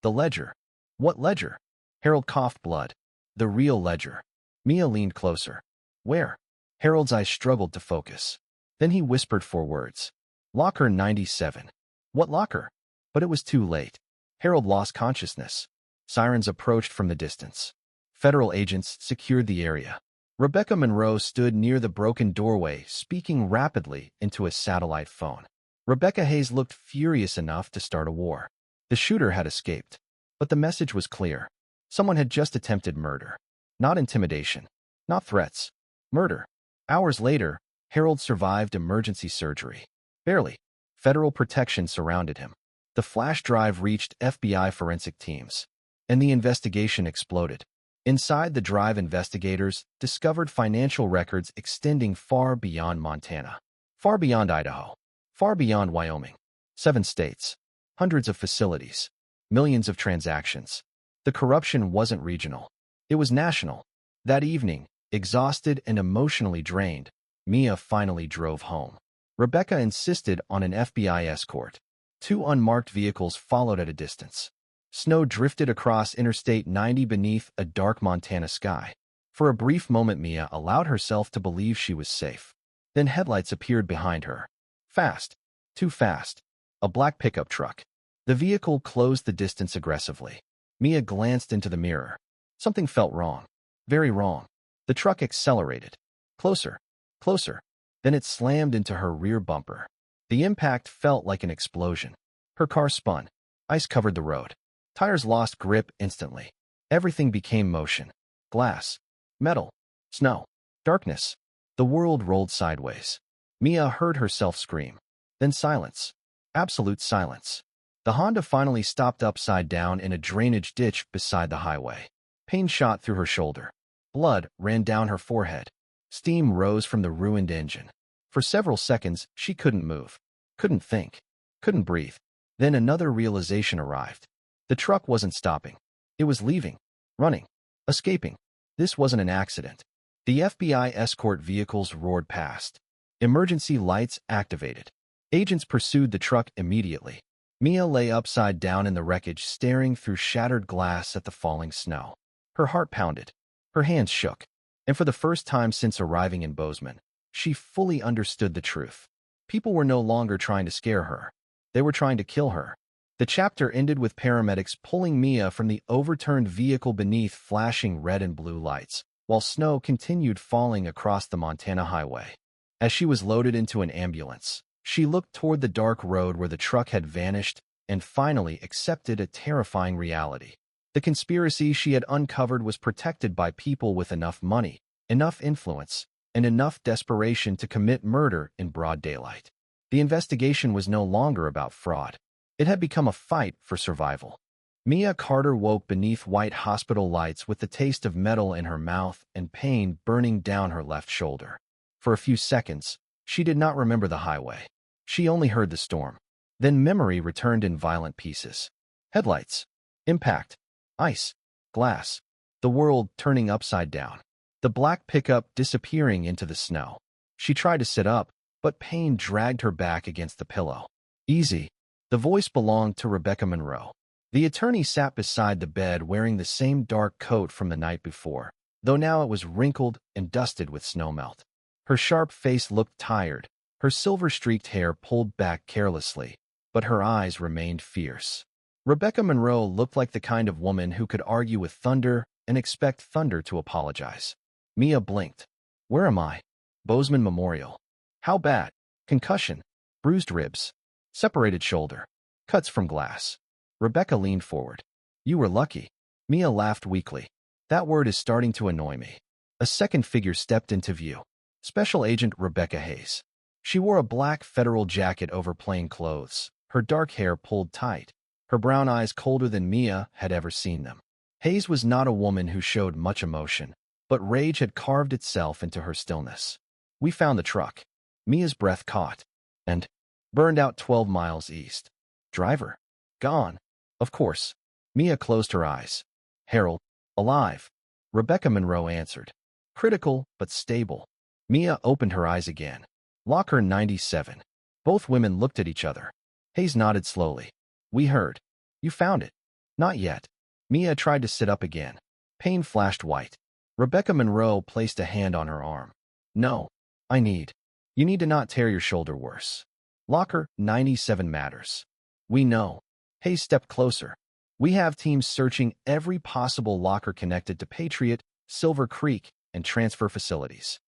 The ledger. What ledger? Harold coughed blood. The real ledger. Mia leaned closer. Where? Harold's eyes struggled to focus. Then he whispered 4 words. Locker 97. What locker? But it was too late. Harold lost consciousness. Sirens approached from the distance. Federal agents secured the area. Rebecca Monroe stood near the broken doorway, speaking rapidly into a satellite phone. Rebecca Hayes looked furious enough to start a war. The shooter had escaped. But the message was clear. Someone had just attempted murder. Not intimidation. Not threats. Murder. Hours later, Harold survived emergency surgery. Barely. Federal protection surrounded him. The flash drive reached FBI forensic teams. And the investigation exploded. Inside the drive, investigators discovered financial records extending far beyond Montana. Far beyond Idaho. Far beyond Wyoming. 7 states. Hundreds of facilities. Millions of transactions. The corruption wasn't regional. It was national. That evening, exhausted and emotionally drained, Mia finally drove home. Rebecca insisted on an FBI escort. 2 unmarked vehicles followed at a distance. Snow drifted across Interstate 90 beneath a dark Montana sky. For a brief moment, Mia allowed herself to believe she was safe. Then headlights appeared behind her. Fast. Too fast. A black pickup truck. The vehicle closed the distance aggressively. Mia glanced into the mirror. Something felt wrong. Very wrong. The truck accelerated. Closer. Closer. Then it slammed into her rear bumper. The impact felt like an explosion. Her car spun. Ice covered the road. Tires lost grip instantly. Everything became motion. Glass. Metal. Snow. Darkness. The world rolled sideways. Mia heard herself scream. Then silence. Absolute silence. The Honda finally stopped upside down in a drainage ditch beside the highway. Pain shot through her shoulder. Blood ran down her forehead. Steam rose from the ruined engine. For several seconds, she couldn't move. Couldn't think. Couldn't breathe. Then another realization arrived. The truck wasn't stopping. It was leaving. Running. Escaping. This wasn't an accident. The FBI escort vehicles roared past. Emergency lights activated. Agents pursued the truck immediately. Mia lay upside down in the wreckage, staring through shattered glass at the falling snow. Her heart pounded. Her hands shook. And for the first time since arriving in Bozeman, she fully understood the truth. People were no longer trying to scare her. They were trying to kill her. The chapter ended with paramedics pulling Mia from the overturned vehicle beneath flashing red and blue lights, while snow continued falling across the Montana highway. As she was loaded into an ambulance, she looked toward the dark road where the truck had vanished and finally accepted a terrifying reality. The conspiracy she had uncovered was protected by people with enough money, enough influence, and enough desperation to commit murder in broad daylight. The investigation was no longer about fraud. It had become a fight for survival. Mia Carter woke beneath white hospital lights with the taste of metal in her mouth and pain burning down her left shoulder. For a few seconds, she did not remember the highway. She only heard the storm. Then memory returned in violent pieces. Headlights. Impact. Ice. Glass. The world turning upside down. The black pickup disappearing into the snow. She tried to sit up, but pain dragged her back against the pillow. Easy. The voice belonged to Rebecca Monroe. The attorney sat beside the bed wearing the same dark coat from the night before, though now it was wrinkled and dusted with snowmelt. Her sharp face looked tired, her silver-streaked hair pulled back carelessly, but her eyes remained fierce. Rebecca Monroe looked like the kind of woman who could argue with thunder and expect thunder to apologize. Mia blinked. Where am I? Bozeman Memorial. How bad? Concussion. Bruised ribs. Separated shoulder. Cuts from glass. Rebecca leaned forward. You were lucky. Mia laughed weakly. That word is starting to annoy me. A second figure stepped into view. Special Agent Rebecca Hayes. She wore a black federal jacket over plain clothes, her dark hair pulled tight, her brown eyes colder than Mia had ever seen them. Hayes was not a woman who showed much emotion, but rage had carved itself into her stillness. We found the truck. Mia's breath caught. And burned out 12 miles east. Driver. Gone. Of course. Mia closed her eyes. Harold. Alive. Rebecca Monroe answered. Critical, but stable. Mia opened her eyes again. Locker 97. Both women looked at each other. Hayes nodded slowly. We heard. You found it. Not yet. Mia tried to sit up again. Pain flashed white. Rebecca Monroe placed a hand on her arm. No. You need to not tear your shoulder worse. Locker 97 matters. We know. Hayes stepped closer. We have teams searching every possible locker connected to Patriot, Silver Creek, and transfer facilities.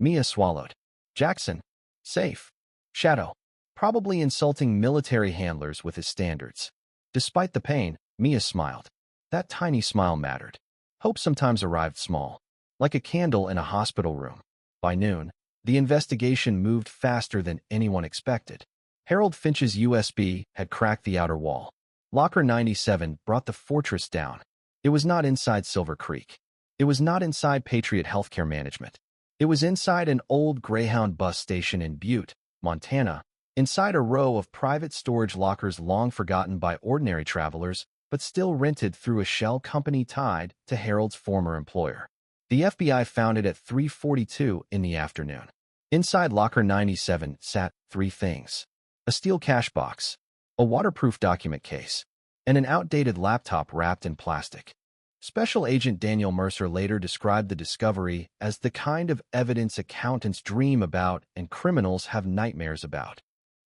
Mia swallowed. Jackson. Safe. Shadow. Probably insulting military handlers with his standards. Despite the pain, Mia smiled. That tiny smile mattered. Hope sometimes arrived small, like a candle in a hospital room. By noon, the investigation moved faster than anyone expected. Harold Finch's USB had cracked the outer wall. Locker 97 brought the fortress down. It was not inside Silver Creek. It was not inside Patriot Healthcare Management. It was inside an old Greyhound bus station in Butte, Montana, inside a row of private storage lockers long forgotten by ordinary travelers, but still rented through a shell company tied to Harold's former employer. The FBI found it at 3:42 in the afternoon. Inside Locker 97 sat three things: a steel cash box, a waterproof document case, and an outdated laptop wrapped in plastic. Special Agent Daniel Mercer later described the discovery as the kind of evidence accountants dream about and criminals have nightmares about.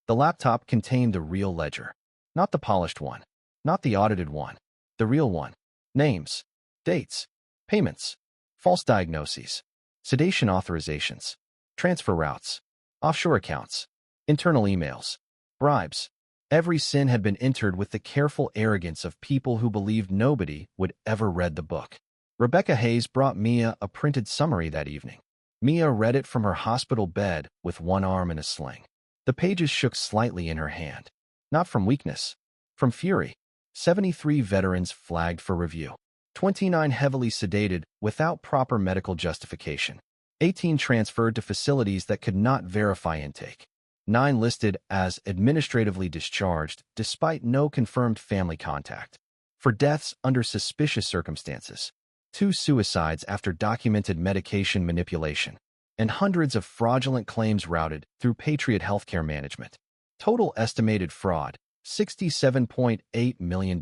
The laptop contained the real ledger. Not the polished one. Not the audited one. The real one. Names. Dates. Payments. False diagnoses. Sedation authorizations. Transfer routes. Offshore accounts. Internal emails. Bribes. Every sin had been entered with the careful arrogance of people who believed nobody would ever read the book. Rebecca Hayes brought Mia a printed summary that evening. Mia read it from her hospital bed with one arm in a sling. The pages shook slightly in her hand. Not from weakness. From fury. 73 veterans flagged for review. 29 heavily sedated without proper medical justification. 18 transferred to facilities that could not verify intake. 9 listed as administratively discharged despite no confirmed family contact. For deaths under suspicious circumstances. 2 suicides after documented medication manipulation. And hundreds of fraudulent claims routed through Patriot Healthcare Management. Total estimated fraud, $67.8 million.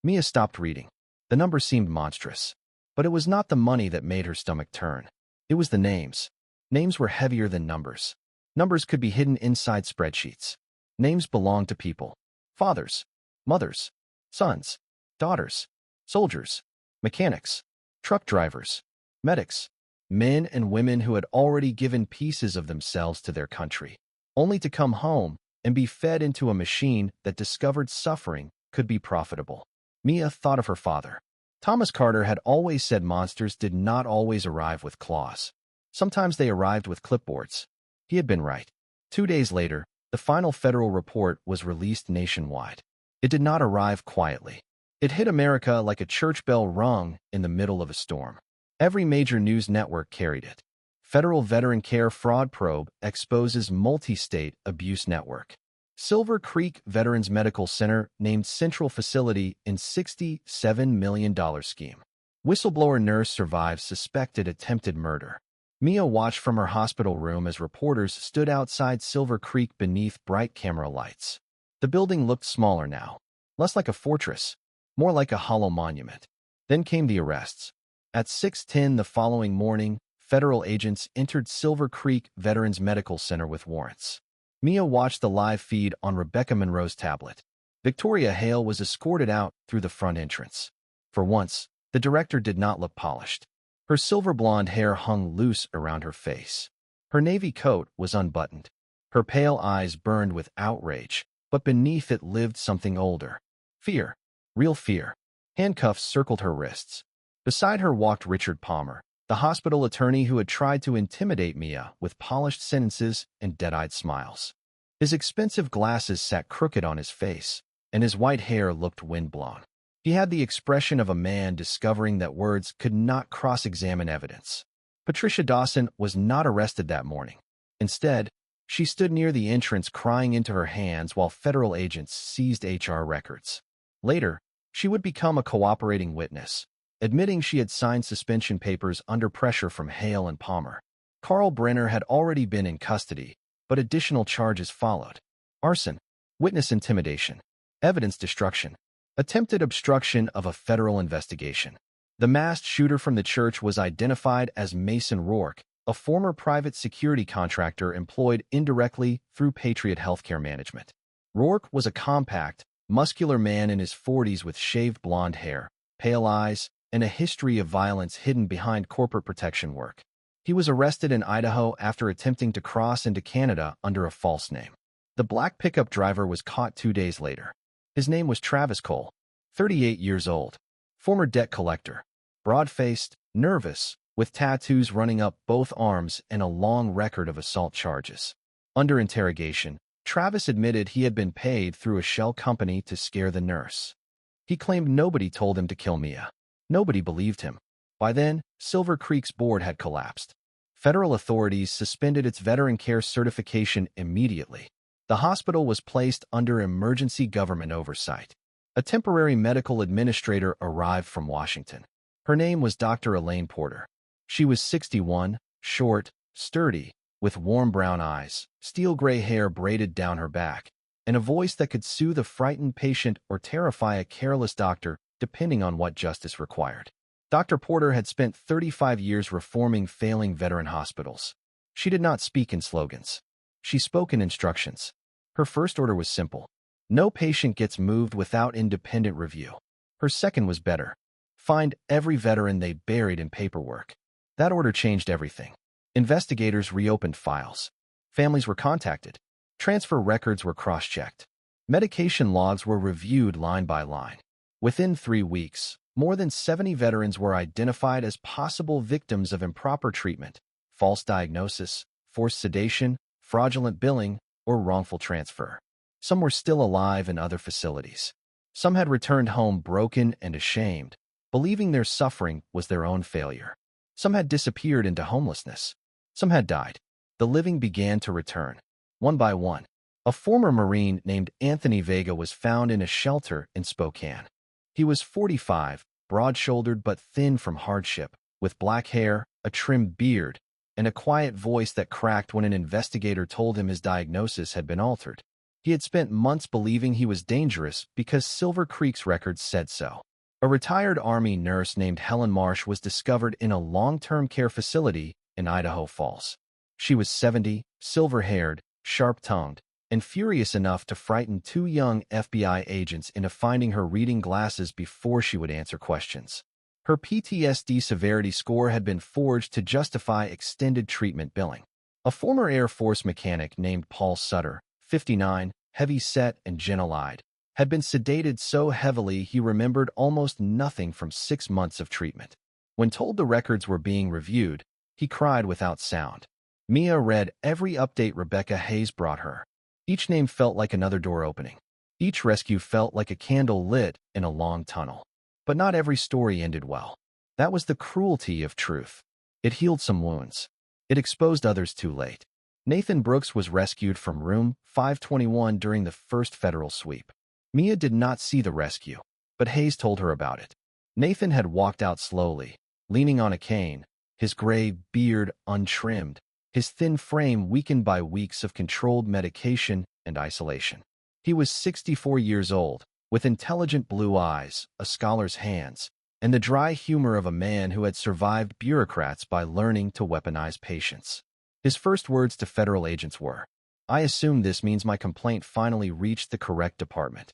Mia stopped reading. The number seemed monstrous. But it was not the money that made her stomach turn. It was the names. Names were heavier than numbers. Numbers could be hidden inside spreadsheets. Names belonged to people. Fathers, mothers, sons, daughters, soldiers, mechanics, truck drivers, medics, men and women who had already given pieces of themselves to their country, only to come home and be fed into a machine that discovered suffering could be profitable. Mia thought of her father. Thomas Carter had always said monsters did not always arrive with claws. Sometimes they arrived with clipboards. He had been right. 2 days later, the final federal report was released nationwide. It did not arrive quietly. It hit America like a church bell rung in the middle of a storm. Every major news network carried it. Federal Veteran Care Fraud Probe exposes multi-state abuse network. Silver Creek Veterans Medical Center named central facility in $67 million scheme. Whistleblower nurse survives suspected attempted murder. Mia watched from her hospital room as reporters stood outside Silver Creek beneath bright camera lights. The building looked smaller now, less like a fortress, more like a hollow monument. Then came the arrests. At 6:10 the following morning, federal agents entered Silver Creek Veterans Medical Center with warrants. Mia watched the live feed on Rebecca Monroe's tablet. Victoria Hale was escorted out through the front entrance. For once, the director did not look polished. Her silver blonde hair hung loose around her face. Her navy coat was unbuttoned. Her pale eyes burned with outrage, but beneath it lived something older. Fear. Real fear. Handcuffs circled her wrists. Beside her walked Richard Palmer, the hospital attorney who had tried to intimidate Mia with polished sentences and dead-eyed smiles. His expensive glasses sat crooked on his face, and his white hair looked windblown. He had the expression of a man discovering that words could not cross-examine evidence. Patricia Dawson was not arrested that morning. Instead, she stood near the entrance crying into her hands while federal agents seized HR records. Later, she would become a cooperating witness, admitting she had signed suspension papers under pressure from Hale and Palmer. Carl Brenner had already been in custody, but additional charges followed. Arson, witness intimidation, evidence destruction, attempted obstruction of a federal investigation. The masked shooter from the church was identified as Mason Rourke, a former private security contractor employed indirectly through Patriot Healthcare Management. Rourke was a compact, muscular man in his 40s with shaved blonde hair, pale eyes, and a history of violence hidden behind corporate protection work. He was arrested in Idaho after attempting to cross into Canada under a false name. The black pickup driver was caught 2 days later. His name was Travis Cole, 38 years old, former debt collector, broad-faced, nervous, with tattoos running up both arms and a long record of assault charges. Under interrogation, Travis admitted he had been paid through a shell company to scare the nurse. He claimed nobody told him to kill Mia. Nobody believed him. By then, Silver Creek's board had collapsed. Federal authorities suspended its veteran care certification immediately. The hospital was placed under emergency government oversight. A temporary medical administrator arrived from Washington. Her name was Dr. Elaine Porter. She was 61, short, sturdy, with warm brown eyes, steel gray hair braided down her back, and a voice that could soothe a frightened patient or terrify a careless doctor depending on what justice required. Dr. Porter had spent 35 years reforming failing veteran hospitals. She did not speak in slogans. She spoke in instructions. Her first order was simple. No patient gets moved without independent review. Her second was better. Find every veteran they buried in paperwork. That order changed everything. Investigators reopened files. Families were contacted. Transfer records were cross-checked. Medication logs were reviewed line by line. Within 3 weeks, more than 70 veterans were identified as possible victims of improper treatment, false diagnosis, forced sedation, fraudulent billing, or wrongful transfer. Some were still alive in other facilities. Some had returned home broken and ashamed, believing their suffering was their own failure. Some had disappeared into homelessness. Some had died. The living began to return, one by one. A former Marine named Anthony Vega was found in a shelter in Spokane. He was 45, broad-shouldered but thin from hardship, with black hair, a trimmed beard, and a quiet voice that cracked when an investigator told him his diagnosis had been altered. He had spent months believing he was dangerous because Silver Creek's records said so. A retired Army nurse named Helen Marsh was discovered in a long-term care facility in Idaho Falls. She was 70, silver-haired, sharp-tongued, and furious enough to frighten 2 young FBI agents into finding her reading glasses before she would answer questions. Her PTSD severity score had been forged to justify extended treatment billing. A former Air Force mechanic named Paul Sutter, 59, heavy-set and gentle-eyed, had been sedated so heavily he remembered almost nothing from 6 months of treatment. When told the records were being reviewed, he cried without sound. Mia read every update Rebecca Hayes brought her. Each name felt like another door opening. Each rescue felt like a candle lit in a long tunnel. But not every story ended well. That was the cruelty of truth. It healed some wounds. It exposed others too late. Nathan Brooks was rescued from room 521 during the first federal sweep. Mia did not see the rescue, but Hayes told her about it. Nathan had walked out slowly, leaning on a cane, his gray beard untrimmed, his thin frame weakened by weeks of controlled medication and isolation. He was 64 years old, with intelligent blue eyes, a scholar's hands, and the dry humor of a man who had survived bureaucrats by learning to weaponize patience. His first words to federal agents were, "I assume this means my complaint finally reached the correct department."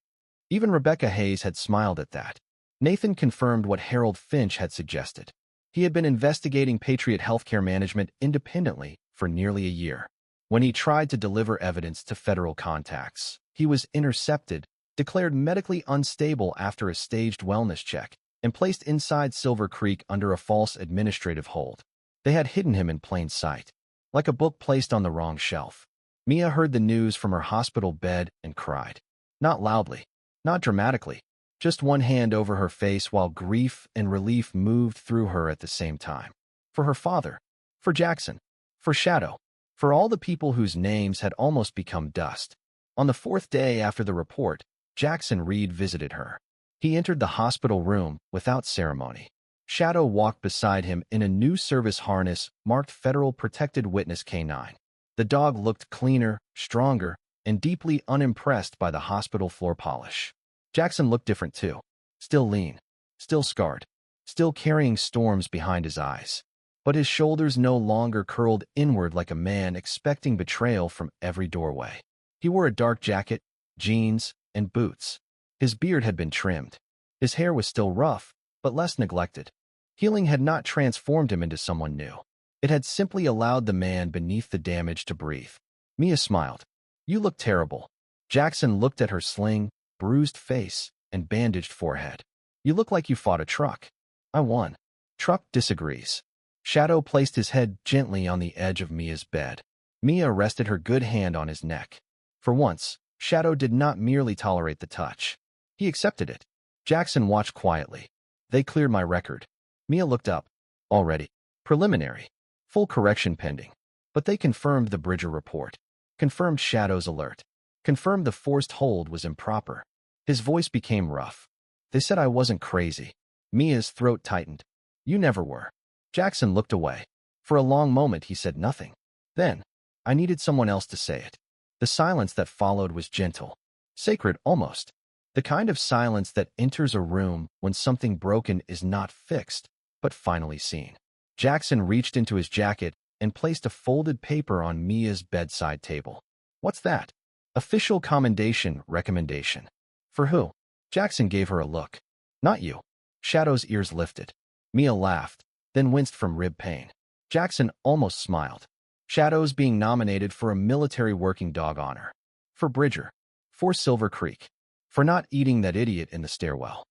Even Rebecca Hayes had smiled at that. Nathan confirmed what Harold Finch had suggested. He had been investigating Patriot Healthcare Management independently for nearly a year. When he tried to deliver evidence to federal contacts, he was intercepted, declared medically unstable after a staged wellness check, and placed inside Silver Creek under a false administrative hold. They had hidden him in plain sight, like a book placed on the wrong shelf. Mia heard the news from her hospital bed and cried. Not loudly, not dramatically, just one hand over her face while grief and relief moved through her at the same time. For her father, for Jackson, for Shadow, for all the people whose names had almost become dust. On the 4th day after the report, Jackson Reed visited her. He entered the hospital room without ceremony. Shadow walked beside him in a new service harness marked Federal Protected Witness K9. The dog looked cleaner, stronger, and deeply unimpressed by the hospital floor polish. Jackson looked different too. Still lean, still scarred, still carrying storms behind his eyes. But his shoulders no longer curled inward like a man expecting betrayal from every doorway. He wore a dark jacket, jeans, and boots. His beard had been trimmed. His hair was still rough, but less neglected. Healing had not transformed him into someone new. It had simply allowed the man beneath the damage to breathe. Mia smiled. "You look terrible." Jackson looked at her sling, bruised face, and bandaged forehead. "You look like you fought a truck." "I won." "Truck disagrees." Shadow placed his head gently on the edge of Mia's bed. Mia rested her good hand on his neck. For once, Shadow did not merely tolerate the touch. He accepted it. Jackson watched quietly. "They cleared my record." Mia looked up. "Already. Preliminary. Full correction pending. But they confirmed the Bridger report. Confirmed Shadow's alert. Confirmed the forced hold was improper." His voice became rough. "They said I wasn't crazy." Mia's throat tightened. "You never were." Jackson looked away. For a long moment he said nothing. Then, "I needed someone else to say it." The silence that followed was gentle. Sacred, almost. The kind of silence that enters a room when something broken is not fixed, but finally seen. Jackson reached into his jacket and placed a folded paper on Mia's bedside table. What's that? Official commendation recommendation. For who? Jackson gave her a look. Not you. Shadow's ears lifted. Mia laughed, then winced from rib pain. Jackson almost smiled. Shadow's being nominated for a military working dog honor. For Bridger. For Silver Creek. For not eating that idiot in the stairwell.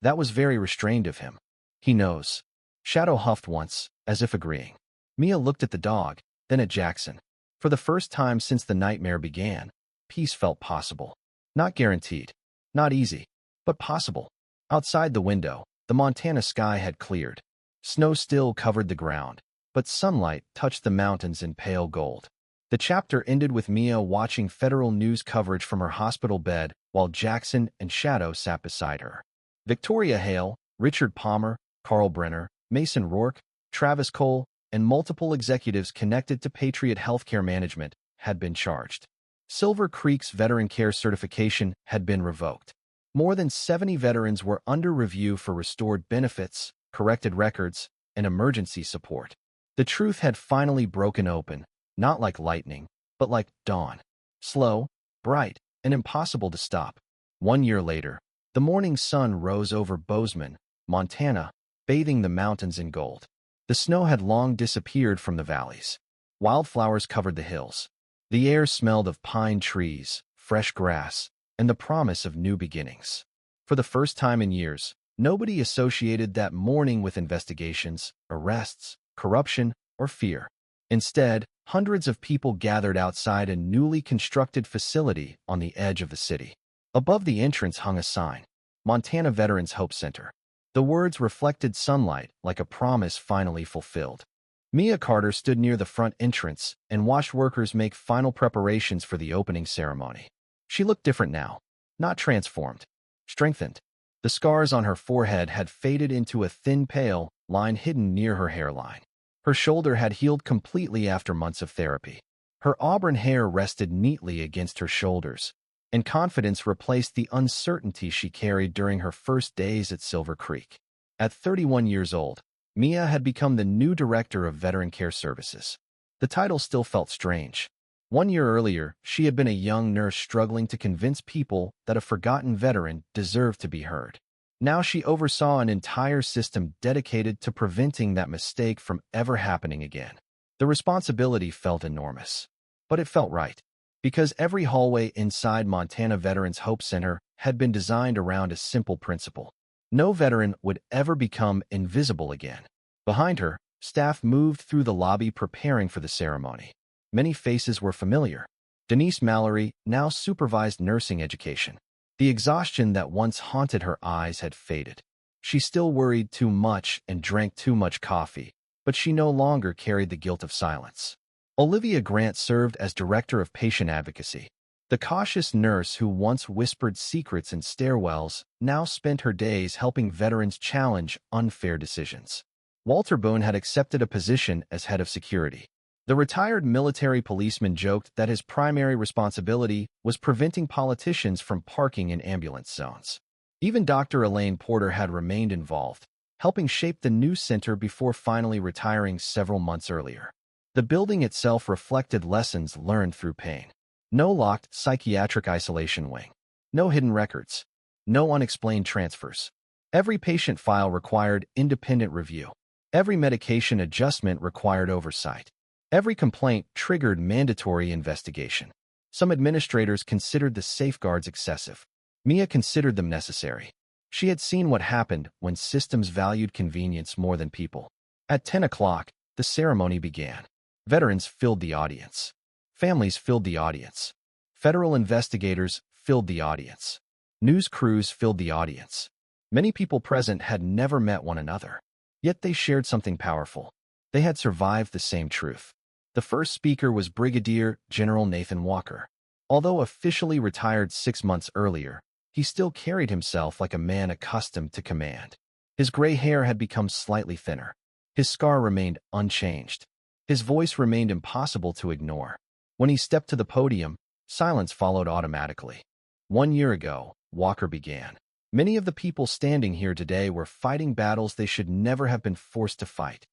That was very restrained of him. He knows. Shadow huffed once, as if agreeing. Mia looked at the dog, then at Jackson. For the first time since the nightmare began, peace felt possible. Not guaranteed. Not easy. But possible. Outside the window, the Montana sky had cleared. Snow still covered the ground, but sunlight touched the mountains in pale gold. The chapter ended with Mia watching federal news coverage from her hospital bed while Jackson and Shadow sat beside her. Victoria Hale, Richard Palmer, Carl Brenner, Mason Rourke, Travis Cole, and multiple executives connected to Patriot Healthcare Management had been charged. Silver Creek's veteran care certification had been revoked. More than 70 veterans were under review for restored benefits, corrected records, and emergency support. The truth had finally broken open, not like lightning, but like dawn. Slow, bright, and impossible to stop. 1 year later, the morning sun rose over Bozeman, Montana, bathing the mountains in gold. The snow had long disappeared from the valleys. Wildflowers covered the hills. The air smelled of pine trees, fresh grass, and the promise of new beginnings. For the first time in years, nobody associated that morning with investigations, arrests, corruption, or fear. Instead, hundreds of people gathered outside a newly constructed facility on the edge of the city. Above the entrance hung a sign, Montana Veterans Hope Center. The words reflected sunlight like a promise finally fulfilled. Mia Carter stood near the front entrance and watched workers make final preparations for the opening ceremony. She looked different now, not transformed, strengthened. The scars on her forehead had faded into a thin pale line hidden near her hairline. Her shoulder had healed completely after months of therapy. Her auburn hair rested neatly against her shoulders, and confidence replaced the uncertainty she carried during her first days at Silver Creek. At 31 years old, Mia had become the new director of Veteran Care Services. The title still felt strange. 1 year earlier, she had been a young nurse struggling to convince people that a forgotten veteran deserved to be heard. Now she oversaw an entire system dedicated to preventing that mistake from ever happening again. The responsibility felt enormous. But it felt right. Because every hallway inside Montana Veterans Hope Center had been designed around a simple principle. No veteran would ever become invisible again. Behind her, staff moved through the lobby preparing for the ceremony. Many faces were familiar. Denise Mallory now supervised nursing education. The exhaustion that once haunted her eyes had faded. She still worried too much and drank too much coffee, but she no longer carried the guilt of silence. Olivia Grant served as Director of Patient Advocacy. The cautious nurse who once whispered secrets in stairwells now spent her days helping veterans challenge unfair decisions. Walter Boone had accepted a position as head of security. The retired military policeman joked that his primary responsibility was preventing politicians from parking in ambulance zones. Even Dr. Elaine Porter had remained involved, helping shape the new center before finally retiring several months earlier. The building itself reflected lessons learned through pain. No locked psychiatric isolation wing. No hidden records. No unexplained transfers. Every patient file required independent review. Every medication adjustment required oversight. Every complaint triggered mandatory investigation. Some administrators considered the safeguards excessive. Mia considered them necessary. She had seen what happened when systems valued convenience more than people. At 10 o'clock, the ceremony began. Veterans filled the audience. Families filled the audience. Federal investigators filled the audience. News crews filled the audience. Many people present had never met one another. Yet they shared something powerful. They had survived the same truth. The first speaker was Brigadier General Nathan Walker. Although officially retired 6 months earlier, he still carried himself like a man accustomed to command. His gray hair had become slightly thinner. His scar remained unchanged. His voice remained impossible to ignore. When he stepped to the podium, silence followed automatically. 1 year ago, Walker began. Many of the people standing here today were fighting battles they should never have been forced to fight.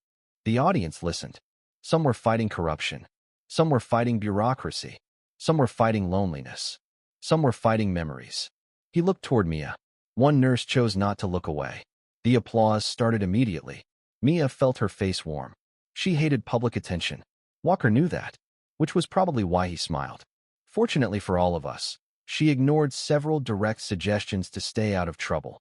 The audience listened. Some were fighting corruption. Some were fighting bureaucracy. Some were fighting loneliness. Some were fighting memories. He looked toward Mia. One nurse chose not to look away. The applause started immediately. Mia felt her face warm. She hated public attention. Walker knew that, which was probably why he smiled. Fortunately for all of us, she ignored several direct suggestions to stay out of trouble.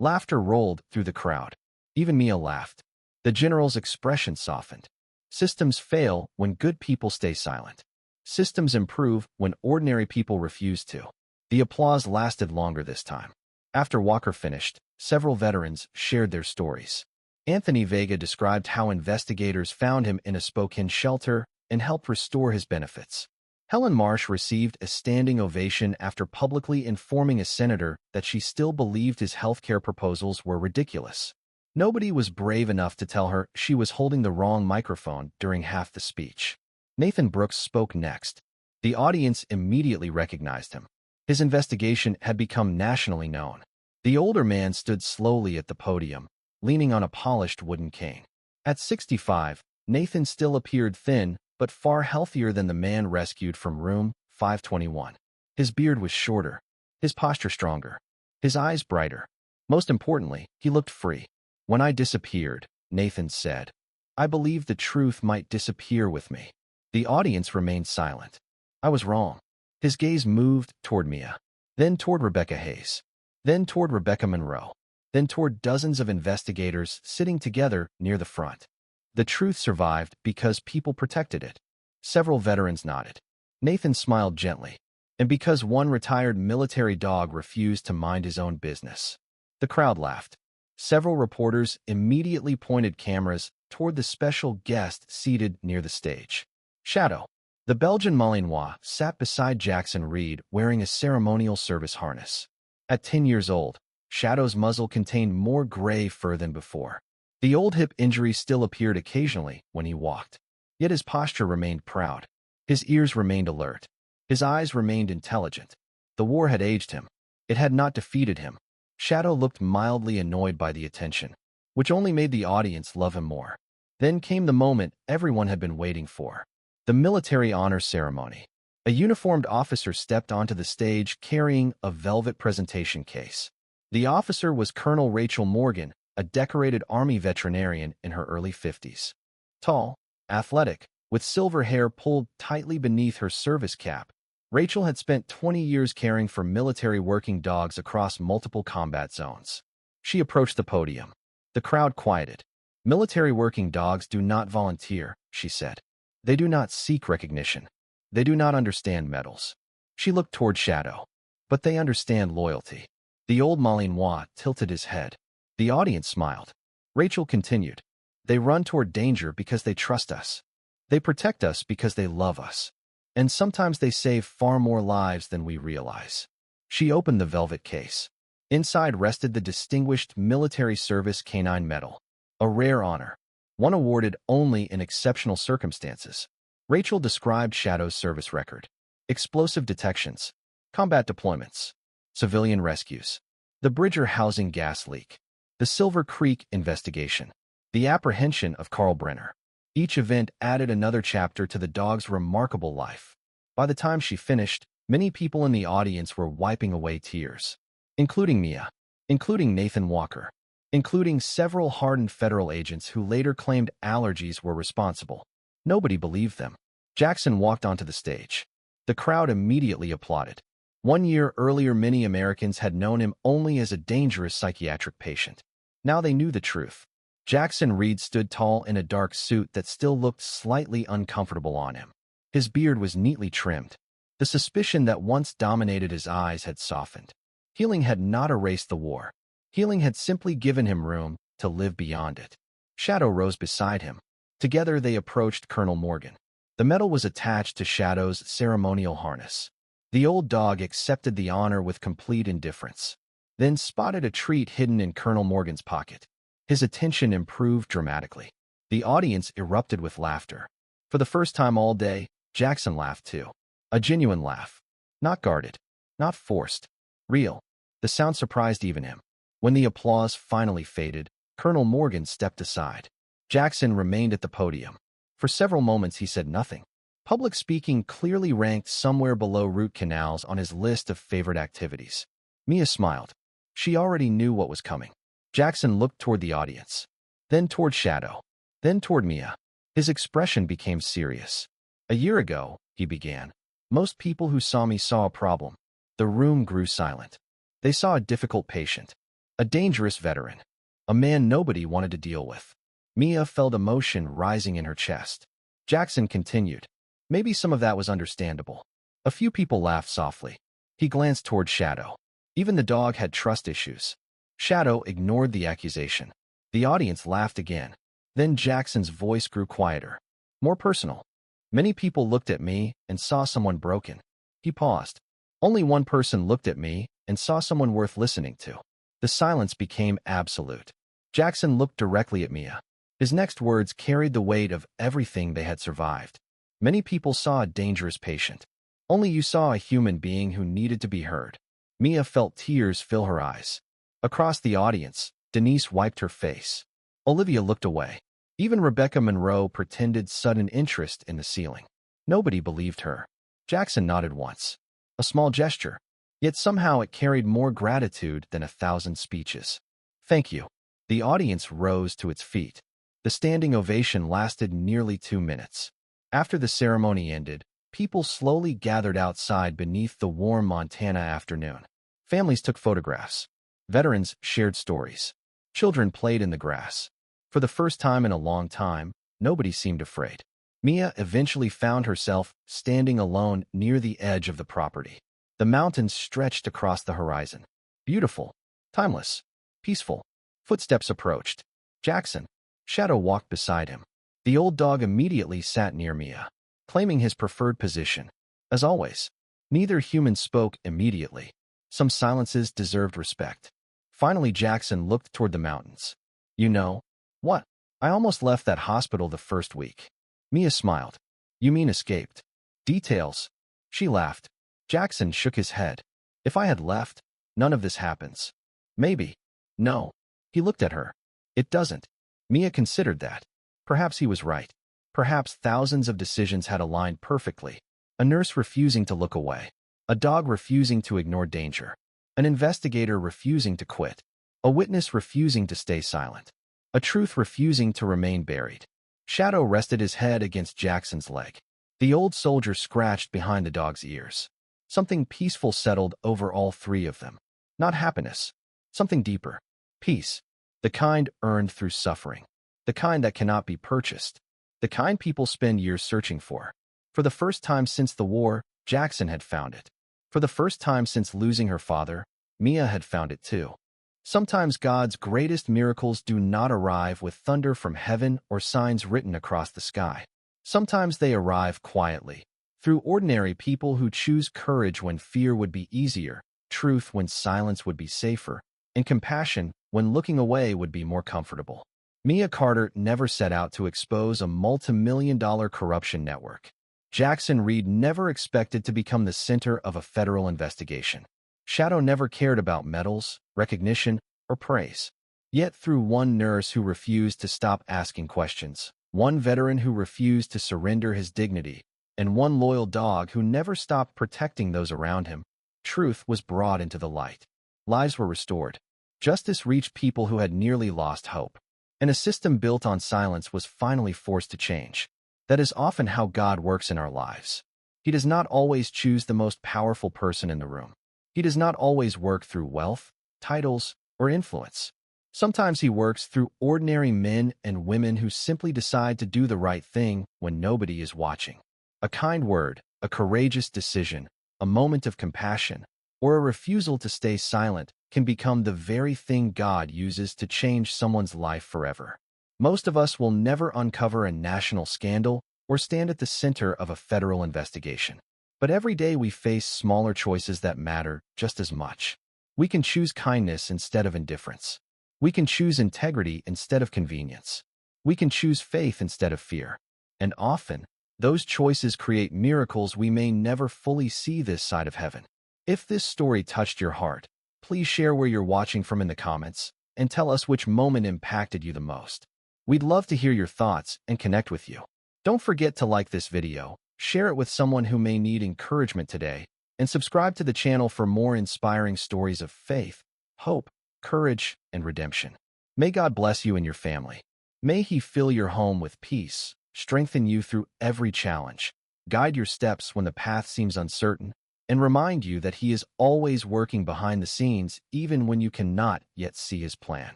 Laughter rolled through the crowd. Even Mia laughed. The general's expression softened. Systems fail when good people stay silent. Systems improve when ordinary people refuse to. The applause lasted longer this time. After Walker finished, several veterans shared their stories. Anthony Vega described how investigators found him in a Spokane shelter and helped restore his benefits. Helen Marsh received a standing ovation after publicly informing a senator that she still believed his healthcare proposals were ridiculous. Nobody was brave enough to tell her she was holding the wrong microphone during half the speech. Nathan Brooks spoke next. The audience immediately recognized him. His investigation had become nationally known. The older man stood slowly at the podium, leaning on a polished wooden cane. At 65, Nathan still appeared thin, but far healthier than the man rescued from room 521. His beard was shorter, his posture stronger, his eyes brighter. Most importantly, he looked free. When I disappeared, Nathan said, I believed the truth might disappear with me. The audience remained silent. I was wrong. His gaze moved toward Mia, then toward Rebecca Hayes, then toward Rebecca Monroe, then toward dozens of investigators sitting together near the front. The truth survived because people protected it. Several veterans nodded. Nathan smiled gently, and because one retired military dog refused to mind his own business. The crowd laughed. Several reporters immediately pointed cameras toward the special guest seated near the stage. Shadow. The Belgian Malinois sat beside Jackson Reed wearing a ceremonial service harness. At 10 years old, Shadow's muzzle contained more gray fur than before. The old hip injury still appeared occasionally when he walked. Yet his posture remained proud. His ears remained alert. His eyes remained intelligent. The war had aged him. It had not defeated him. Shadow looked mildly annoyed by the attention, which only made the audience love him more. Then came the moment everyone had been waiting for. The military honor ceremony. A uniformed officer stepped onto the stage carrying a velvet presentation case. The officer was Colonel Rachel Morgan, a decorated Army veterinarian in her early 50s. Tall, athletic, with silver hair pulled tightly beneath her service cap, Rachel had spent 20 years caring for military working dogs across multiple combat zones. She approached the podium. The crowd quieted. Military working dogs do not volunteer, she said. They do not seek recognition. They do not understand medals. She looked toward Shadow. But they understand loyalty. The old Malinois tilted his head. The audience smiled. Rachel continued. They run toward danger because they trust us. They protect us because they love us. And sometimes they save far more lives than we realize. She opened the velvet case. Inside rested the Distinguished Military Service Canine Medal, a rare honor, one awarded only in exceptional circumstances. Rachel described Shadow's service record: explosive detections, combat deployments, civilian rescues, the Bridger housing gas leak, the Silver Creek investigation, the apprehension of Carl Brenner. Each event added another chapter to the dog's remarkable life. By the time she finished, many people in the audience were wiping away tears, including Mia, including Nathan Walker, including several hardened federal agents who later claimed allergies were responsible. Nobody believed them. Jackson walked onto the stage. The crowd immediately applauded. 1 year earlier, many Americans had known him only as a dangerous psychiatric patient. Now they knew the truth. Jackson Reed stood tall in a dark suit that still looked slightly uncomfortable on him. His beard was neatly trimmed. The suspicion that once dominated his eyes had softened. Healing had not erased the war. Healing had simply given him room to live beyond it. Shadow rose beside him. Together they approached Colonel Morgan. The medal was attached to Shadow's ceremonial harness. The old dog accepted the honor with complete indifference, then spotted a treat hidden in Colonel Morgan's pocket. His attention improved dramatically. The audience erupted with laughter. For the first time all day, Jackson laughed too. A genuine laugh. Not guarded. Not forced. Real. The sound surprised even him. When the applause finally faded, Colonel Morgan stepped aside. Jackson remained at the podium. For several moments he said nothing. Public speaking clearly ranked somewhere below root canals on his list of favorite activities. Mia smiled. She already knew what was coming. Jackson looked toward the audience, then toward Shadow, then toward Mia. His expression became serious. "A year ago," he began, "most people who saw me saw a problem." The room grew silent. They saw a difficult patient, a dangerous veteran, a man nobody wanted to deal with. Mia felt emotion rising in her chest. Jackson continued. Maybe some of that was understandable. A few people laughed softly. He glanced toward Shadow. Even the dog had trust issues. Shadow ignored the accusation. The audience laughed again. Then Jackson's voice grew quieter, more personal. "Many people looked at me and saw someone broken." He paused. "Only one person looked at me and saw someone worth listening to." The silence became absolute. Jackson looked directly at Mia. His next words carried the weight of everything they had survived. "Many people saw a dangerous patient. Only you saw a human being who needed to be heard." Mia felt tears fill her eyes. Across the audience, Denise wiped her face. Olivia looked away. Even Rebecca Monroe pretended sudden interest in the ceiling. Nobody believed her. Jackson nodded once. A small gesture. Yet somehow it carried more gratitude than 1,000 speeches. "Thank you." The audience rose to its feet. The standing ovation lasted nearly 2 minutes. After the ceremony ended, people slowly gathered outside beneath the warm Montana afternoon. Families took photographs. Veterans shared stories. Children played in the grass. For the first time in a long time, nobody seemed afraid. Mia eventually found herself standing alone near the edge of the property. The mountains stretched across the horizon. Beautiful, timeless, peaceful. Footsteps approached. Jackson. Shadow walked beside him. The old dog immediately sat near Mia, claiming his preferred position. As always, neither human spoke immediately. Some silences deserved respect. Finally, Jackson looked toward the mountains. "You know what? I almost left that hospital the first week." Mia smiled. "You mean escaped?" "Details." She laughed. Jackson shook his head. "If I had left, none of this happens." "Maybe." "No." He looked at her. "It doesn't." Mia considered that. Perhaps he was right. Perhaps thousands of decisions had aligned perfectly. A nurse refusing to look away. A dog refusing to ignore danger. An investigator refusing to quit. A witness refusing to stay silent. A truth refusing to remain buried. Shadow rested his head against Jackson's leg. The old soldier scratched behind the dog's ears. Something peaceful settled over all three of them. Not happiness. Something deeper. Peace. The kind earned through suffering. The kind that cannot be purchased. The kind people spend years searching for. For the first time since the war, Jackson had found it. For the first time since losing her father, Mia had found it too. Sometimes God's greatest miracles do not arrive with thunder from heaven or signs written across the sky. Sometimes they arrive quietly, through ordinary people who choose courage when fear would be easier, truth when silence would be safer, and compassion when looking away would be more comfortable. Mia Carter never set out to expose a multi-million-dollar corruption network. Jackson Reed never expected to become the center of a federal investigation. Shadow never cared about medals, recognition, or praise. Yet through one nurse who refused to stop asking questions, one veteran who refused to surrender his dignity, and one loyal dog who never stopped protecting those around him, truth was brought into the light. Lives were restored. Justice reached people who had nearly lost hope. And a system built on silence was finally forced to change. That is often how God works in our lives. He does not always choose the most powerful person in the room. He does not always work through wealth, titles, or influence. Sometimes he works through ordinary men and women who simply decide to do the right thing when nobody is watching. A kind word, a courageous decision, a moment of compassion, or a refusal to stay silent can become the very thing God uses to change someone's life forever. Most of us will never uncover a national scandal or stand at the center of a federal investigation. But every day we face smaller choices that matter just as much. We can choose kindness instead of indifference. We can choose integrity instead of convenience. We can choose faith instead of fear. And often, those choices create miracles we may never fully see this side of heaven. If this story touched your heart, Please share where you're watching from in the comments and tell us which moment impacted you the most. We'd love to hear your thoughts and connect with you. Don't forget to like this video, share it with someone who may need encouragement today, and subscribe to the channel for more inspiring stories of faith, hope, courage, and redemption. May God bless you and your family. May He fill your home with peace, strengthen you through every challenge, guide your steps when the path seems uncertain, and remind you that He is always working behind the scenes even when you cannot yet see His plan.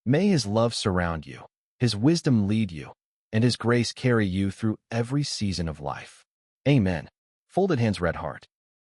May His love surround you, His wisdom lead you, and His grace carry you through every season of life. Amen. Folded hands, red heart.